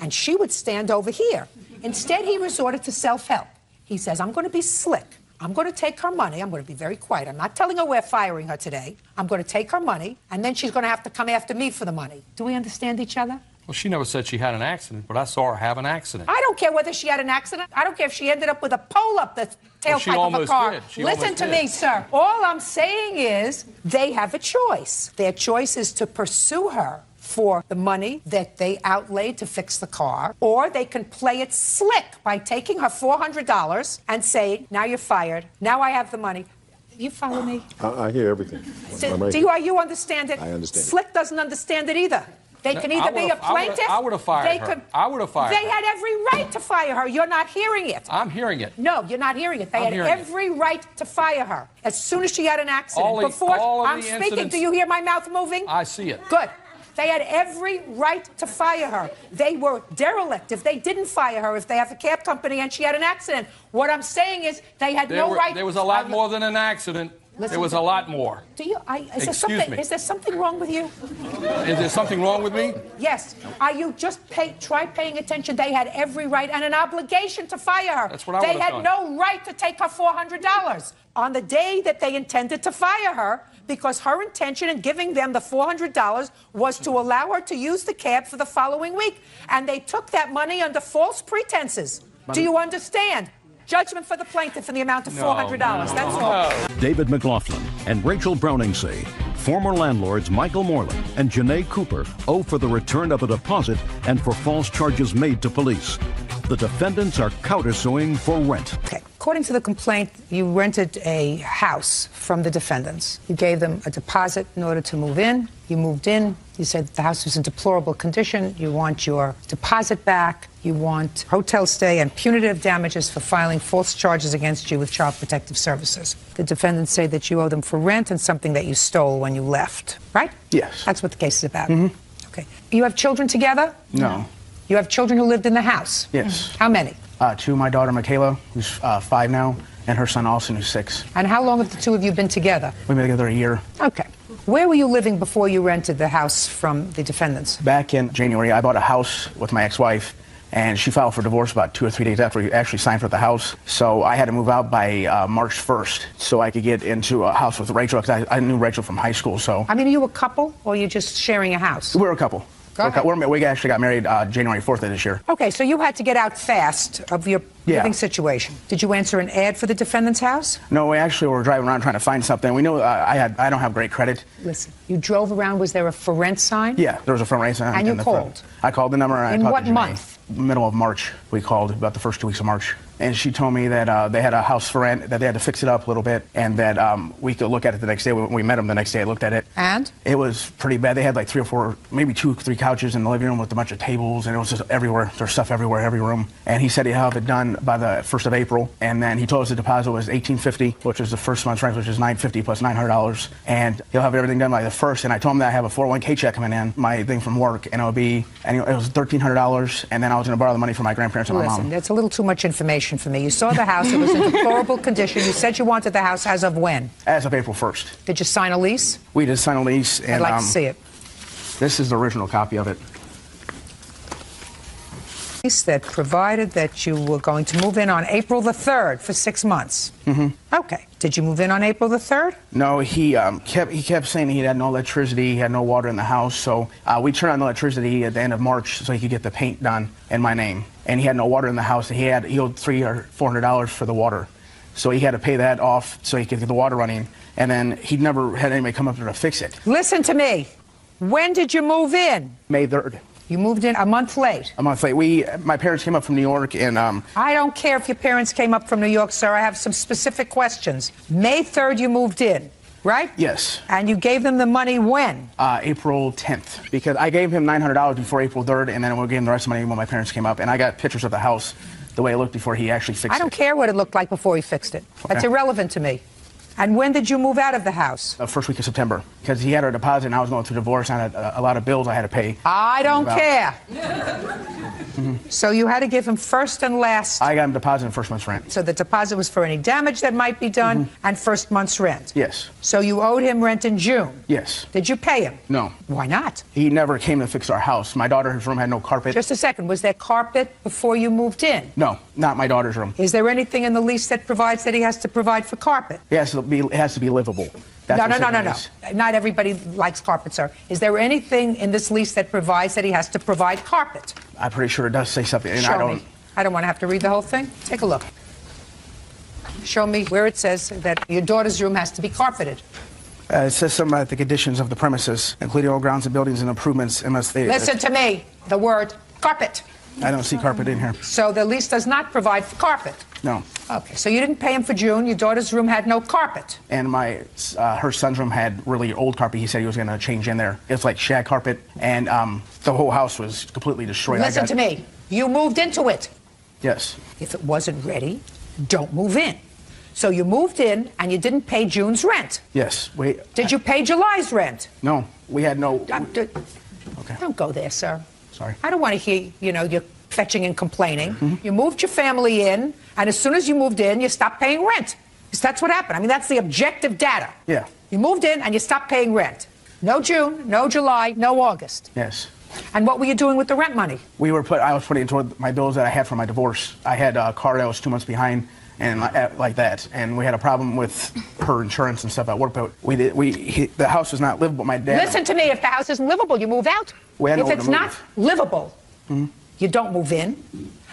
and she would stand over here. Instead, he resorted to self-help. He says, I'm going to be slick. I'm going to take her money. I'm going to be very quiet. I'm not telling her we're firing her today. I'm going to take her money, and then she's going to have to come after me for the money. Do we understand each other? Well, she never said she had an accident, but I saw her have an accident. I don't care whether she had an accident. I don't care if she ended up with a pole up the she tailpipe of a almost car. did. She Listen almost to did. me, sir. All I'm saying is they have a choice. Their choice is to pursue her for the money that they outlaid to fix the car, or they can play it slick by taking her $400 and saying, now you're fired. Now I have the money. You follow me? I hear everything. I'm right Do you understand it? I understand it. Slick doesn't understand it either. They No, can I either be a would've- I would've- plaintiff. I would've fired they her. could- I would've fired They her. had every right to fire her. You're not hearing it. I'm hearing it. No, you're not hearing it. They I'm had hearing it. every right to fire her as soon as she had an accident. All of I'm the speaking. incidents- Do you hear my mouth moving? I see it. Good. They had every right to fire her. They were derelict if they didn't fire her, if they have a cab company and she had an accident. What I'm saying is they had no right. There was a lot more than an accident. Listen There was to- a lot more. Do you? Excuse me. Is there something wrong with you? Is there something wrong with me? Yes. Are you just try paying attention? They had every right and an obligation to fire her. That's what I They would've had done. no right to take her $400 on the day that they intended to fire her, because her intention in giving them the $400 was to allow her to use the cab for the following week. And they took that money under false pretenses. Do you understand? Judgment for the plaintiff in the amount of $400. That's all. David McLaughlin and Rachel Browning say former landlords Michael Moreland and Janae Cooper owe for the return of a deposit and for false charges made to police. The defendants are countersuing for rent. Okay. According to the complaint, you rented a house from the defendants. You gave them a deposit in order to move in. You moved in. You said the house was in deplorable condition. You want your deposit back. You want hotel stay and punitive damages for filing false charges against you with Child Protective Services. The defendants say that you owe them for rent and something that you stole when you left, right? Yes. That's what the case is about. Okay. You have children together? No. You have children who lived in the house? Yes. How many? Two, my daughter Michaela, who's 5 now, and her son Austin, who's 6. And how long have the two of you been together? We've been together a year. Okay. Where were you living before you rented the house from the defendants? Back in January, I bought a house with my ex-wife, and she filed for divorce about 2 or 3 days after we actually signed for the house. So I had to move out by March 1st so I could get into a house with Rachel, because I knew Rachel from high school. So I mean, are you a couple or are you just sharing a house? we're a couple. Go ahead. We actually got married January 4th of this year. Okay, so you had to get out fast of your living situation. Did you answer an ad for the defendant's house? No, we actually were driving around trying to find something. We knew I don't have great credit. Listen, you drove around. Was there a for rent sign? Yeah, there was a for rent sign. And you in the called? front. I called the number. And In I what talked to Janae. month? Middle of March. We called about the first 2 weeks of March. And she told me that they had a house for rent, that they had to fix it up a little bit, and that we could look at it the next day. When we met them the next day, I looked at it. And? It was pretty bad. They had like 3 or 4, maybe 2 or 3 couches in the living room with a bunch of tables, and it was just everywhere. There's stuff everywhere, every room. And he said he'd have it done by the 1st of April. And then he told us the deposit was $1,850, which is the first month's rent, which is $950 plus $900. And he'll have everything done by the 1st. And I told him that I have a 401k check coming in, my thing from work, and it was $1,300. And then I was going to borrow the money from my grandparents and my Listen, mom. that's a little too much information for me. You saw the house. It was in deplorable condition. You said you wanted the house as of when? As of April 1st. Did you sign a lease? We did sign a lease. And, I'd like to see it. This is the original copy of it. Lease that provided that you were going to move in on April the 3rd for 6 months. Mm-hmm. Okay. Did you move in on April the 3rd? No, he kept saying he had no electricity, he had no water in the house. So we turned on the electricity at the end of March so he could get the paint done in my name. And he had no water in the house. He owed $300 or $400 for the water. So he had to pay that off so he could get the water running. And then he never had anybody come up there to fix it. Listen to me. When did you move in? May 3rd. You moved in a month late. A month late. My parents came up from New York and... I don't care if your parents came up from New York, sir. I have some specific questions. May 3rd you moved in, right? Yes. And you gave them the money when? April 10th. Because I gave him $900 before April 3rd, and then we gave him the rest of the money when my parents came up. And I got pictures of the house, the way it looked before he actually fixed it. I don't care what it looked like before he fixed it. That's irrelevant to me. And when did you move out of the house? The first week of September. Because he had a deposit and I was going through divorce and I had a lot of bills I had to pay. I don't care. Mm-hmm. So you had to give him first and last. I got him deposit and first month's rent. So the deposit was for any damage that might be done and first month's rent. Yes. So you owed him rent in June. Yes. Did you pay him? No. Why not? He never came to fix our house. My daughter's room had no carpet. Just a second. Was there carpet before you moved in? No, not my daughter's room. Is there anything in the lease that provides that he has to provide for carpet? It has to be livable. That's No. Not everybody likes carpet, sir. Is there anything in this lease that provides that he has to provide carpet? I'm pretty sure it does say something. And Show me. I don't want to have to read the whole thing. Take a look. Show me where it says that your daughter's room has to be carpeted. It says something about the conditions of the premises, including all grounds and buildings and improvements, unless they... Listen to me. The word carpet. I don't see carpet in here. So the lease does not provide for carpet? No. Okay, so you didn't pay him for June. Your daughter's room had no carpet. And her son's room had really old carpet. He said he was going to change in there. It's like shag carpet, and the whole house was completely destroyed. Listen to me. You moved into it. Yes. If it wasn't ready, don't move in. So you moved in, and you didn't pay June's rent. Yes. Did you pay July's rent? No. We had no... Okay. Don't go there, sir. Sorry. I don't want to hear, you're fetching and complaining. You moved your family in, and as soon as you moved in, you stopped paying rent. Because that's what happened. I mean, that's the objective data. Yeah. You moved in, and you stopped paying rent. No June, no July, no August. Yes. And what were you doing with the rent money? I was putting it toward my bills that I had from my divorce. I had a car that was 2 months behind, and like that. And we had a problem with her insurance and stuff at work, but the house was not livable. My dad... Listen to me. If the house isn't livable, you move out. If it's not livable, you don't move in.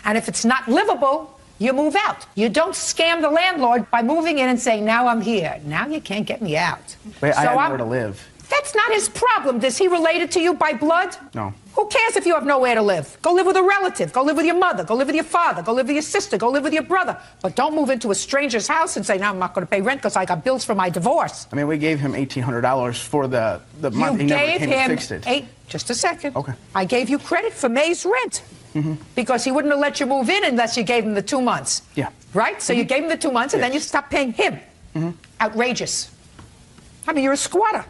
And if it's not livable, you move out. You don't scam the landlord by moving in and saying, now I'm here. Now you can't get me out. I have nowhere to live. That's not his problem. Is he related to you by blood? No. Who cares if you have nowhere to live? Go live with a relative. Go live with your mother. Go live with your father. Go live with your sister. Go live with your brother. But don't move into a stranger's house and say, no, I'm not going to pay rent because I got bills for my divorce. I mean, we gave him $1,800 for the month. He never came and fixed it. Just a second. Okay. I gave you credit for May's rent. Because he wouldn't have let you move in unless you gave him the 2 months. Yeah. Right? So you gave him the 2 months and then you stopped paying him. Outrageous. I mean, you're a squatter.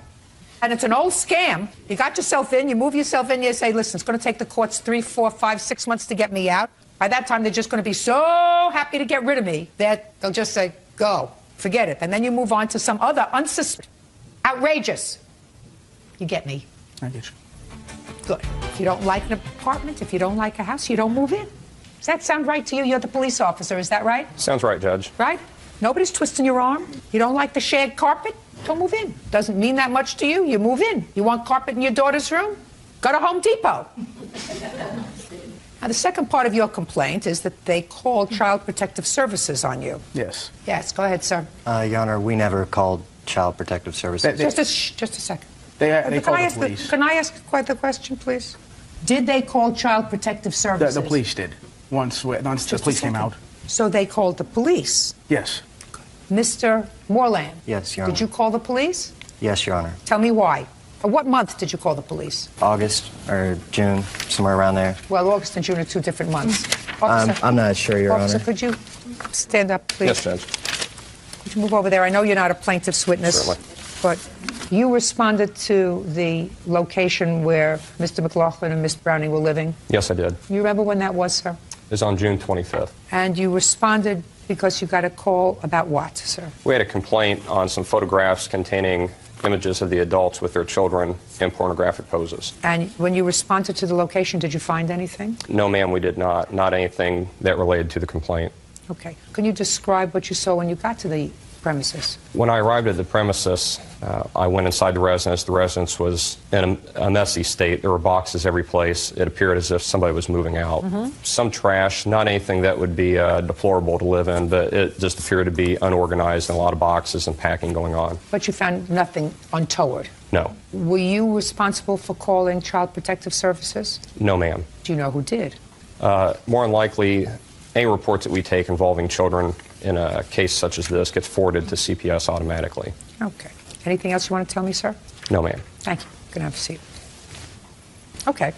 And it's an old scam. You got yourself in, you move yourself in, you say, listen, it's going to take the courts 3, 4, 5, 6 months to get me out. By that time, they're just going to be so happy to get rid of me that they'll just say, go, forget it. And then you move on to some other unsuspected. Outrageous. You get me? I get you. Good. If you don't like an apartment, if you don't like a house, you don't move in. Does that sound right to you? You're the police officer, is that right? Sounds right, Judge. Right? Nobody's twisting your arm. You don't like the shag carpet? Don't move in. Doesn't mean that much to you. You move in. You want carpet in your daughter's room? Go to Home Depot. Now, the second part of your complaint is that they called Child Protective Services on you. Yes. Yes, go ahead, sir. Your Honor, we never called Child Protective Services. Just a second. They Can called I the ask police. Can I ask quite the question, please? Did they call Child Protective Services? The police did. Once the police came out. So they called the police. Yes. Mr. Moreland. Yes, Your Honor. Did you call the police? Yes, Your Honor. Tell me why. What month did you call the police? August or June, somewhere around there. Well, August and June are 2 different months. Officer, I'm not sure, Your Officer, Honor. could you stand up, please? Yes, Judge. Could you move over there? I know you're not a plaintiff's witness, Certainly. but you responded to the location where Mr. McLaughlin and Miss Browning were living. Yes, I did. You remember when that was, sir? It was on June 25th. And you responded because you got a call about what, sir? We had a complaint on some photographs containing images of the adults with their children in pornographic poses. And when you responded to the location, did you find anything? No, ma'am, we did not. Not anything that related to the complaint. Okay. Can you describe what you saw when you got to the premises? When I arrived at the premises, I went inside the residence. The residence was in a messy state. There were boxes every place. It appeared as if somebody was moving out. Some trash, not anything that would be deplorable to live in, but it just appeared to be unorganized and a lot of boxes and packing going on. But you found nothing untoward. No. Were you responsible for calling Child Protective Services? No, ma'am. Do you know who did? More than likely, any reports that we take involving children in a case such as this gets forwarded to CPS automatically. Okay. Anything else you want to tell me, sir? No, ma'am. Thank you. You can have a seat. Okay.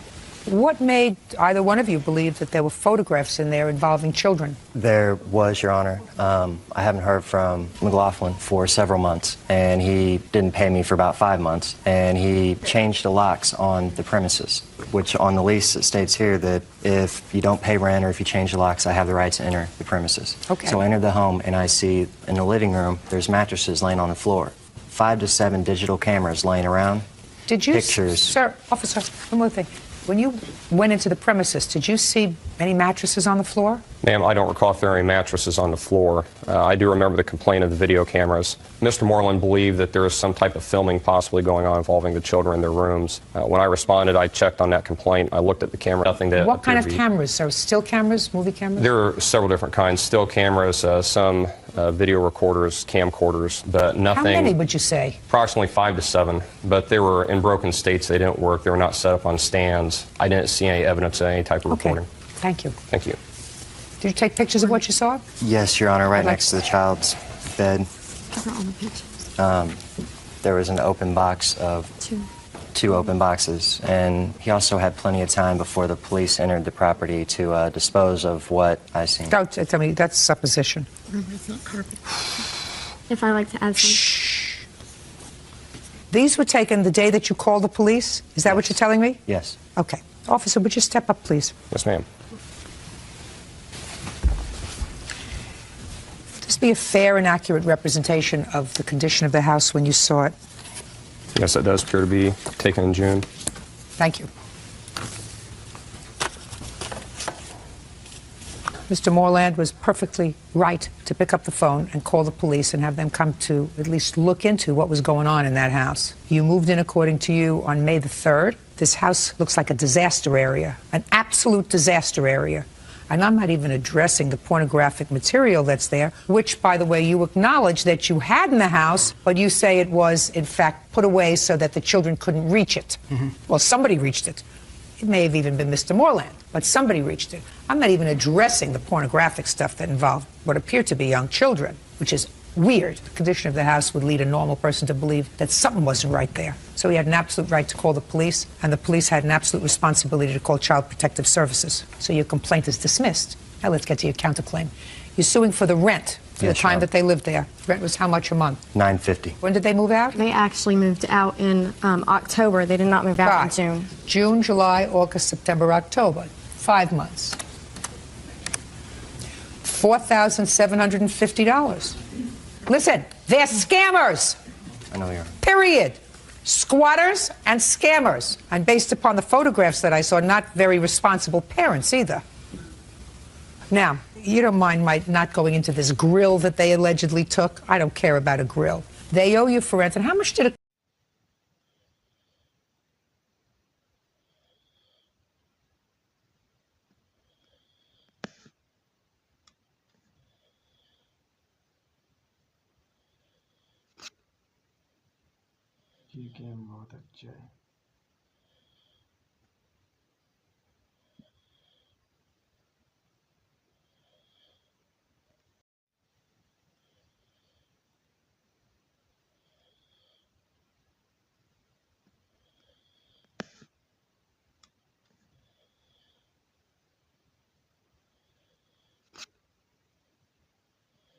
What made either one of you believe that there were photographs in there involving children? There was, Your Honor. I haven't heard from McLaughlin for several months, and he didn't pay me for about 5 months, and he changed the locks on the premises, which on the lease it states here that if you don't pay rent or if you change the locks, I have the right to enter the premises. Okay. So I entered the home, and I see in the living room there's mattresses laying on the floor, 5 to 7 digital cameras laying around, Did you, pictures. Sir, officer, one more thing. When you went into the premises, did you see any mattresses on the floor? Ma'am, I don't recall if there are any mattresses on the floor. I do remember the complaint of the video cameras. Mr. Moreland believed that there was some type of filming possibly going on involving the children in their rooms. When I responded, I checked on that complaint. I looked at the camera. Nothing that What kind of appeared to be- cameras, sir? Still cameras, movie cameras? There are several different kinds. Still cameras, some video recorders, camcorders, but nothing. How many would you say? Approximately 5 to 7, but they were in broken states. They didn't work. They were not set up on stands. I didn't see any evidence of any type of Okay. recording. Thank you. Thank you. Did you take pictures of what you saw? Yes, Your Honor, right I'd like- next to the child's bed. There was an open box of two open boxes, and he also had plenty of time before the police entered the property to dispose of what I seen. Don't tell me that's supposition. If I like to add something. These were taken the day that you called the police? Is that what you're telling me? Yes. Okay. Officer, would you step up, please? Yes, ma'am. This be a fair and accurate representation of the condition of the house when you saw it. Yes, that does appear to be taken in June. Thank you. Mr. Moreland was perfectly right to pick up the phone and call the police and have them come to at least look into what was going on in that house. You moved in, according to you, on May the 3rd. This house looks like a disaster area, an absolute disaster area. And I'm not even addressing the pornographic material that's there, which, by the way, you acknowledge that you had in the house, but you say it was, in fact, put away so that the children couldn't reach it. Well, somebody reached it. It may have even been Mr. Moreland, but somebody reached it. I'm not even addressing the pornographic stuff that involved what appear to be young children, which is weird. The condition of the house would lead a normal person to believe that something wasn't right there. So he had an absolute right to call the police, and the police had an absolute responsibility to call Child Protective Services. So your complaint is dismissed. Now let's get to your counterclaim. You're suing for the rent for Yes, the time Your that they lived there. Rent was how much a month? $9.50. When did they move out? They actually moved out in October. They did not move out in June. June, July, August, September, October. 5 months. $4,750. Listen, they're scammers. I know you are. Period. Squatters and scammers. And based upon the photographs that I saw, not very responsible parents either. Now, you don't mind my not going into this grill that they allegedly took? I don't care about a grill. They owe you for rent. And how much did it ठीक है, बहुत अच्छा है।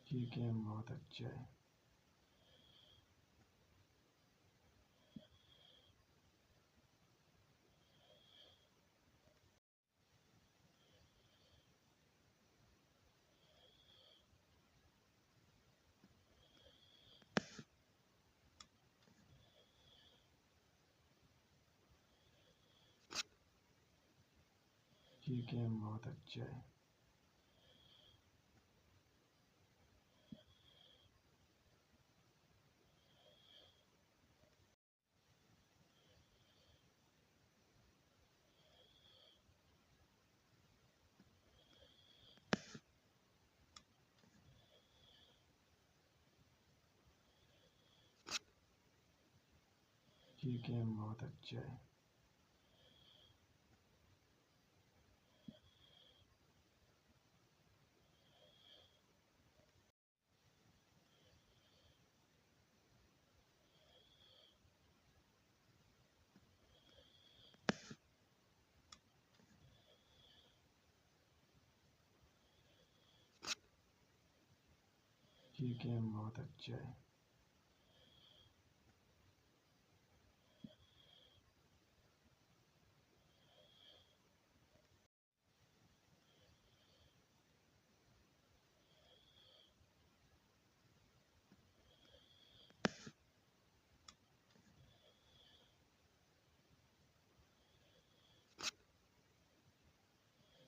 ठीक है, बहुत अच्छा है। ठीक है, बहुत अच्छा है। ठीक है, बहुत अच्छा है। ठीक है, बहुत अच्छा है।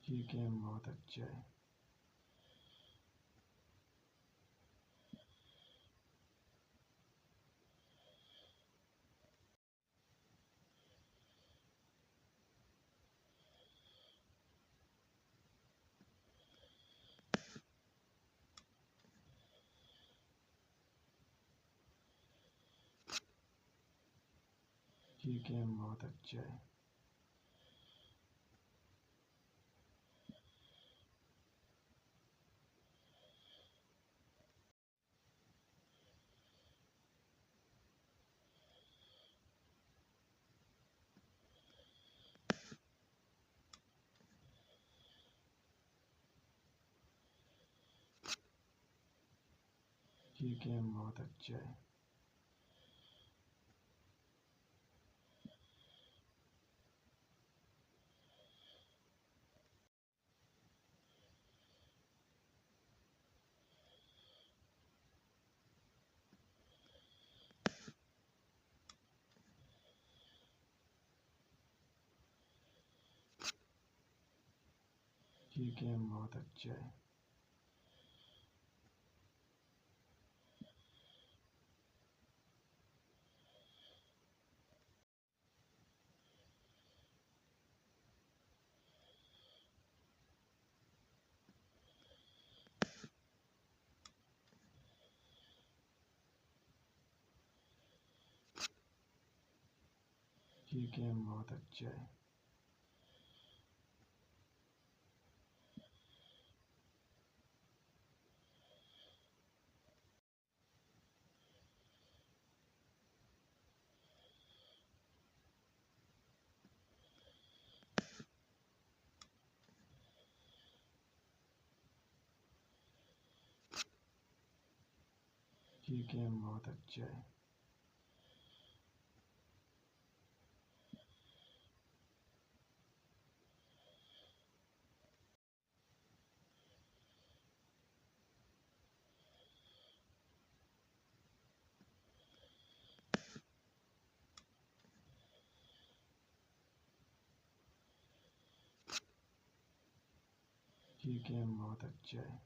ठीक है, बहुत अच्छा है। ठीक है, बहुत अच्छा है। ठीक है, बहुत अच्छा है। ठीक है, बहुत अच्छा है। ठीक है, बहुत अच्छा है। ठीक है, बहुत अच्छा है। ठीक है, बहुत अच्छा है।